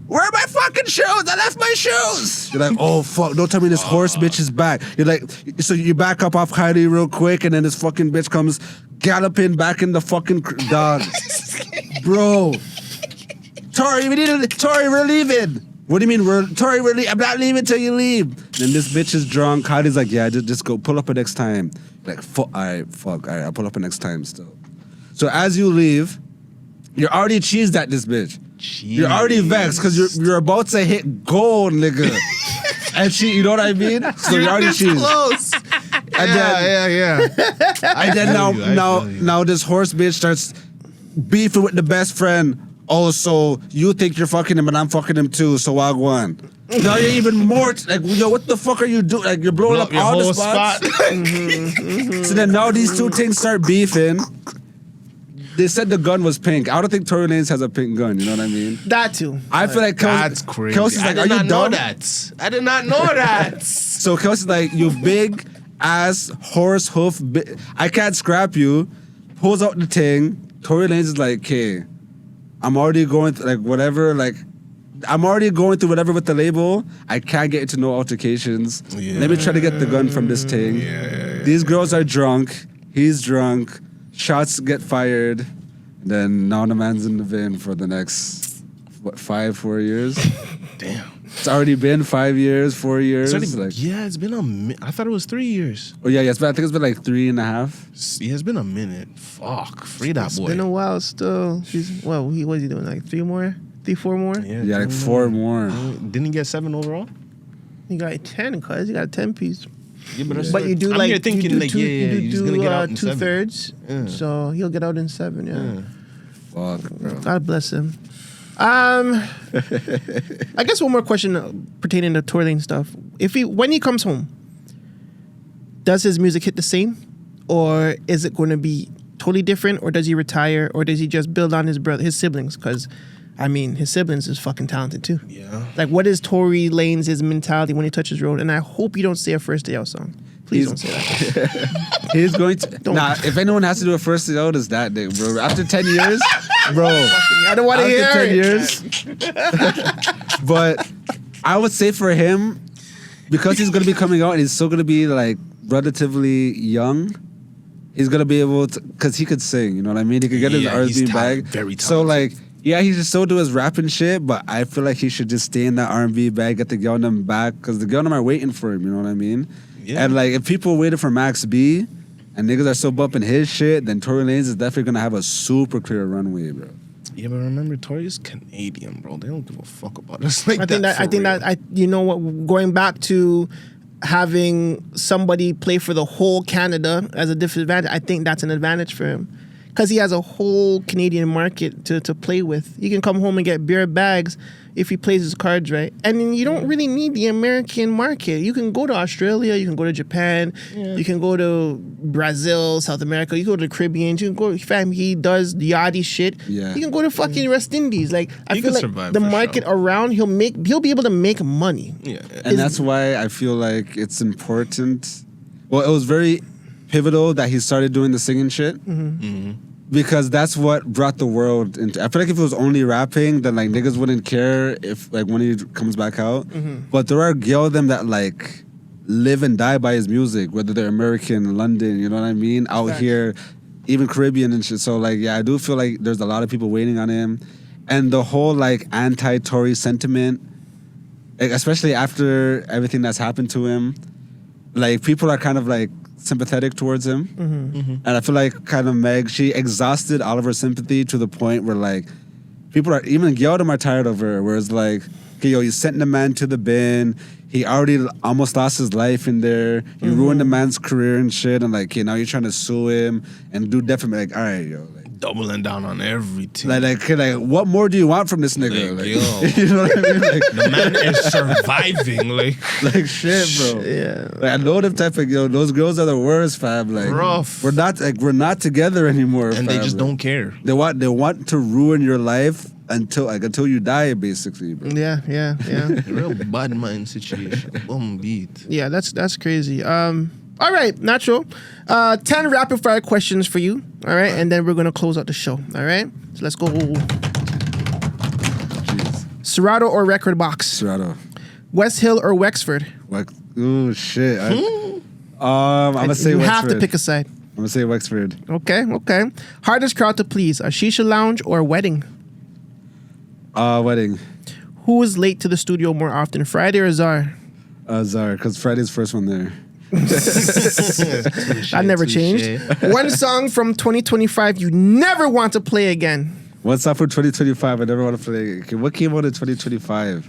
B: "Where are my fucking shoes? I left my shoes." You're like, "Oh fuck! Don't tell me this horse bitch is back." You're like, so you back up off Kylie real quick, and then this fucking bitch comes galloping back in the fucking dog, bro. Tory, we're leaving. What do you mean, Tory, I'm not leaving till you leave. Then this bitch is drunk. Kylie's like, yeah, just go pull up a next time. Like, all right, I'll pull up a next time still. So as you leave, you're already cheesed at this bitch. Jeez. You're already vexed because you're about to hit gold, nigga. And she, you know what I mean? So you're already cheesed.
C: Close.
B: And then now this horse bitch starts beefing with the best friend. Also, you think you're fucking him, and I'm fucking him too. So I won. Now you're even more like, yo, what the fuck are you doing? Like you're blowing up all the spots. So then now these two things start beefing. They said the gun was pink. I don't think Tory Lanez has a pink gun. You know what I mean?
A: That too.
B: I feel like
C: that's crazy.
B: Kelsey's like, are you dumb?
C: I did not know that.
B: So Kelsey's like, you big ass horse hoof. I can't scrap you. Pulls out the thing. Tory Lanez is like, okay. I'm already going through, whatever with the label. I can't get into no altercations. Yeah. Let me try to get the gun from this thing. Yeah. These girls are drunk. He's drunk. Shots get fired. Then now the man's in the bin for the next, 4 years?
C: Damn.
B: It's already been 5 years, 4 years.
C: It's been a minute. I thought it was 3 years.
B: Oh, yeah, I think it's been like 3.5.
C: Yeah, it's been a minute. Fuck. Free that boy.
A: It's been a while still. What is he doing? Like 3 more? 4 more?
B: Yeah, like 4 more.
C: Didn't he get 7 overall?
A: He got 10, cuz. He got a 10-piece.
C: Yeah,
A: but you do
C: I'm here thinking he's going to get out in
A: 2/3. Yeah. So he'll get out in 7, yeah.
B: Fuck, bro.
A: God bless him. I guess one more question pertaining to Tory Lanez stuff. When he comes home, does his music hit the same, or is it going to be totally different, or does he retire, or does he just build on his siblings? Because I mean, his siblings is fucking talented too. Yeah. Like, what is Tory Lanez's mentality when he touches road? And I hope you don't say a First Day Out song. Please don't say that.
B: He's going to. If anyone has to do a First Day Out, it's that day, bro. After 10 years, bro.
A: I don't want to hear
B: it. 10 years. But I would say for him, because he's going to be coming out and he's still going to be like relatively young, he's going to be able to, because he could sing, you know what I mean? He could get his R&B bag.
C: Very talented.
B: So like, Yeah, he should still do his rapping shit, but I feel like he should just stay in that R&B bag, get the girl them back, because the girl them are waiting for him, you know what I mean? Yeah. And like, if people waited for Max B, and niggas are still bumping his shit, then Tory Lanez is definitely gonna have a super clear runway, bro.
C: Yeah, but remember, Tory's Canadian, bro. They don't give a fuck about us like
A: I think that you know what, going back to having somebody play for the whole Canada as a disadvantage, I think that's an advantage for him. Because he has a whole Canadian market to play with. He can come home and get beer bags if he plays his cards right. And then you don't really need the American market. You can go to Australia, you can go to Japan, you can go to Brazil, South America, you can go to the Caribbean, you can go, fam, he does the yachty shit. Yeah. You can go to fucking West Indies. Like, I feel like the market around, he'll be able to make money.
B: Yeah. And that's why I feel like it's important. Well, it was very pivotal that he started doing the singing shit. Because that's what brought the world into. I feel like if it was only rapping, then like niggas wouldn't care if like when he comes back out. But there are girls them that like live and die by his music, whether they're American, London, you know what I mean? Out here, even Caribbean and shit. So like, yeah, I do feel like there's a lot of people waiting on him. And the whole like anti-Tory sentiment, like, especially after everything that's happened to him, like people are kind of like sympathetic towards him. And I feel like kind of Meg, she exhausted all of her sympathy to the point where like people are, even Gildem are tired of her, where it's like, okay, yo, you sent the man to the bin, he already almost lost his life in there, you ruined the man's career and shit, and like, okay, now you're trying to sue him and do definitely like, all right, yo, like,
C: doubling down on everything.
B: Like, what more do you want from this nigga? Like, yo. You know what I mean? Like,
C: the man is surviving.
B: Like shit, bro.
A: Yeah.
B: Like, I know them type of, those girls are the worst, fam. Like,
C: rough.
B: We're not together anymore,
C: and
B: fam.
C: they just don't care.
B: They want to ruin your life until you die, basically, bro.
A: Yeah.
C: Real bad mind situation. Boom beat.
A: Yeah, that's crazy. All right, Natural. 10 rapid fire questions for you. All right, and then we're gonna close out the show. All right, so let's go.
B: Jeez.
A: Serato or Record Box?
B: Serato.
A: West Hill or Wexford?
B: Oh shit. I'm gonna say Wexford.
A: You have to pick a side.
B: I'm gonna say Wexford.
A: Okay. Hardest crowd to please: a shisha lounge or a wedding?
B: Wedding.
A: Who is late to the studio more often, Friday or Czar?
B: Czar, because Friday's first one there.
A: That never changed. One song from 2025 you never want to play again.
B: One song from 2025 I never want to play. Okay, what came out in 2025?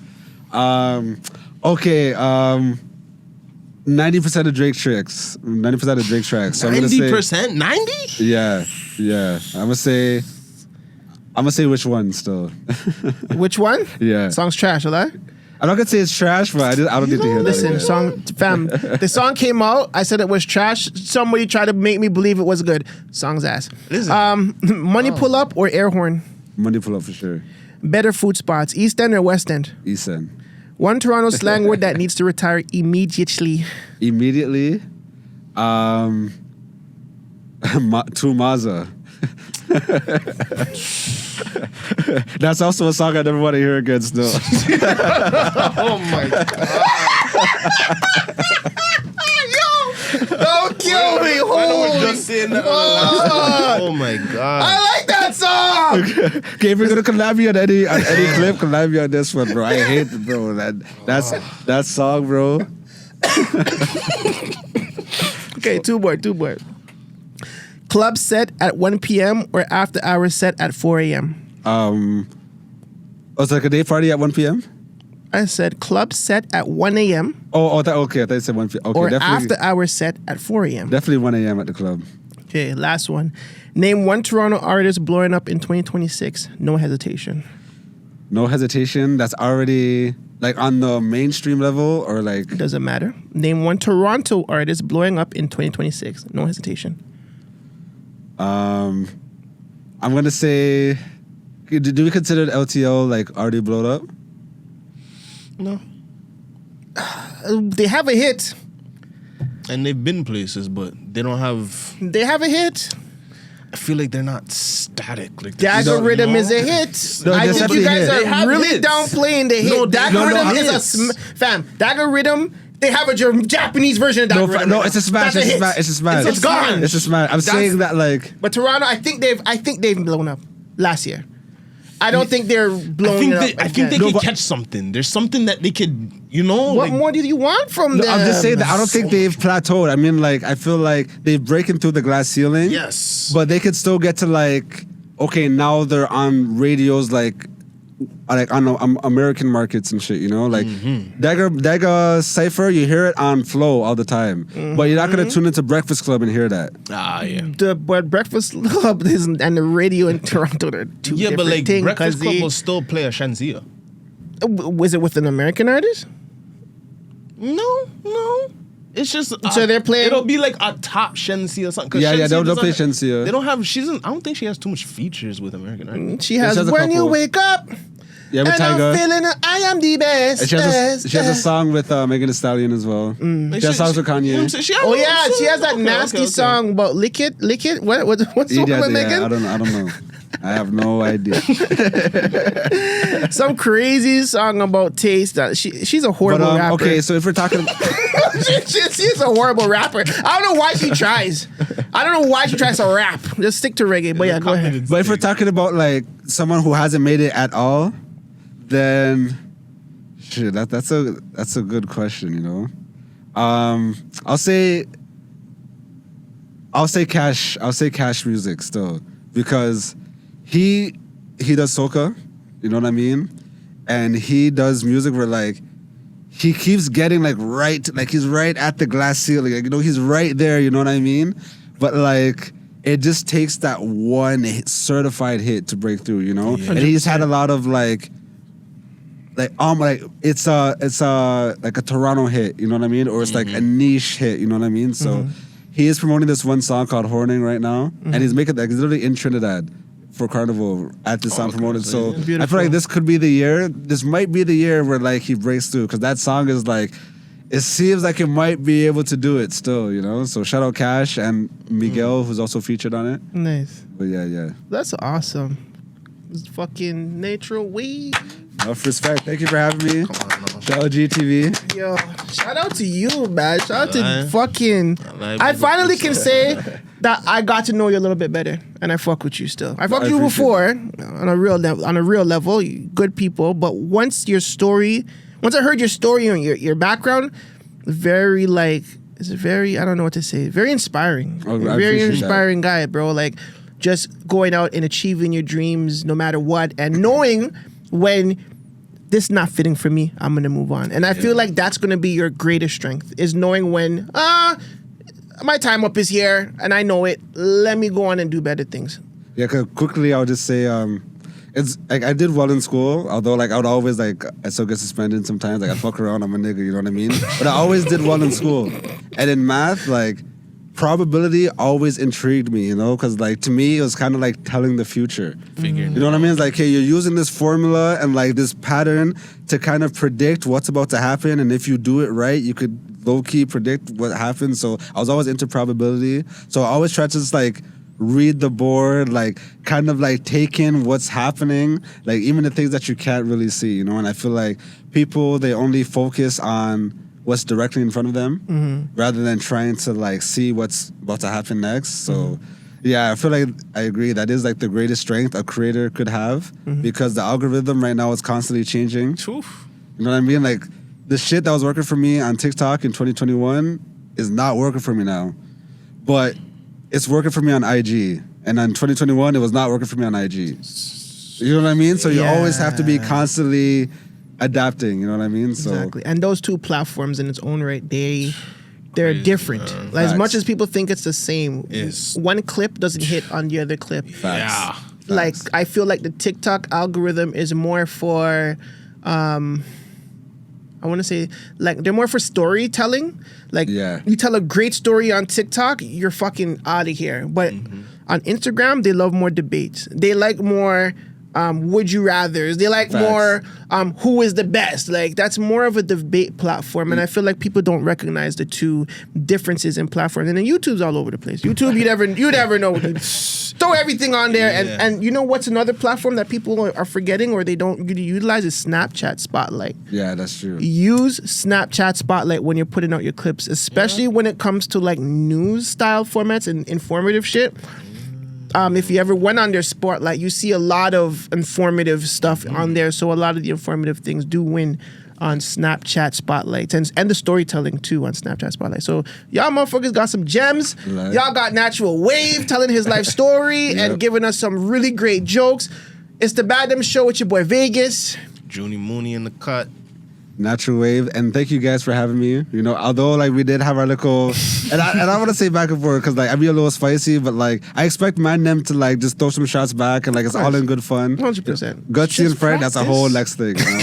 B: 90% of Drake tracks. 90% of Drake tracks. So
C: 90%? 90?
B: Yeah. I'm gonna say which one still.
A: Which one?
B: Yeah.
A: Song's trash, right?
B: I'm not gonna say it's trash, but I don't need to hear that.
A: Listen, the song came out. I said it was trash. Somebody tried to make me believe it was good. Song's ass. Money pull up or air horn?
B: Money pull up for sure.
A: Better food spots, East End or West End?
B: East End.
A: One Toronto slang word that needs to retire immediately.
B: Immediately? Tumaza. That's also a song I never want to hear again still.
C: Oh my god.
A: Yo! Don't kill me.
C: Oh my god.
A: I like that song.
B: Okay, if you're gonna collab me on any clip, collab me on this one, bro. I hate it, bro. That song, bro.
A: Okay, two more. Club set at 1 p.m. or after hours set at 4 a.m.?
B: It's like a day party at 1 p.m.?
A: I said club set at 1 a.m.
B: Okay. I thought you said 1 p.m. Okay,
A: or
B: definitely,
A: after hours set at 4 a.m.
B: Definitely 1 a.m. at the club.
A: Okay, last one. Name one Toronto artist blowing up in 2026. No hesitation.
B: No hesitation? That's already like on the mainstream level or like...
A: Doesn't matter. Name one Toronto artist blowing up in 2026. No hesitation.
B: I'm going to say... Do we consider LTO like already blown up?
C: No.
A: They have a hit.
C: And they've been places, but they don't have...
A: They have a hit.
C: I feel like they're not static. Like
A: Dagorithm is a hit.
B: No,
A: I think you guys
B: hit.
A: are really downplaying the hit.
C: No,
A: Dagorithm is a... Fam, Dagorithm... They have a Japanese version of Dagorithm.
B: No, it's a smash. It's a smash.
A: It's gone.
B: It's a smash. I'm saying that like...
A: But Toronto, I think they've blown up last year. I don't think they're blowing it up.
C: I think they could catch something. There's something that they could,
A: What more do you want from them?
B: I'm just saying that I don't think they've plateaued. I mean, like, I feel like they're breaking through the glass ceiling.
C: Yes.
B: But they could still get to, like, okay, now they're on radios, like on American markets and shit, like Dagger Cypher, you hear it on Flow all the time, but you're not gonna tune into Breakfast Club and hear that.
A: But Breakfast Club and the radio in Toronto are two different
C: but like
A: things.
C: Breakfast Club will still play a Shanzia.
A: Was it with an American artist?
C: No. It's just
A: so they're playing.
C: It'll be like a top Shensia or something.
B: Yeah, they'll play Shensia.
C: They don't have. I don't think she has too much features with American artists.
A: She has When You Wake Up.
B: Yeah, with
A: and
B: Tiger.
A: I'm feeling I am the best.
B: And she has a song with Megan Thee Stallion as well. She has songs with Kanye.
A: She has that nasty song about lick it. What's wrong with Megan?
B: I don't know. I have no idea.
A: Some crazy song about taste. She's a horrible rapper.
B: Okay, so if we're talking,
A: she's a horrible rapper. I don't know why she tries. I don't know why she tries to rap. Just stick to reggae. But yeah, go ahead.
B: But if we're talking about like someone who hasn't made it at all, then shit, that's a good question. I'll say Cash. I'll say Cash Music still because he does soca, you know what I mean, and he does music where like he keeps getting like he's right at the glass ceiling, like, he's right there, you know what I mean, but like it just takes that one certified hit to break through, and he's had a lot of like it's like a Toronto hit, you know what I mean, or it's like a niche hit, you know what I mean. So he is promoting this one song called Horning right now, and he's making he's literally in Trinidad for Carnival at this song promoted. So beautiful. I feel like this could be the year. This might be the year where like he breaks through, because that song is like, it seems like it might be able to do it still, So shout out Cash and Miguel, who's also featured on it.
A: Nice.
B: But yeah.
A: That's awesome. It's fucking Natural Wav.
B: Enough respect. Thank you for having me. Shout out GTV.
A: Yo, shout out to you, man. Shout out to fucking. I finally can say that I got to know you a little bit better, and I fuck with you still. I fucked you before on a real level. Good people, but once I heard your story and your background, it's very, I don't know what to say, very inspiring. Very inspiring guy, bro. Like just going out and achieving your dreams no matter what, and knowing when this is not fitting for me, I'm gonna move on. And I feel like that's gonna be your greatest strength, is knowing when my time up is here and I know it. Let me go on and do better things.
B: Yeah, cause quickly I'll just say it's like I did well in school, although like I would always I still get suspended sometimes. Like I fuck around, I'm a nigga, you know what I mean? But I always did well in school. And in math, like probability always intrigued me, because like to me it was kind of like telling the future. You know what I mean? It's like, hey, you're using this formula and like this pattern to kind of predict what's about to happen, and if you do it right, you could low-key predict what happens. So I was always into probability. So I always tried to just like read the board, like kind of like take in what's happening, like even the things that you can't really see, and I feel like people, they only focus on what's directly in front of them rather than trying to like see what's about to happen next. So yeah, I feel like I agree. That is like the greatest strength a creator could have, because the algorithm right now is constantly changing.
C: Oof.
B: You know what I mean? Like the shit that was working for me on TikTok in 2021 is not working for me now, but it's working for me on IG. And in 2021, it was not working for me on IG. You know what I mean? So you always have to be constantly adapting, you know what I mean? So
A: exactly. And those two platforms in its own right, they're different. Like, as much as people think it's the same, one clip doesn't hit on the other clip.
C: Yeah.
A: Like I feel like the TikTok algorithm is more for I want to say, like, they're more for storytelling. Like, you tell a great story on TikTok, you're fucking out of here. But on Instagram, they love more debates. They like more would you rathers. They like more who is the best. Like, that's more of a debate platform. And I feel like people don't recognize the two differences in platforms. And then YouTube's all over the place. YouTube, you never know. Throw everything on there. And you know what's another platform that people are forgetting or they don't utilize is Snapchat Spotlight.
B: Yeah, that's true.
A: Use Snapchat Spotlight when you're putting out your clips, especially when it comes to like news style formats and informative shit. if you ever went on their Spotlight, you see a lot of informative stuff on there. So a lot of the informative things do win on Snapchat Spotlight and the storytelling too on Snapchat Spotlight. So y'all motherfuckers got some gems.
B: Right.
A: Y'all got Natural Wav telling his life story and giving us some really great jokes. It's the Man Dem Show with your boy Vagez.
C: Junie Moonie in the cut.
B: Natural Wav, and thank you guys for having me. You know, although like we did have our little, and I want to say back and forth because like I be a little spicy, but like I expect Man Dem to like just throw some shots back and like it's all in good fun.
A: 100%.
B: Gutsy and Fred, that's a whole next thing. You know?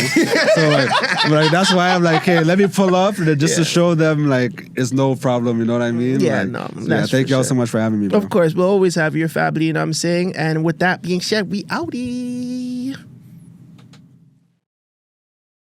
B: So like that's why I'm like, hey, let me pull up just to show them like it's no problem. You know what I mean?
A: Yeah,
B: like,
A: no.
B: So, thank y'all so much for having me. Bro.
A: Of course, we'll always have your family. You know what I'm saying? And with that being said, we outie.